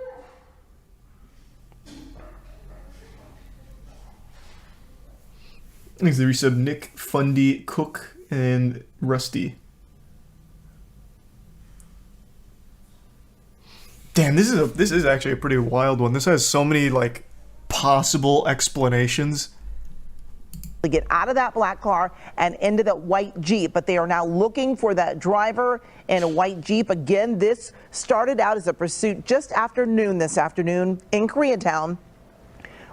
Thanks to the resub Nick, Fundy, Cook, and Rusty. Damn, this is actually a pretty wild one. This has so many, like, possible explanations. To get out of that black car and into that white Jeep, but they are now looking for that driver in a white Jeep. Again, this started out as a pursuit just after noon this afternoon in Koreatown.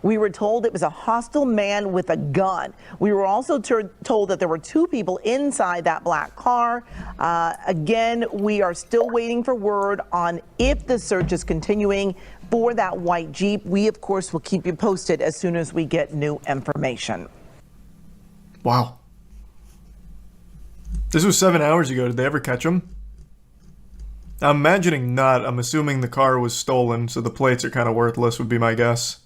We were told it was a hostile man with a gun. We were also told that there were two people inside that black car. Again, we are still waiting for word on if the search is continuing for that white Jeep. We, of course, will keep you posted as soon as we get new information. Wow. This was 7 hours ago. Did they ever catch him? I'm imagining not. I'm assuming the car was stolen, so the plates are kind of worthless, would be my guess.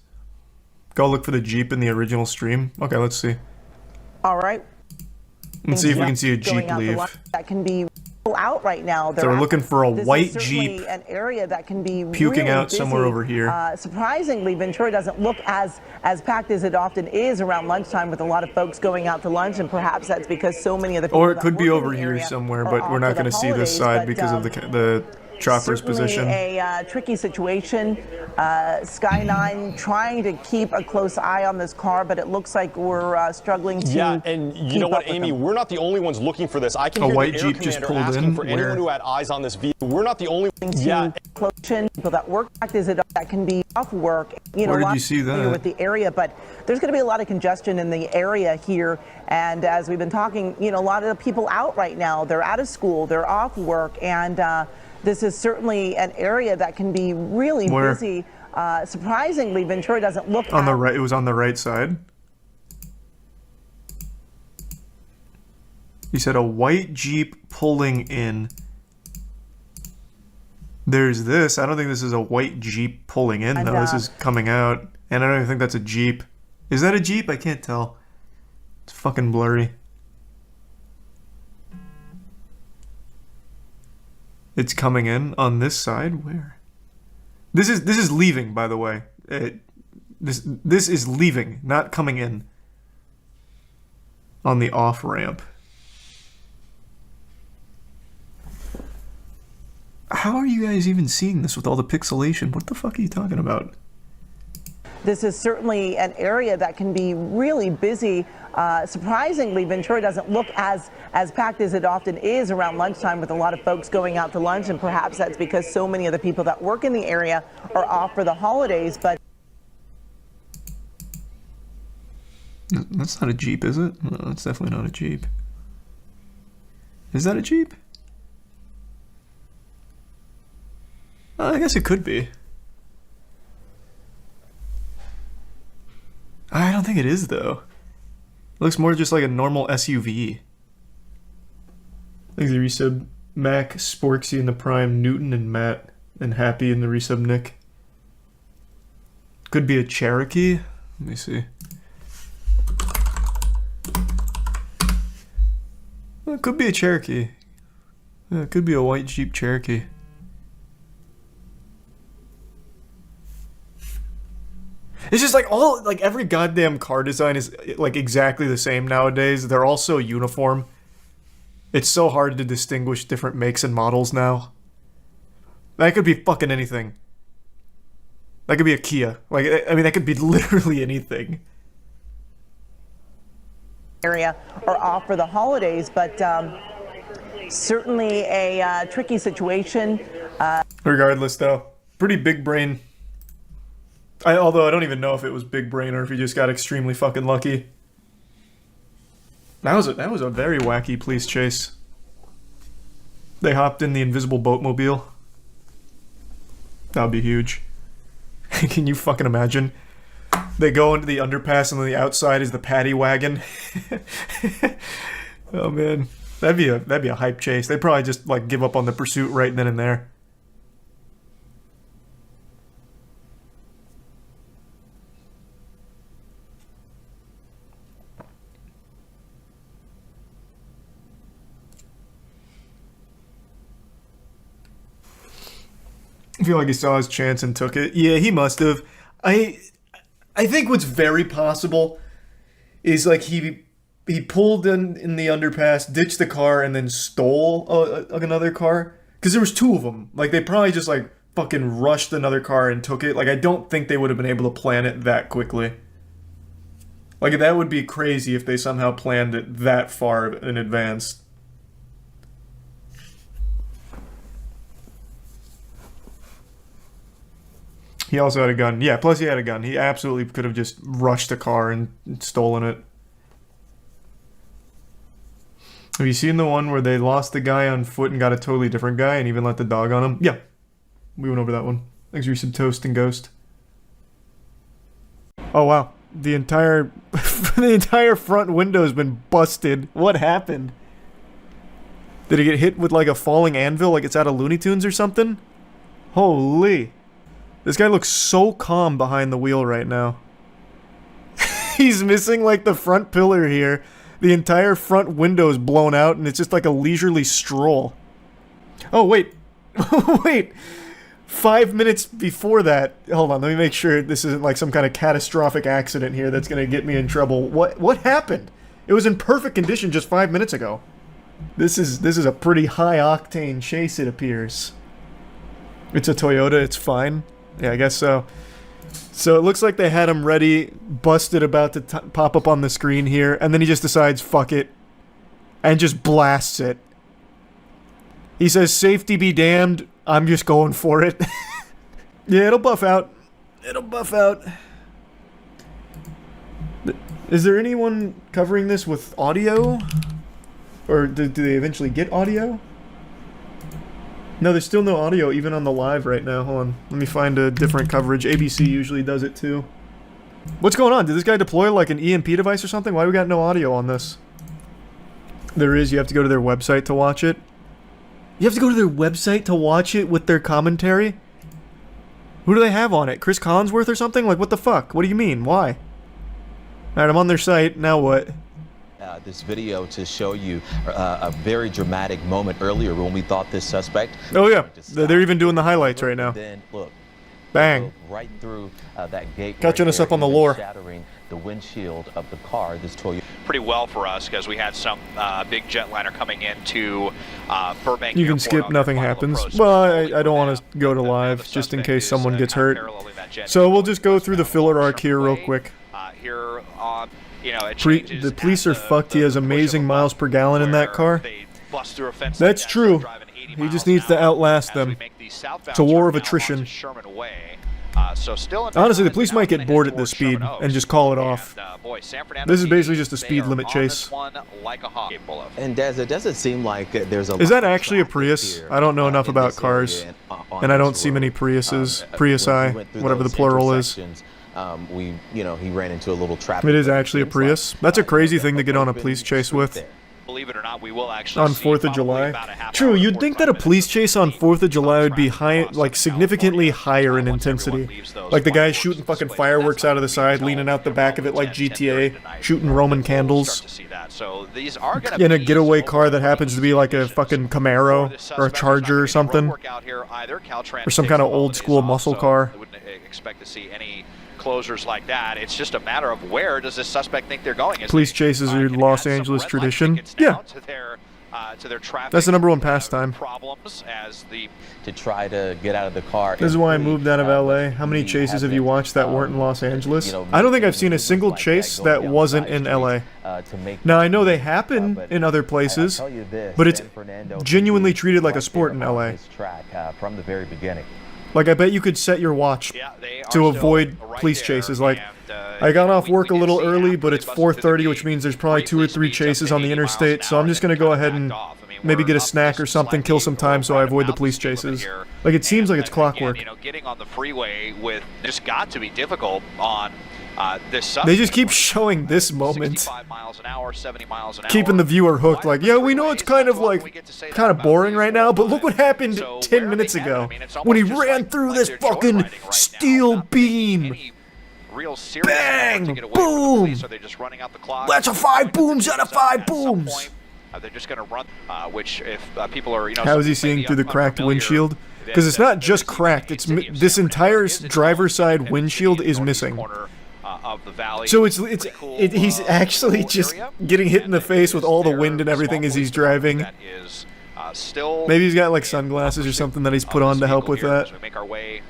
Go look for the Jeep in the original stream. Okay, let's see. All right. Let's see if we can see a Jeep leave. That can be out right now. So we're looking for a white Jeep an area that can be puking really out busy. somewhere over here. Surprisingly, Ventura doesn't look as packed as it often is around lunchtime, with a lot of folks going out to lunch, and perhaps that's because so many of the people or it could be over here somewhere, but we're not going to see this side because of the chopper's position. A tricky situation. Sky 9 trying to keep a close eye on this car, but it looks like we're struggling to. Yeah, and you know what, Amy? We're not the only ones looking for this. I can hear white the air Jeep just commander pulled asking in. for anyone who had eyes on this vehicle. We're not the only ones. Yeah, people that work that can be off work. You know, where did you see that? With the area, but there's going to be a lot of congestion in the area here. And as we've been talking, you know, a lot of people out right now. They're out of school, they're off work, and this is certainly an area that can be really busy. Surprisingly, Ventura doesn't look on the right. It was on the right side. You said a white Jeep pulling in. There's this. I don't think this is a white Jeep pulling in, though. This is coming out. And I don't even think that's a Jeep. Is that a Jeep? I can't tell. It's fucking blurry. It's coming in on this side. Where? This is leaving, by the way. This is leaving, not coming in. On the off ramp. How are you guys even seeing this with all the pixelation? What the fuck are you talking about? This is certainly an area that can be really busy. Surprisingly, Ventura doesn't look as packed as it often is around lunchtime, with a lot of folks going out to lunch, and perhaps that's because so many of the people that work in the area are off for the holidays. But that's not a Jeep, is it? No, that's definitely not a Jeep. Is that a Jeep? I guess it could be. I don't think it is, though. It looks more just like a normal SUV. Thanks for the resub. Mac, Sporksy in the Prime, Newton and Matt, and Happy in the resub Nick. Could be a Cherokee. Let me see. It could be a Cherokee. Yeah, it could be a white Jeep Cherokee. It's just like every goddamn car design is like exactly the same nowadays. They're all so uniform. It's so hard to distinguish different makes and models now. That could be fucking anything. That could be a Kia. Like, I mean, that could be literally anything. Area are off for the holidays, but certainly a tricky situation. Regardless, though, pretty big brain. Although I don't even know if it was big brain or if he just got extremely fucking lucky. That was a very wacky police chase. They hopped in the invisible boatmobile. That would be huge. Can you fucking imagine? They go into the underpass and on the outside is the paddy wagon. Oh man, that'd be a hype chase. They'd probably just like give up on the pursuit right then and there. I feel like he saw his chance and took it. Yeah, he must have. I think what's very possible is like he pulled in the underpass, ditched the car, and then stole another car. Because there was two of them. Like, they probably just like fucking rushed another car and took it. Like, I don't think they would have been able to plan it that quickly. Like, that would be crazy if they somehow planned it that far in advance. He also had a gun. Yeah, plus he had a gun. He absolutely could have just rushed a car and stolen it. Have you seen the one where they lost the guy on foot and got a totally different guy and even let the dog on him? Yeah. We went over that one. Thanks for some toast and ghost. Oh wow. The entire front window's been busted. What happened? Did he get hit with like a falling anvil like it's out of Looney Tunes or something? Holy. This guy looks so calm behind the wheel right now. He's missing like the front pillar here. The entire front window is blown out and it's just like a leisurely stroll. Oh, wait. Wait. 5 minutes before that. Hold on, let me make sure this isn't like some kind of catastrophic accident here that's going to get me in trouble. What happened? It was in perfect condition just 5 minutes ago. This is a pretty high octane chase, it appears. It's a Toyota, it's fine. Yeah, I guess so. So it looks like they had him ready, busted, about to pop up on the screen here, and then he just decides, fuck it, and just blasts it. He says, safety be damned, I'm just going for it. Yeah, it'll buff out. It'll buff out. Is there anyone covering this with audio? Or do they eventually get audio? No, there's still no audio even on the live right now. Hold on. Let me find a different coverage. ABC usually does it too. What's going on? Did this guy deploy like an EMP device or something? Why do we got no audio on this? There is. You have to go to their website to watch it. You have to go to their website to watch it with their commentary? Who do they have on it? Chris Collinsworth or something? Like, what the fuck? What do you mean? Why? Alright, I'm on their site. Now what? This video to show you a very dramatic moment earlier when we thought this suspect. Oh yeah, they're even doing the highlights right now. Then look, bang, right through that gate. Catching us up on the lore. Shattering the windshield of the car. This Toyota. Pretty well for us because we had some big jetliner coming into Burbank. You can skip, nothing happens. Well, I don't want to go to live just in case someone gets hurt. So we'll just go through the filler arc here real quick. Here on. You know, The police are fucked. He has amazing miles per gallon in that car. That's true. He just needs to outlast them. It's a war of attrition. Honestly, the police might get bored at this speed and just call it off. This is basically just a speed limit chase. And Des, it doesn't seem like there's a. Is that actually a Prius? I don't know enough about cars, and I don't see many Priuses. Priusi, whatever the plural is. He ran into a little trap. It is actually a Prius. That's a crazy thing to get on a police chase with. believe it or not, we will actually on see 4th of July. True, you'd think that a police chase on 4th of July would be high, like significantly higher in intensity. Like the guy shooting fucking fireworks out of the side, leaning out the back of it like GTA, shooting Roman candles. So these are gonna In a getaway car that happens to be like a fucking Camaro or a Charger or something. Or some kind of old school muscle car. I wouldn't expect to see any closures like that. It's just a matter of where does this suspect think they're going. Police chases are Los Angeles tradition. Yeah. To their traffic That's the #1 pastime. problems as the to try to get out of the car. This is why I moved out of LA. How many chases have you watched that weren't in Los Angeles? I don't think I've seen a single chase that wasn't in LA. Now, I know they happen in other places, but it's genuinely treated like a sport in LA. From the very beginning. Like, I bet you could set your watch to avoid police chases. Like, I got off work a little early, but it's 4:30, which means there's probably 2 or 3 chases on the interstate, so I'm just gonna go ahead and maybe get a snack or something, kill some time so I avoid the police chases. Like, it seems like it's clockwork. you know, getting on the freeway with just got to be difficult on this suspect. They just keep showing this moment. 65 miles an hour, 70 miles an hour. Keeping the viewer hooked, like, yeah, we know it's kind of boring right now, but look what happened 10 minutes ago when he ran through this fucking steel beam. Real serious Bang! to get away Boom! From the police. Are they just running out the clock? That's a 5 booms out of 5 booms. They're just going to run, which if people are, you know, How is he seeing through the cracked windshield? Because it's not just cracked. It's this entire driver's side windshield is missing. Of the valley. So he's actually just getting hit in the face with all the wind and everything as he's driving. That is still. Maybe he's got like sunglasses or something that he's put on to help with that. We make our way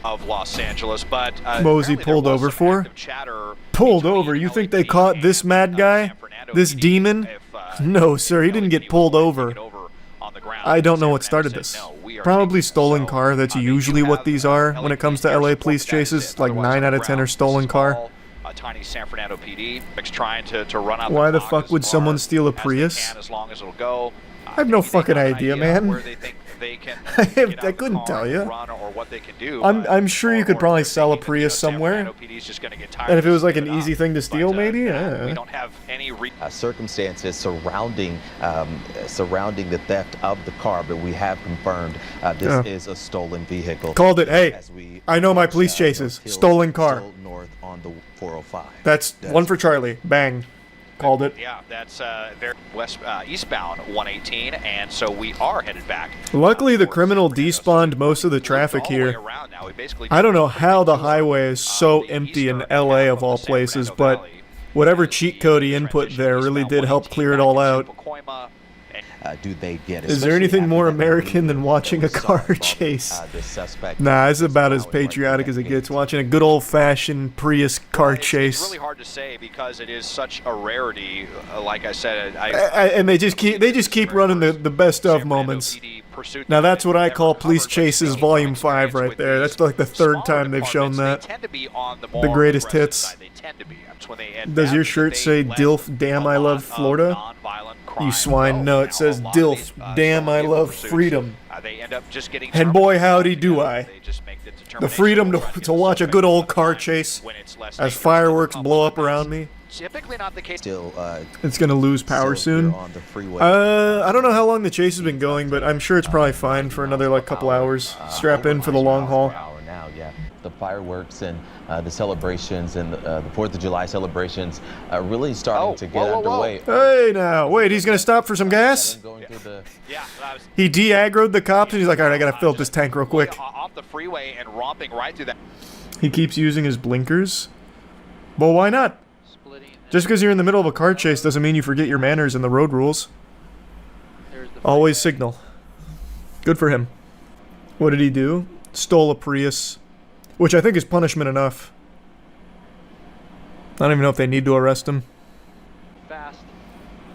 of Los Angeles, but What was he pulled over for? Pulled over? You think they caught this mad guy? This demon? No, sir, he didn't get pulled over. I don't know what started this. Probably stolen car. That's usually what these are when it comes to LA police chases. Like 9 out of 10 are stolen car. A tiny San Fernando PD trying to run out. Why the fuck would someone steal a Prius? As long as it'll go. I have no fucking idea, man. Where they think they can I couldn't tell you. run or what they can do. I'm sure you could probably sell a Prius somewhere. And if it was like an easy thing to steal, maybe. We don't have any circumstances surrounding the theft of the car, but we have confirmed this is a stolen vehicle. Called it. Hey, I know my police chases. Stolen car. North on the 405. That's one for Charlie. Bang. Called it. Yeah, that's very eastbound 118, and so we are headed back. Luckily, the criminal despawned most of the traffic here. I don't know how the highway is so empty in LA of all places, but whatever cheat code he input there really did help clear it all out. Do they get Is there anything more American than watching a car chase? Nah, it's about as patriotic as it gets, watching a good old-fashioned Prius car chase. It's really hard to say because it is such a rarity. Like I said, and they just keep running the best of moments. Now that's what I call Police Chases Volume 5 right there. That's like the 3rd time they've shown that. The greatest hits. Does your shirt say DILF, damn I love Florida? You swine, no, it says DILF, damn I love freedom. And boy howdy do I. The freedom to watch a good old car chase as fireworks blow up around me. Typically not the case. It's gonna lose power soon. I don't know how long the chase has been going, but I'm sure it's probably fine for another like couple hours. Strap in for the long haul. The fireworks and the celebrations and the 4th of July celebrations are really starting to get underway. Hey now, wait, he's gonna stop for some gas? He de-aggroed the cops and he's like, alright, I gotta fill up this tank real quick. Off the freeway and romping right through that. He keeps using his blinkers? Well, why not? Just because you're in the middle of a car chase doesn't mean you forget your manners and the road rules. Always signal. Good for him. What did he do? Stole a Prius. Which I think is punishment enough. I don't even know if they need to arrest him. Fast.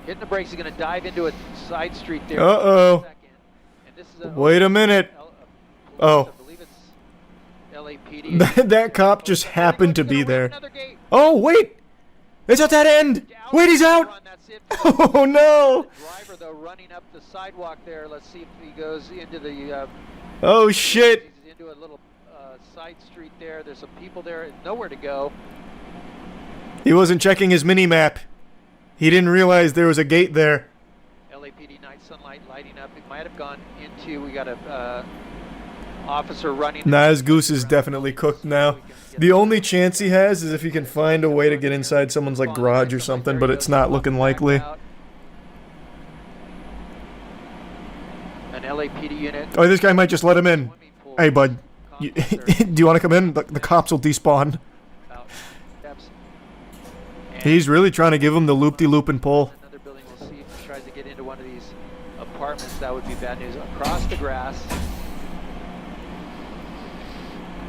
Hitting the brakes, he's going to dive into a side street there. Uh-oh. Wait a minute. Oh. That cop just happened to be there. Oh, wait! It's at that end! Wait, he's out! Oh, no! Driver, though, running up the sidewalk there. Let's see if he goes into the... oh, shit! Into a little side street there. There's some people there. Nowhere to go. He wasn't checking his mini-map. He didn't realize there was a gate there. sunlight lighting up. It might have gone into. We got a officer running. Nah, his goose is definitely cooked now. The only chance he has is if he can find a way to get inside someone's like garage or something, but it's not looking likely. An LAPD unit. Oh, this guy might just let him in. Hey, bud. Do you want to come in? The cops will despawn. He's really trying to give him the loop-de-loop and pull. Another building. We'll see if he tries to get into one of these apartments. That would be bad news. Across the grass.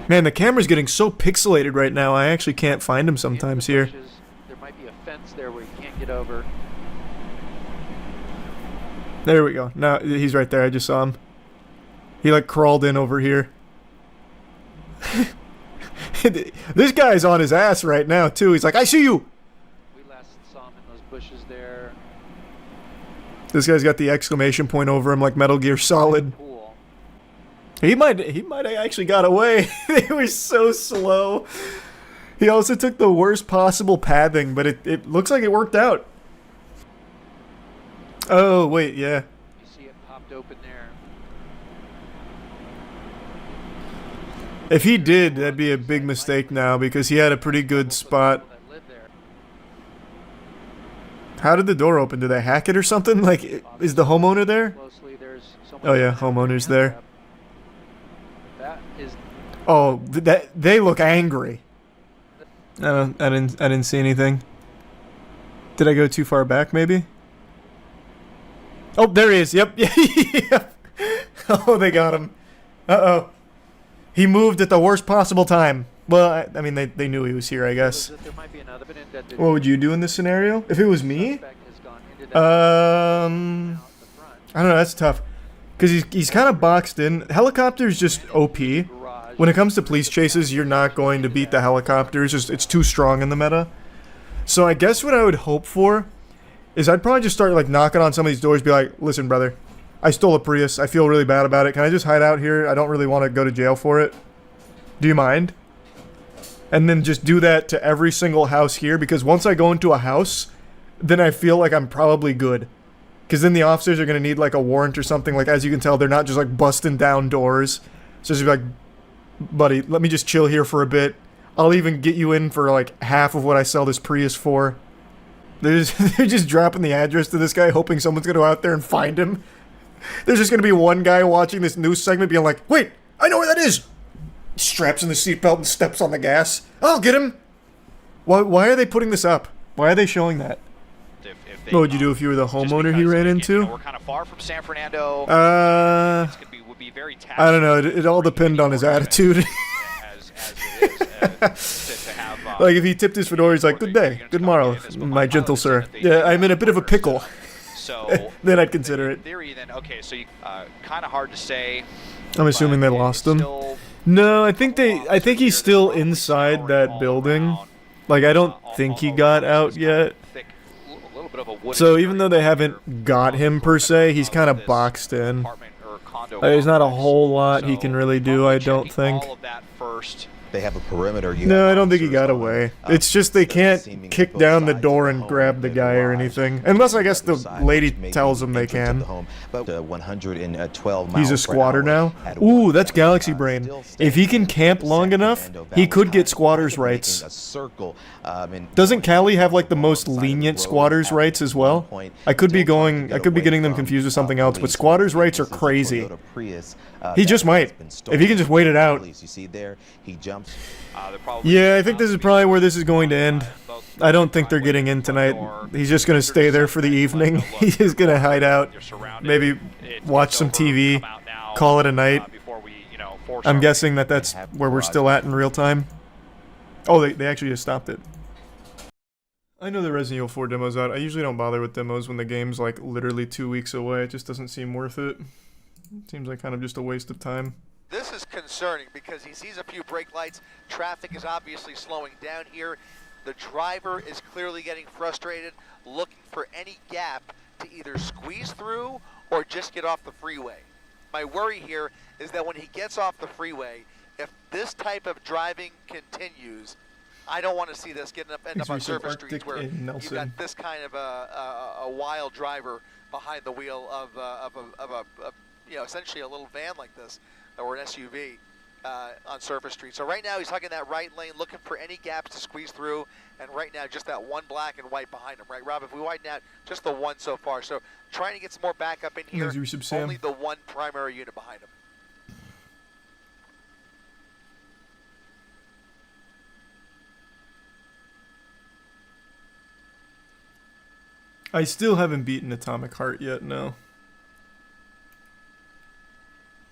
Man, the camera's getting so pixelated right now, I actually can't find him sometimes here. There might be a fence there where you can't get over. There we go. Now, he's right there. I just saw him. He, like, crawled in over here. This guy's on his ass right now, too. He's like, I see you! We last saw him in those bushes there. This guy's got the exclamation point over him like Metal Gear Solid. He might have actually got away. They were so slow. He also took the worst possible pathing, but it looks like it worked out. Oh, wait, yeah. You see it popped open there. If he did, that'd be a big mistake now because he had a pretty good spot. How did the door open? Did they hack it or something? Like, is the homeowner there? Oh yeah, homeowner's there. Oh, they look angry. I didn't see anything. Did I go too far back, maybe? Oh, there he is. Yep. Yep. Oh, they got him. Uh-oh. He moved at the worst possible time. Well, I mean, they knew he was here, I guess. What would you do in this scenario? If it was me? I don't know, that's tough. Because he's kind of boxed in. Helicopter's just OP. When it comes to police chases, you're not going to beat the helicopters. It's too strong in the meta. So I guess what I would hope for is I'd probably just start like knocking on some of these doors, be like, listen, brother, I stole a Prius. I feel really bad about it. Can I just hide out here? I don't really want to go to jail for it. Do you mind? And then just do that to every single house here, because once I go into a house, then I feel like I'm probably good. Because then the officers are going to need like a warrant or something. Like, as you can tell, they're not just like busting down doors. So just be like, buddy, let me just chill here for a bit. I'll even get you in for like half of what I sell this Prius for. They're just dropping the address to this guy, hoping someone's going to go out there and find him. There's just going to be one guy watching this news segment being like, wait, I know where that is. Straps in the seatbelt and steps on the gas. I'll get him. Why are they putting this up? Why are they showing that? What would you do if you were the homeowner he ran into? We're kind of far from San Fernando. Would be very I don't know. It all depends on his attitude. Like if he tipped his fedora, he's like, "Good day, good morrow, my gentle sir. Yeah, I'm in a bit of a pickle." So then I'd consider it. In theory, then okay, so kind of hard to say. I'm assuming they lost him. No, I think he's still inside that building. Like I don't think he got out yet. So even though they haven't got him per se, he's kind of boxed in. There's not a whole lot he can really do, I don't think. They have a perimeter. No, I don't think he got away. It's just they can't kick down the door and grab the guy or anything. Unless I guess the lady tells them they can. 112 He's a squatter now? Ooh, that's Galaxy Brain. If he can camp long enough, he could get squatters' rights. Doesn't Cali have like the most lenient squatters' rights as well? I could be getting them confused with something else, but squatters' rights are crazy. He just might. If he can just wait it out. Yeah, I think this is probably where this is going to end. I don't think they're getting in tonight. He's just going to stay there for the evening. He's just going to hide out. Maybe watch some TV. Call it a night. I'm guessing that's where we're still at in real time. Oh, they actually just stopped it. I know the Resident Evil 4 demo's out. I usually don't bother with demos when the game's like literally 2 weeks away. It just doesn't seem worth it. Seems like kind of just a waste of time. This is concerning because he sees a few brake lights. Traffic is obviously slowing down here. The driver is clearly getting frustrated, looking for any gap to either squeeze through or just get off the freeway. My worry here is that when he gets off the freeway, if this type of driving continues, I don't want to see this end up on surface streets where you've got this kind of a wild driver behind the wheel of you know, essentially a little van like this, or an SUV on Surface Street. So right now he's hugging that right lane, looking for any gaps to squeeze through, and right now just that one black and white behind him, right, Rob? If we widen out, just the one so far. So trying to get some more backup in here, only the one primary unit behind him. I still haven't beaten Atomic Heart yet, no.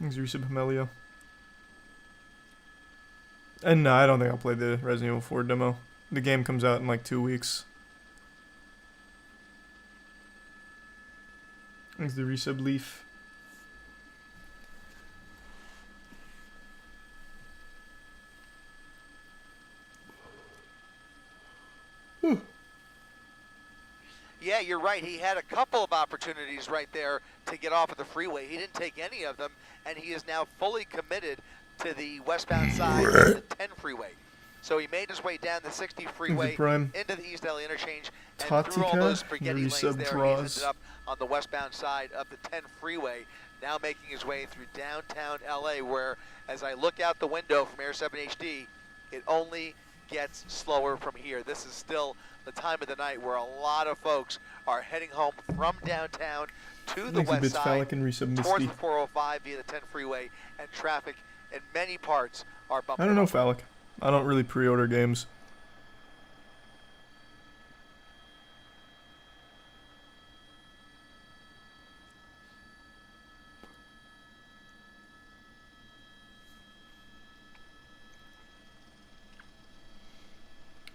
Thanks, Resub Hamelio. And no, I don't think I'll play the Resident Evil 4 demo. The game comes out in like 2 weeks. Thanks, the Resub Leaf. Whew. Yeah, you're right. He had a couple of opportunities right there to get off of the freeway. He didn't take any of them, and he is now fully committed to the westbound side of the 10 freeway. So he made his way down the 60 freeway into the East LA interchange, and through all those spaghetti lanes there, he ended up on the westbound side of the 10 freeway, now making his way through downtown LA, where, as I look out the window from Air 7 HD, it only gets slower from here. This is still the time of the night where a lot of folks are heading home from downtown to the west side towards the 405 via the 10 freeway, and traffic in many parts are bumping. I don't know, Phallic. I don't really pre-order games.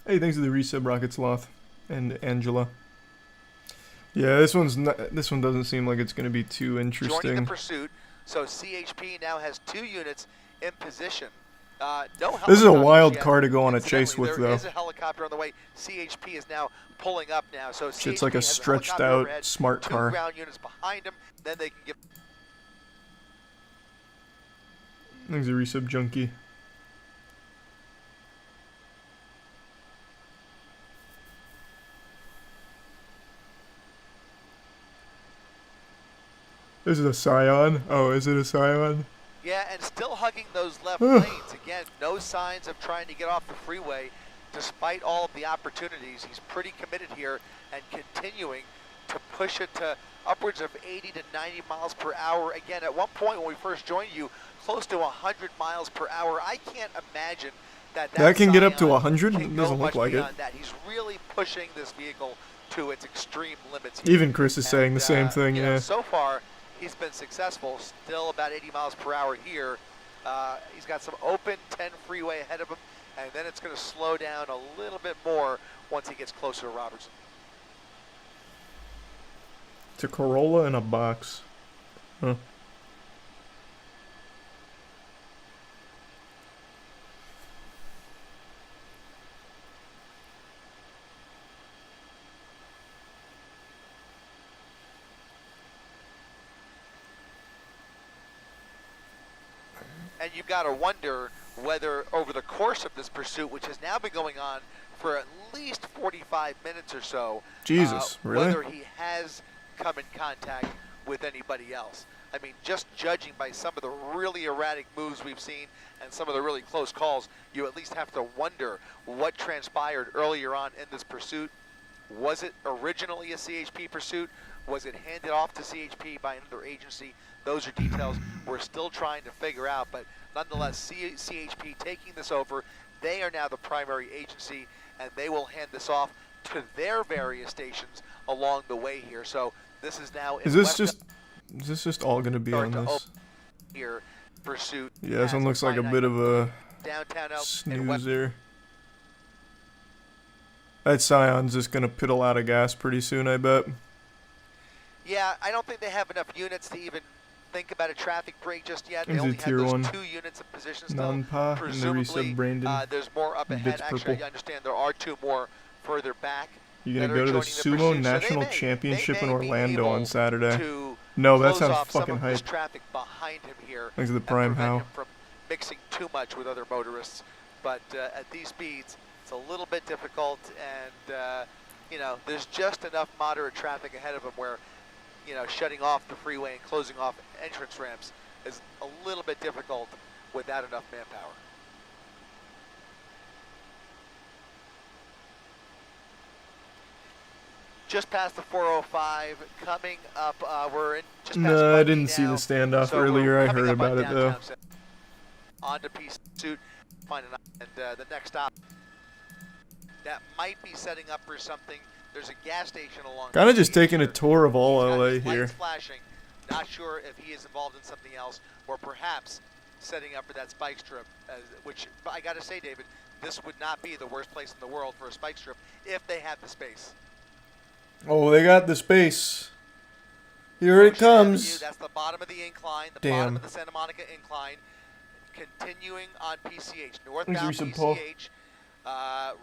Hey, thanks to the resub, Rocket Sloth and Angela. Yeah, this one doesn't seem like it's going to be too interesting. Joining the pursuit, so CHP now has 2 units in position. No, this is a wild car to go on a chase with, though. There is a helicopter on the way. CHP is now pulling up now, so it's like a stretched out smart car. 2 ground units behind him, then they can get. Thanks, a resub junkie. This is a Scion. Oh, is it a Scion? Yeah, and still hugging those left lanes. Again, no signs of trying to get off the freeway, despite all of the opportunities. He's pretty committed here and continuing to push it to upwards of 80 to 90 miles per hour. Again, at one point when we first joined you, close to 100 miles per hour. I can't imagine that can get up to 100? It doesn't look like it. That. He's really pushing this vehicle to its extreme limits here. Even Chris is saying the same thing, yeah. So far, he's been successful, still about 80 miles per hour here. He's got some open 10 freeway ahead of him, and then it's going to slow down a little bit more once he gets closer to Robertson. It's a Corolla in a box. Huh. And you've got to wonder whether over the course of this pursuit, which has now been going on for at least 45 minutes or so, Jesus, really? Whether he has come in contact with anybody else. I mean, just judging by some of the really erratic moves we've seen and some of the really close calls, you at least have to wonder what transpired earlier on in this pursuit. Was it originally a CHP pursuit? Was it handed off to CHP by another agency? Those are details we're still trying to figure out, but nonetheless, CHP taking this over, they are now the primary agency, and they will hand this off to their various stations along the way here. So this is now. Is this just all going to be on this? Here, pursuit. Yeah, this one looks like a bit of a snoozer. That Scion's just going to piddle out of gas pretty soon, I bet. Yeah, I don't think they have enough units to even think about a traffic break just yet. They only have tier those 1 2 units in position still. Non-pa and the resub Brandon. There's more up ahead. Actually, I understand there are 2 more further back. You're going to go to the Sumo National Championship in Orlando on Saturday. No, that sounds fucking hype. Traffic behind him here. Thanks to the Prime How. From mixing too much with other motorists. But at these speeds, it's a little bit difficult, and you know, there's just enough moderate traffic ahead of him where shutting off the freeway and closing off entrance ramps is a little bit difficult without enough manpower. Just past the 405, coming up, we're in just past No, I Bundy didn't see the now. standoff So earlier. we're I coming heard up on about it though. downtown Center. On to Peace Suit, and the next stop that might be setting up for something. There's a gas station along. Kind of just taking a tour of all LA here. Lights flashing. Not sure if he is involved in something else, or perhaps setting up for that spike strip. Which I got to say, David, this would not be the worst place in the world for a spike strip if they had the space. Oh, they got the space. Here it comes. That's the bottom of the incline, the Damn. bottom of the Santa Monica incline. Continuing on PCH, northbound Reason, Paul. PCH,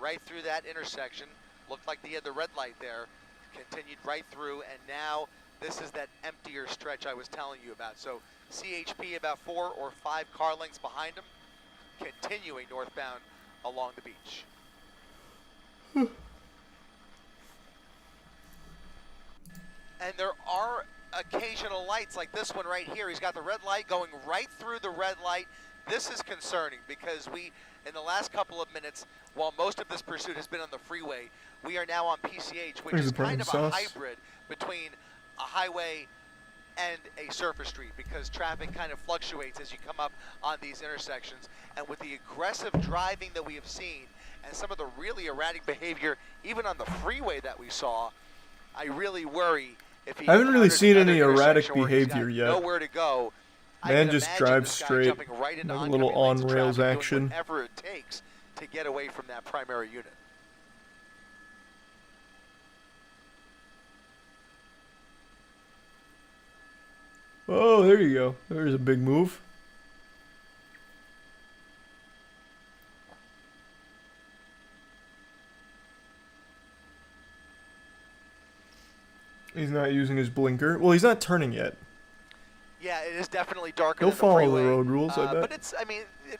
right through that intersection. Looked like they had the red light there. Continued right through, and now this is that emptier stretch I was telling you about. So CHP about 4 or 5 car lengths behind him, continuing northbound along the beach. And there are occasional lights like this one right here. He's got the red light going right through the red light. This is concerning because in the last couple of minutes, while most of this pursuit has been on the freeway, we are now on PCH, which There's is the kind of sauce. a hybrid between a highway and a surface street because traffic kind of fluctuates as you come up on these intersections. And with the aggressive driving that we have seen and some of the really erratic behavior, even on the freeway that we saw, I really worry if he I haven't really encounters seen another any erratic intersection where he's got behavior yet. nowhere to go. I Man can just imagine drives this guy straight, jumping right into like a little oncoming lanes of on-rails traffic, doing action. whatever it takes to get away from that primary unit. Oh, there you go. There's a big move. He's not using his blinker. Well, he's not turning yet. Yeah, it is definitely darker He'll than the follow the freeway. road rules, I bet. But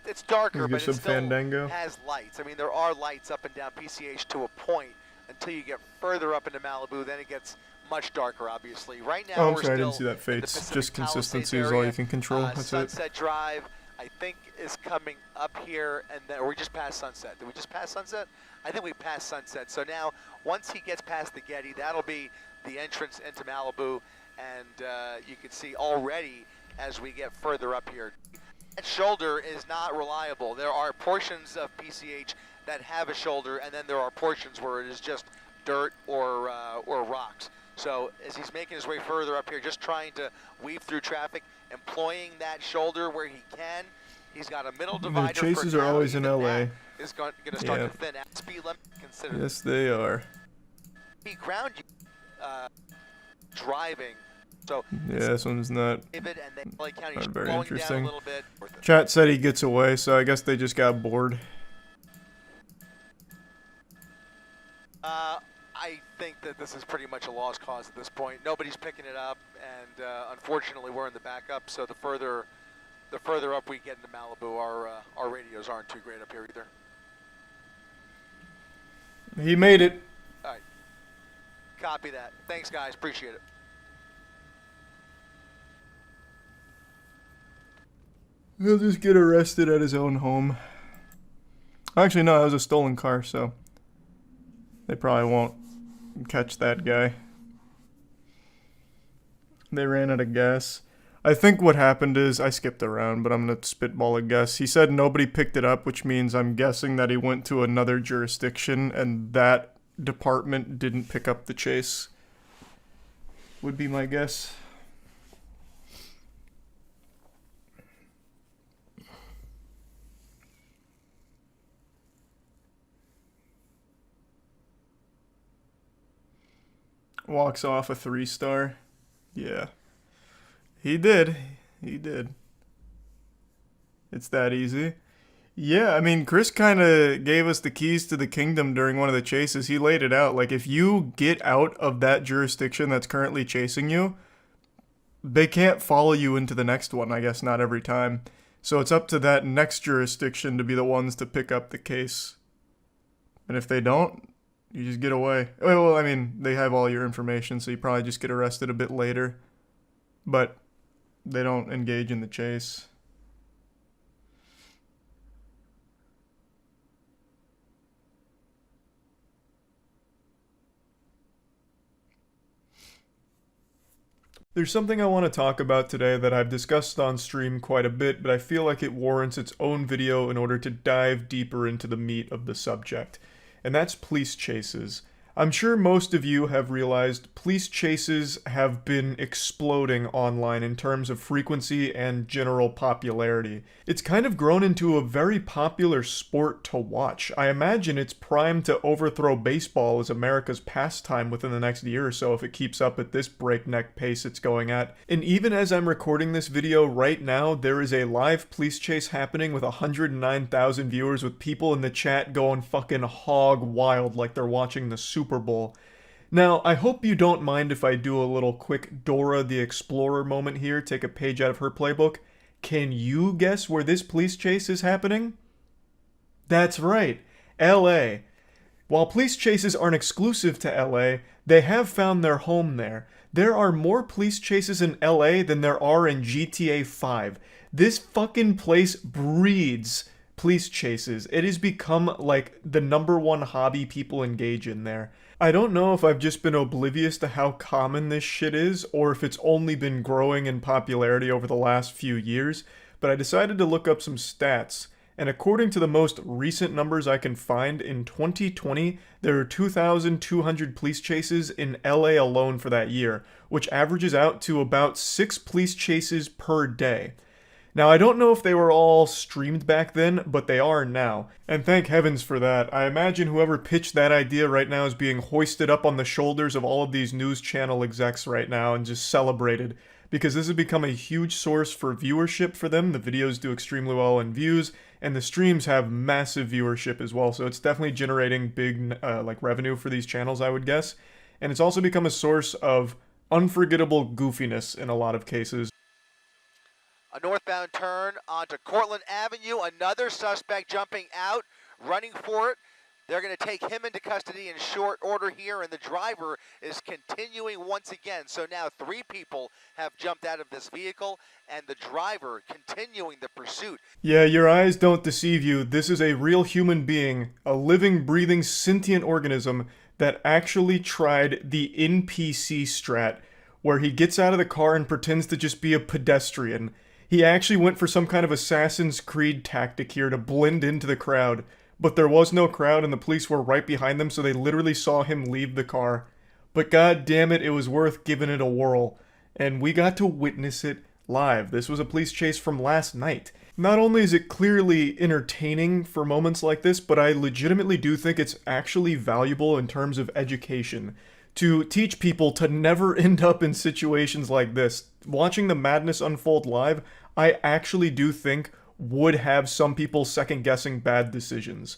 it's darker, He'll but get it some still Fandango. has lights. I mean, there are lights up and down PCH to a point until you get further up into Malibu. Then it gets much darker, obviously. Right now, Oh, I'm we're sorry, I still didn't see that in the fates. Pacific Just Palisades consistency is all area. you can control. That's it. Sunset Drive, I think, is coming up here, and then, or we just passed Sunset. Did we just pass Sunset? I think we passed Sunset. So now, once he gets past the Getty, that'll be the entrance into Malibu, and you can see already as we get further up here. That shoulder is not reliable. There are portions of PCH that have a shoulder, and then there are portions where it is just dirt or rocks. So as he's making his way further up here, just trying to weave through traffic, employing that shoulder where he can. He's got a middle divider. The chases for are now. always in Even LA. that is going to start Yeah. to thin out. Speed limit considered. Yes, they are. Ground driving. So Yeah, this one's not, David and then LA County not is very slowing down a interesting. little bit. Chat said he gets away, so I guess they just got bored. I think that this is pretty much a lost cause at this point. Nobody's picking it up, and unfortunately, we're in the backup. So the further up we get into Malibu, our radios aren't too great up here either. He made it. All right, copy that. Thanks, guys. Appreciate it. He'll just get arrested at his own home. Actually, no, that was a stolen car, so they probably won't catch that guy. They ran out of gas. I think what happened is, I skipped around, but I'm going to spitball a guess. He said nobody picked it up, which means I'm guessing that he went to another jurisdiction and that department didn't pick up the chase. Would be my guess. Walks off a 3-star. Yeah. He did. He did. It's that easy. Yeah, I mean, Chris kind of gave us the keys to the kingdom during one of the chases. He laid it out. Like, if you get out of that jurisdiction that's currently chasing you, they can't follow you into the next one, I guess, not every time. So it's up to that next jurisdiction to be the ones to pick up the case. And if they don't, You just get away. Well, I mean, they have all your information, so you probably just get arrested a bit later. But they don't engage in the chase. There's something I want to talk about today that I've discussed on stream quite a bit, but I feel like it warrants its own video in order to dive deeper into the meat of the subject. And that's police chases. I'm sure most of you have realized police chases have been exploding online in terms of frequency and general popularity. It's kind of grown into a very popular sport to watch. I imagine it's primed to overthrow baseball as America's pastime within the next year or so if it keeps up at this breakneck pace it's going at. And even as I'm recording this video right now, there is a live police chase happening with 109,000 viewers with people in the chat going fucking hog wild like they're watching the Super Bowl. Now, I hope you don't mind if I do a little quick Dora the Explorer moment here, take a page out of her playbook. Can you guess where this police chase is happening? That's right, LA. While police chases aren't exclusive to LA, they have found their home there. There are more police chases in LA than there are in GTA 5. This fucking place breeds police chases. It has become like the #1 hobby people engage in there. I don't know if I've just been oblivious to how common this shit is, or if it's only been growing in popularity over the last few years, but I decided to look up some stats. And according to the most recent numbers I can find, in 2020, there are 2,200 police chases in LA alone for that year, which averages out to about 6 police chases per day. Now, I don't know if they were all streamed back then, but they are now. And thank heavens for that. I imagine whoever pitched that idea right now is being hoisted up on the shoulders of all of these news channel execs right now and just celebrated. Because this has become a huge source for viewership for them. The videos do extremely well in views, and the streams have massive viewership as well. So it's definitely generating big revenue for these channels, I would guess. And it's also become a source of unforgettable goofiness in a lot of cases. A northbound turn onto Cortlandt Avenue. Another suspect jumping out, running for it. They're going to take him into custody in short order here, and the driver is continuing once again. So now 3 people have jumped out of this vehicle, and the driver continuing the pursuit. Yeah, your eyes don't deceive you. This is a real human being, a living, breathing, sentient organism that actually tried the NPC strat, where he gets out of the car and pretends to just be a pedestrian. He actually went for some kind of Assassin's Creed tactic here to blend into the crowd, but there was no crowd and the police were right behind them, so they literally saw him leave the car. But god damn it, it was worth giving it a whirl. And we got to witness it live. This was a police chase from last night. Not only is it clearly entertaining for moments like this, but I legitimately do think it's actually valuable in terms of education. To teach people to never end up in situations like this. Watching the madness unfold live, I actually do think would have some people second-guessing bad decisions.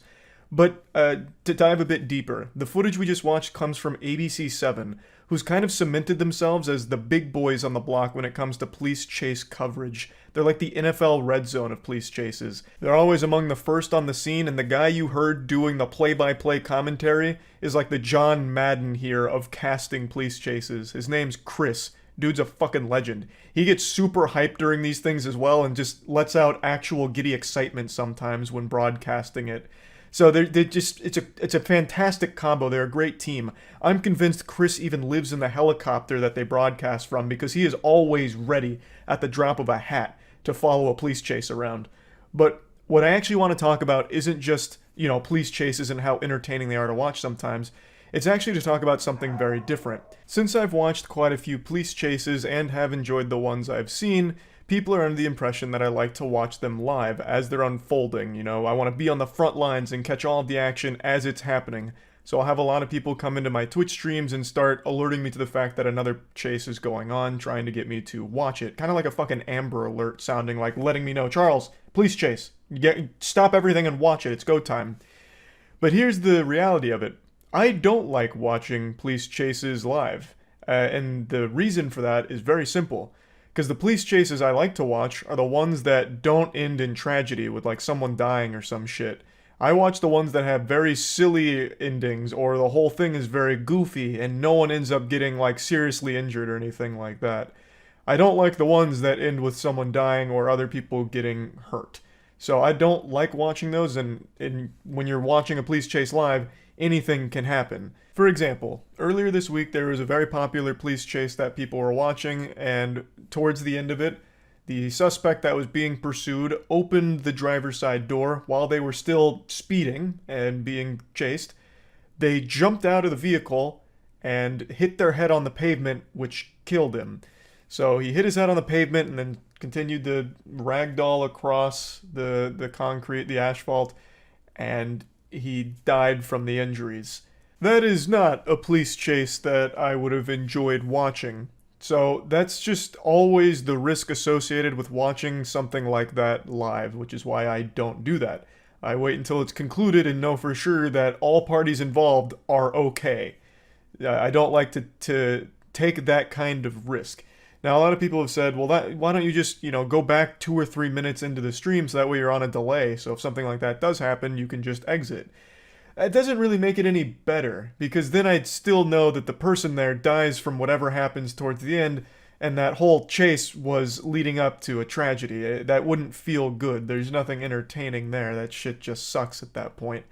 But to dive a bit deeper, the footage we just watched comes from ABC7, who's kind of cemented themselves as the big boys on the block when it comes to police chase coverage. They're like the NFL red zone of police chases. They're always among the first on the scene, and the guy you heard doing the play-by-play commentary is like the John Madden here of casting police chases. His name's Chris. Dude's a fucking legend. He gets super hyped during these things as well and just lets out actual giddy excitement sometimes when broadcasting it. So it's a fantastic combo. They're a great team. I'm convinced Chris even lives in the helicopter that they broadcast from because he is always ready at the drop of a hat to follow a police chase around. But what I actually want to talk about isn't just, police chases and how entertaining they are to watch sometimes. It's actually to talk about something very different. Since I've watched quite a few police chases and have enjoyed the ones I've seen, people are under the impression that I like to watch them live as they're unfolding. I want to be on the front lines and catch all of the action as it's happening. So I'll have a lot of people come into my Twitch streams and start alerting me to the fact that another chase is going on, trying to get me to watch it. Kind of like a fucking Amber Alert sounding like letting me know, Charles, police chase. Stop everything and watch it. It's go time. But here's the reality of it. I don't like watching police chases live, and the reason for that is very simple. Because the police chases I like to watch are the ones that don't end in tragedy with like someone dying or some shit. I watch the ones that have very silly endings, or the whole thing is very goofy and no one ends up getting like seriously injured or anything like that. I don't like the ones that end with someone dying or other people getting hurt. So I don't like watching those, and when you're watching a police chase live, anything can happen. For example, earlier this week there was a very popular police chase that people were watching, and towards the end of it, the suspect that was being pursued opened the driver's side door while they were still speeding and being chased. They jumped out of the vehicle and hit their head on the pavement, which killed him. So he hit his head on the pavement and then continued to ragdoll across the concrete, the asphalt, and he died from the injuries. That is not a police chase that I would have enjoyed watching. So that's just always the risk associated with watching something like that live, which is why I don't do that. I wait until it's concluded and know for sure that all parties involved are okay. I don't like to take that kind of risk. Now, a lot of people have said, well, why don't you just, go back 2 or 3 minutes into the stream so that way you're on a delay, so if something like that does happen, you can just exit. It doesn't really make it any better, because then I'd still know that the person there dies from whatever happens towards the end, and that whole chase was leading up to a tragedy. That wouldn't feel good. There's nothing entertaining there. That shit just sucks at that point.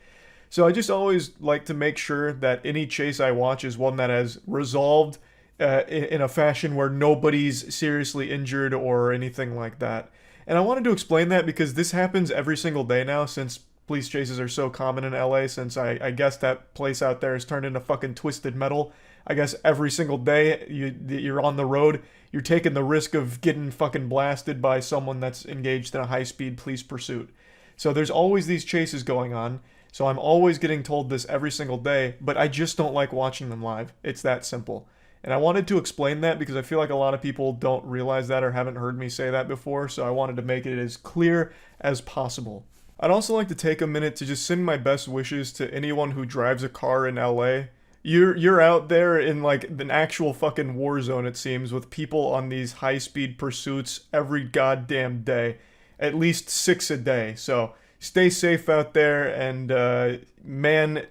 So I just always like to make sure that any chase I watch is one that has resolved in a fashion where nobody's seriously injured or anything like that. And I wanted to explain that because this happens every single day now, since police chases are so common in LA, since I guess that place out there has turned into fucking Twisted Metal. I guess every single day you're on the road, you're taking the risk of getting fucking blasted by someone that's engaged in a high-speed police pursuit. So there's always these chases going on, so I'm always getting told this every single day, but I just don't like watching them live. It's that simple. And I wanted to explain that because I feel like a lot of people don't realize that or haven't heard me say that before, so I wanted to make it as clear as possible. I'd also like to take a minute to just send my best wishes to anyone who drives a car in LA. You're out there in like an actual fucking war zone, it seems, with people on these high-speed pursuits every goddamn day. At least 6 a day, so stay safe out there, and man,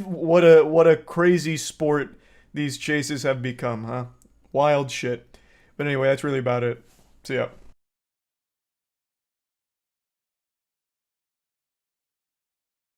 what a crazy sport these chases have become, huh? Wild shit. But anyway, that's really about it. See ya.